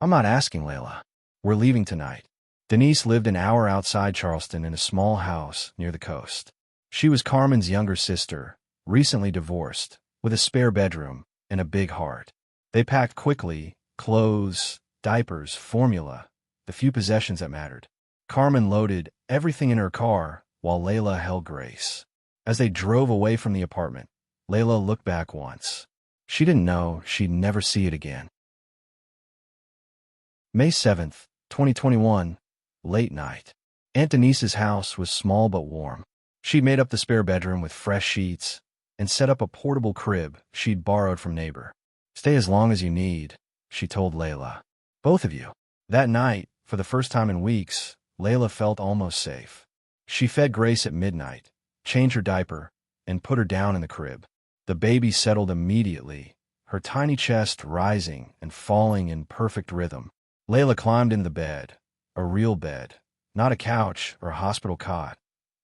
I'm not asking, Layla. We're leaving tonight." Denise lived an hour outside Charleston in a small house near the coast. She was Carmen's younger sister, recently divorced, with a spare bedroom and a big heart. They packed quickly, clothes, diapers, formula, the few possessions that mattered. Carmen loaded everything in her car while Layla held Grace. As they drove away from the apartment, Layla looked back once. She didn't know she'd never see it again. May 7th, 2021, late night. Aunt Denise's house was small but warm. She'd made up the spare bedroom with fresh sheets and set up a portable crib she'd borrowed from neighbor. "Stay as long as you need," she told Layla. "Both of you." That night, for the first time in weeks, Layla felt almost safe. She fed Grace at midnight, changed her diaper, and put her down in the crib. The baby settled immediately, her tiny chest rising and falling in perfect rhythm. Layla climbed into the bed, a real bed, not a couch or a hospital cot,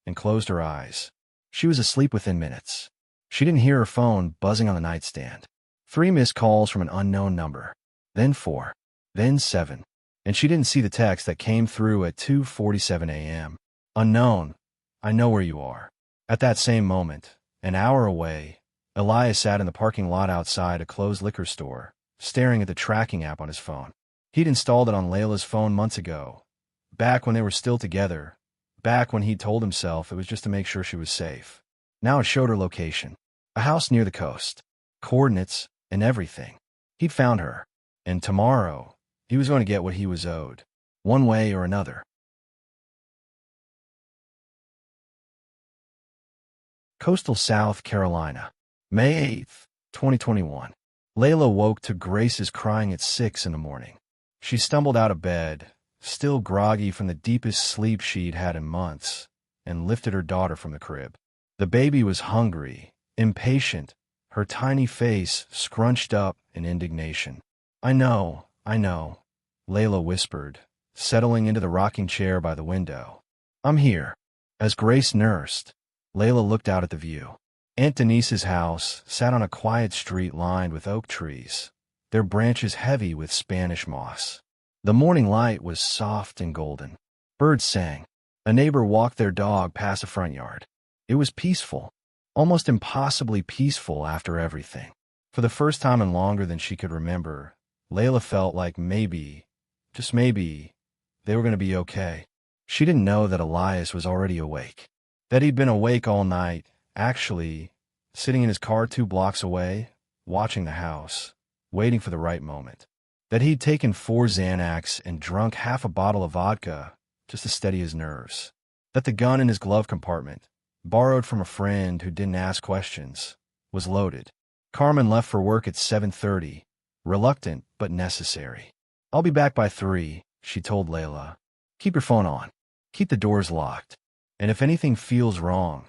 and closed her eyes. She was asleep within minutes. She didn't hear her phone buzzing on the nightstand. 3 missed calls from an unknown number, then 4, then 7, and she didn't see the text that came through at 2:47 a.m. "Unknown, I know where you are." At that same moment, an hour away, Elias sat in the parking lot outside a closed liquor store, staring at the tracking app on his phone. He'd installed it on Layla's phone months ago, back when they were still together, back when he'd told himself it was just to make sure she was safe. Now it showed her location, a house near the coast, coordinates, and everything. He'd found her, and tomorrow, he was going to get what he was owed, one way or another. Coastal South Carolina, May 8th, 2021. Layla woke to Grace's crying at 6 in the morning. She stumbled out of bed, still groggy from the deepest sleep she'd had in months, and lifted her daughter from the crib. The baby was hungry, impatient, her tiny face scrunched up in indignation. I know, Layla whispered, settling into the rocking chair by the window. "I'm here." As Grace nursed, Layla looked out at the view. Aunt Denise's house sat on a quiet street lined with oak trees, their branches heavy with Spanish moss. The morning light was soft and golden. Birds sang. A neighbor walked their dog past the front yard. It was peaceful, almost impossibly peaceful after everything. For the first time in longer than she could remember, Layla felt like maybe, just maybe, they were going to be okay. She didn't know that Elias was already awake, that he'd been awake all night, actually, sitting in his car 2 blocks away, watching the house, waiting for the right moment, that he'd taken 4 Xanax and drunk half a bottle of vodka just to steady his nerves, that the gun in his glove compartment, borrowed from a friend who didn't ask questions, was loaded. Carmen left for work at 7:30, reluctant but necessary. "I'll be back by 3, she told Layla. "Keep your phone on. Keep the doors locked. And if anything feels wrong,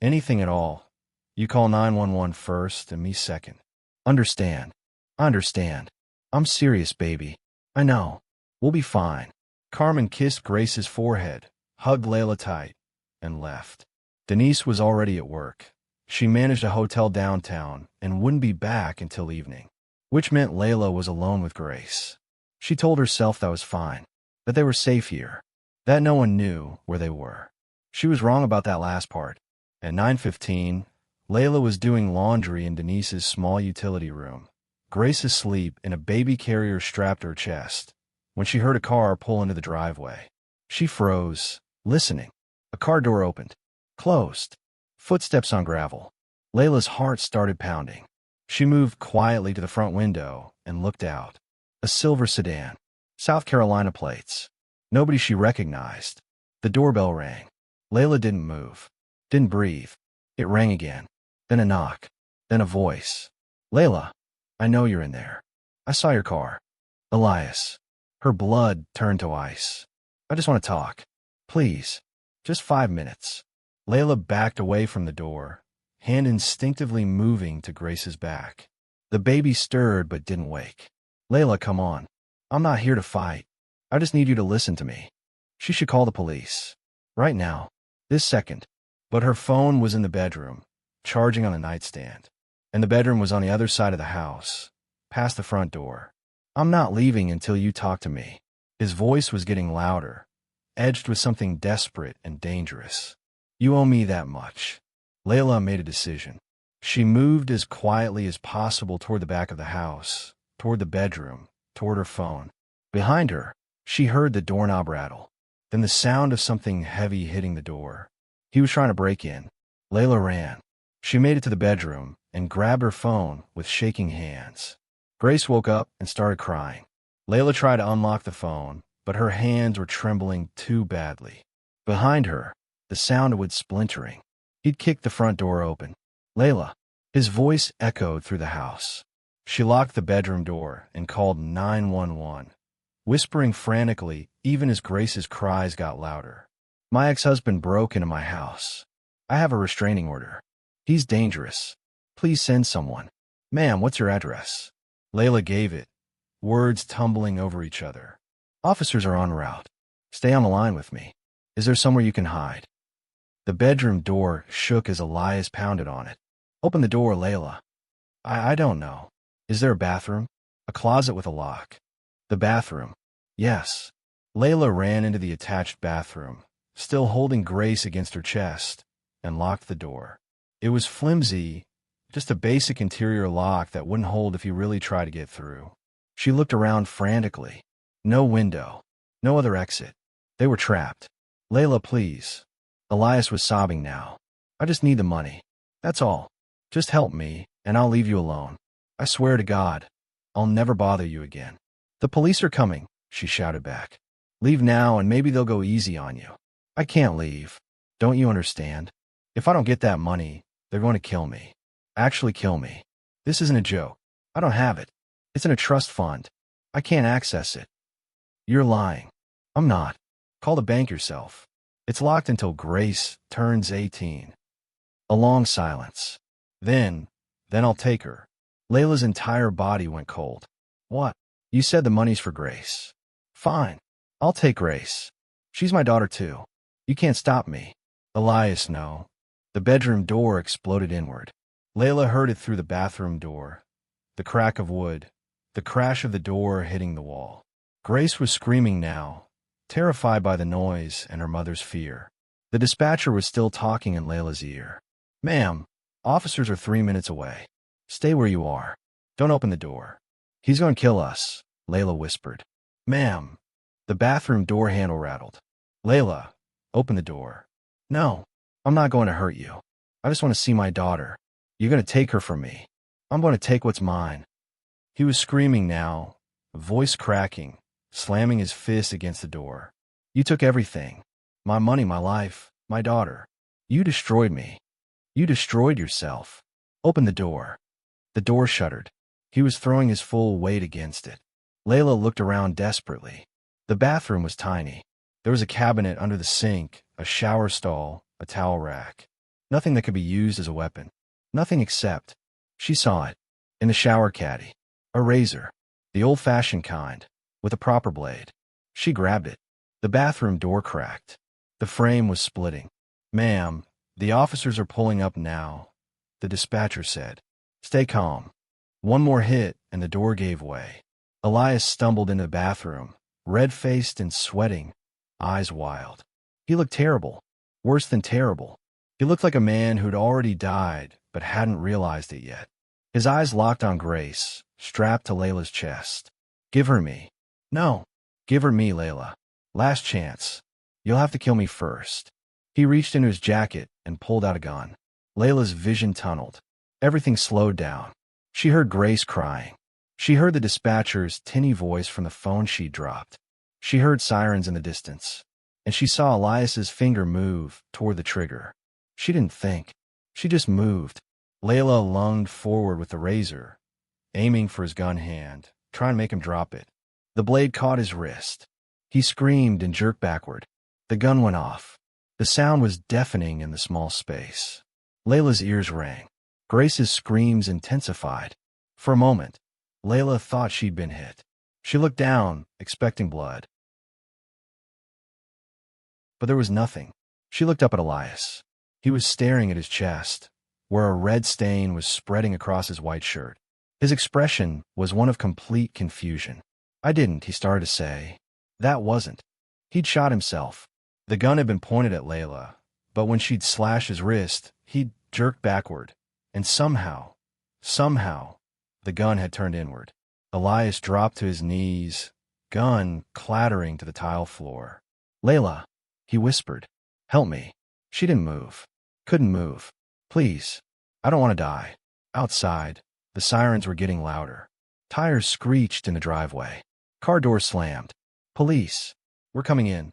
anything at all, you call 911 first and me second. Understand? I understand. I'm serious, baby. I know." We'll be fine. Carmen kissed Grace's forehead, hugged Layla tight, and left. Denise was already at work. She managed a hotel downtown and wouldn't be back until evening, which meant Layla was alone with Grace. She told herself that was fine, that they were safe here, that no one knew where they were. She was wrong about that last part. At 9:15, Layla was doing laundry in Denise's small utility room, Grace asleep in a baby carrier strapped to her chest, when she heard a car pull into the driveway. She froze, listening. A car door opened, closed. Footsteps on gravel. Layla's heart started pounding. She moved quietly to the front window and looked out. A silver sedan. South Carolina plates. Nobody she recognized. The doorbell rang. Layla didn't move. Didn't breathe. It rang again. Then a knock. Then a voice. Layla, I know you're in there. I saw your car. Elias. Her blood turned to ice. I just want to talk. Please. Just 5 minutes. Layla backed away from the door, hand instinctively moving to Grace's back. The baby stirred but didn't wake. Layla, come on. I'm not here to fight. I just need you to listen to me. She should call the police. Right now. This second. But her phone was in the bedroom, charging on a nightstand. And the bedroom was on the other side of the house, past the front door. I'm not leaving until you talk to me. His voice was getting louder, edged with something desperate and dangerous. You owe me that much. Layla made a decision. She moved as quietly as possible toward the back of the house, toward the bedroom, toward her phone. Behind her, she heard the doorknob rattle, then the sound of something heavy hitting the door. He was trying to break in. Layla ran. She made it to the bedroom and grabbed her phone with shaking hands. Grace woke up and started crying. Layla tried to unlock the phone, but her hands were trembling too badly. Behind her, the sound of wood splintering. He'd kicked the front door open. Layla. His voice echoed through the house. She locked the bedroom door and called 911, whispering frantically even as Grace's cries got louder. My ex-husband broke into my house. I have a restraining order. He's dangerous. Please send someone. Ma'am, what's your address? Layla gave it, words tumbling over each other. Officers are en route. Stay on the line with me. Is there somewhere you can hide? The bedroom door shook as Elias pounded on it. Open the door, Layla. I don't know. Is there a bathroom? A closet with a lock? The bathroom. Yes. Layla ran into the attached bathroom, still holding Grace against her chest, and locked the door. It was flimsy, just a basic interior lock that wouldn't hold if you really tried to get through. She looked around frantically. No window. No other exit. They were trapped. Layla, please. Elias was sobbing now. I just need the money. That's all. Just help me, and I'll leave you alone. I swear to God, I'll never bother you again. The police are coming, she shouted back. Leave now and maybe they'll go easy on you. I can't leave. Don't you understand? If I don't get that money, they're going to kill me. Actually kill me. This isn't a joke. I don't have it. It's in a trust fund. I can't access it. You're lying. I'm not. Call the bank yourself. It's locked until Grace turns 18. A long silence. Then I'll take her. Layla's entire body went cold. What? You said the money's for Grace. Fine. I'll take Grace. She's my daughter too. You can't stop me. Elias, no. The bedroom door exploded inward. Layla heard it through the bathroom door. The crack of wood. The crash of the door hitting the wall. Grace was screaming now, terrified by the noise and her mother's fear. The dispatcher was still talking in Layla's ear. Ma'am, officers are 3 minutes away. Stay where you are. Don't open the door. He's going to kill us, Layla whispered. Ma'am. The bathroom door handle rattled. Layla, open the door. No, I'm not going to hurt you. I just want to see my daughter. You're going to take her from me. I'm going to take what's mine. He was screaming now, voice cracking, slamming his fist against the door. You took everything. My money, my life, my daughter. You destroyed me. You destroyed yourself. Open the door. The door shuddered. He was throwing his full weight against it. Layla looked around desperately. The bathroom was tiny. There was a cabinet under the sink, a shower stall, a towel rack. Nothing that could be used as a weapon. Nothing except, she saw it, in the shower caddy. A razor. The old-fashioned kind, with a proper blade. She grabbed it. The bathroom door cracked. The frame was splitting. "Ma'am, the officers are pulling up now," the dispatcher said. "Stay calm." One more hit, and the door gave way. Elias stumbled into the bathroom, red-faced and sweating, eyes wild. He looked terrible. Worse than terrible. He looked like a man who'd already died, but hadn't realized it yet. His eyes locked on Grace, strapped to Layla's chest. "Give her me." "No. Give her me, Layla. Last chance. You'll have to kill me first." He reached into his jacket and pulled out a gun. Layla's vision tunneled. Everything slowed down. She heard Grace crying. She heard the dispatcher's tinny voice from the phone she'd dropped. She heard sirens in the distance. And she saw Elias's finger move toward the trigger. She didn't think. She just moved. Layla lunged forward with the razor, aiming for his gun hand, trying to make him drop it. The blade caught his wrist. He screamed and jerked backward. The gun went off. The sound was deafening in the small space. Layla's ears rang. Grace's screams intensified. For a moment, Layla thought she'd been hit. She looked down, expecting blood. But there was nothing. She looked up at Elias. He was staring at his chest, where a red stain was spreading across his white shirt. His expression was one of complete confusion. "I didn't," he started to say. That wasn't. He'd shot himself. The gun had been pointed at Layla, but when she'd slashed his wrist, he'd jerked backward, and somehow, the gun had turned inward. Elias dropped to his knees, gun clattering to the tile floor. "Layla," he whispered. "Help me." She didn't move. Couldn't move. "Please. I don't want to die." Outside, the sirens were getting louder. Tires screeched in the driveway. Car doors slammed. "Police. We're coming in."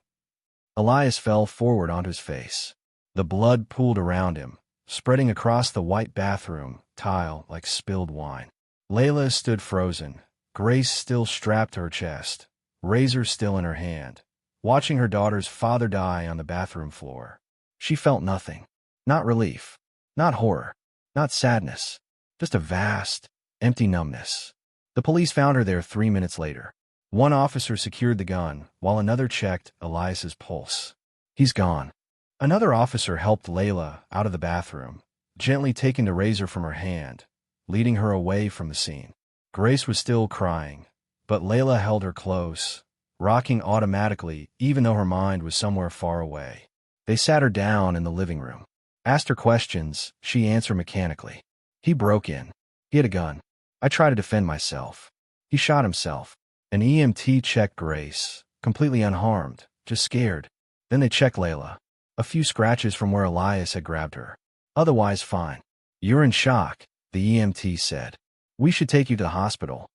Elias fell forward onto his face. The blood pooled around him, spreading across the white bathroom tile like spilled wine. Layla stood frozen, Grace still strapped to her chest, razor still in her hand, watching her daughter's father die on the bathroom floor. She felt nothing. Not relief. Not horror. Not sadness. Just a vast, empty numbness. The police found her there 3 minutes later. One officer secured the gun, while another checked Elias's pulse. "He's gone." Another officer helped Layla out of the bathroom, gently taking the razor from her hand, leading her away from the scene. Grace was still crying, but Layla held her close, rocking automatically even though her mind was somewhere far away. They sat her down in the living room. Asked her questions, she answered mechanically. "He broke in. He had a gun. I tried to defend myself. He shot himself." An EMT checked Grace, completely unharmed, just scared. Then they checked Layla. A few scratches from where Elias had grabbed her. Otherwise fine. "You're in shock," the EMT said. "We should take you to the hospital."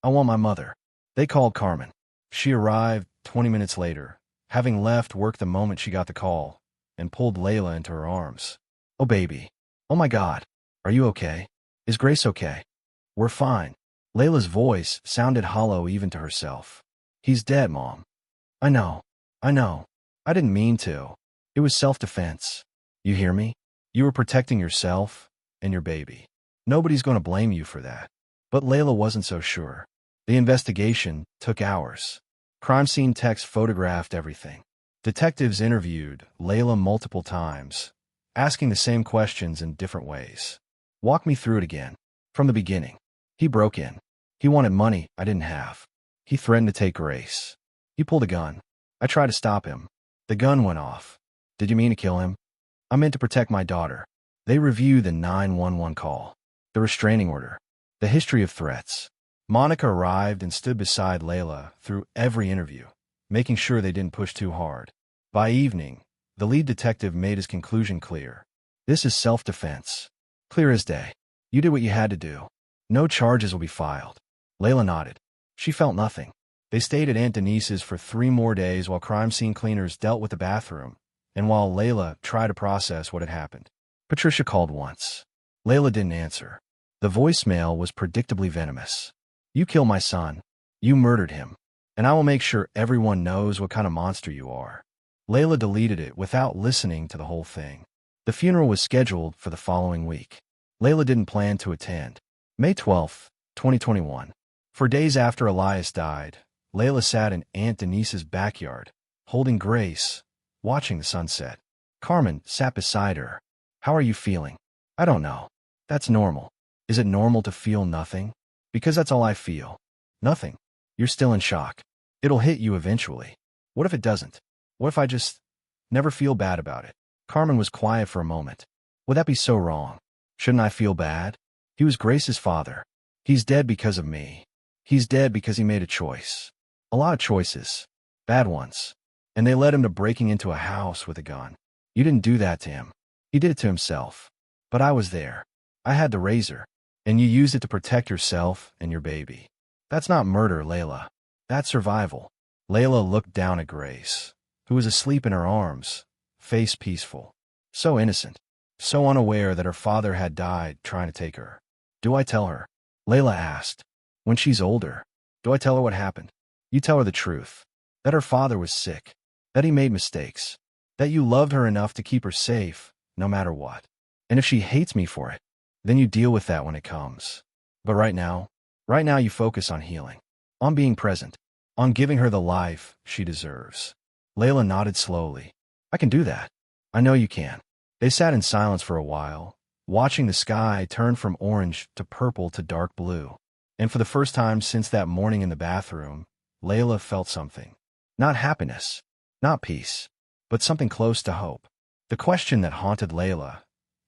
"I want my mother." They called Carmen. She arrived 20 minutes later, having left work the moment she got the call, and pulled Layla into her arms. "Oh, baby. Oh, my God. Are you okay? Is Grace okay?" "We're fine." Layla's voice sounded hollow even to herself. "He's dead, Mom." I know. I didn't mean to. It was self-defense. You hear me? You were protecting yourself and your baby. Nobody's going to blame you for that." But Layla wasn't so sure. The investigation took hours. Crime scene techs photographed everything. Detectives interviewed Layla multiple times, asking the same questions in different ways. "Walk me through it again. From the beginning." "He broke in. He wanted money I didn't have. He threatened to take Grace. He pulled a gun. I tried to stop him. The gun went off." "Did you mean to kill him?" "I meant to protect my daughter." They reviewed the 911 call, the restraining order, the history of threats. Monica arrived and stood beside Layla through every interview, making sure they didn't push too hard. By evening, the lead detective made his conclusion clear. "This is self-defense. Clear as day. You did what you had to do. No charges will be filed." Layla nodded. She felt nothing. They stayed at Aunt Denise's for 3 more days while crime scene cleaners dealt with the bathroom, and while Layla tried to process what had happened. Patricia called once. Layla didn't answer. The voicemail was predictably venomous. "You killed my son. You murdered him. And I will make sure everyone knows what kind of monster you are." Layla deleted it without listening to the whole thing. The funeral was scheduled for the following week. Layla didn't plan to attend. May 12th, 2021. For days after Elias died, Layla sat in Aunt Denise's backyard, holding Grace, watching the sunset. Carmen sat beside her. How are you feeling? I don't know. That's normal. Is it normal to feel nothing? Because that's all I feel. Nothing. You're still in shock. It'll hit you eventually. What if it doesn't? What if I just never feel bad about it? Carmen was quiet for a moment. Would that be so wrong? Shouldn't I feel bad? He was Grace's father. He's dead because of me. He's dead because he made a choice. A lot of choices. Bad ones. And they led him to breaking into a house with a gun. You didn't do that to him. He did it to himself. But I was there. I had the razor. And you used it to protect yourself and your baby. That's not murder, Layla. That's survival. Layla looked down at Grace, who was asleep in her arms, face peaceful. So innocent. So unaware that her father had died trying to take her. Do I tell her? Layla asked. When she's older, do I tell her what happened? You tell her the truth. That her father was sick. That he made mistakes. That you loved her enough to keep her safe, no matter what. And if she hates me for it, then you deal with that when it comes. But right now you focus on healing. On being present. On giving her the life she deserves. Layla nodded slowly. I can do that. I know you can. They sat in silence for a while, watching the sky turn from orange to purple to dark blue. And for the first time since that morning in the bathroom, Layla felt something. Not happiness, not peace, but something close to hope. The question that haunted Layla,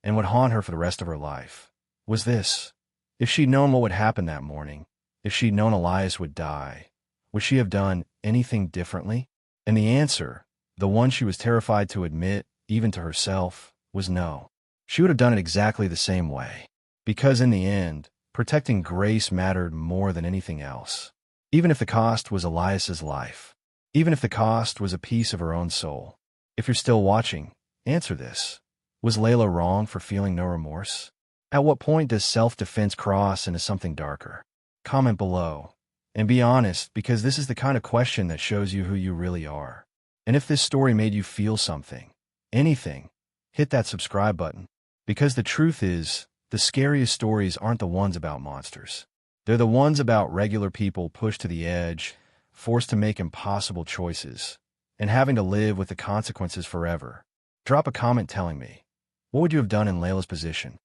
and would haunt her for the rest of her life, was this. If she'd known what would happen that morning, if she'd known Elias would die, would she have done anything differently? And the answer, the one she was terrified to admit, even to herself, was no. She would have done it exactly the same way. Because in the end, protecting Grace mattered more than anything else. Even if the cost was Elias's life. Even if the cost was a piece of her own soul. If you're still watching, answer this. Was Layla wrong for feeling no remorse? At what point does self-defense cross into something darker? Comment below. And be honest, because this is the kind of question that shows you who you really are. And if this story made you feel something, anything, hit that subscribe button. Because the truth is, the scariest stories aren't the ones about monsters. They're the ones about regular people pushed to the edge, forced to make impossible choices, and having to live with the consequences forever. Drop a comment telling me, what would you have done in Layla's position?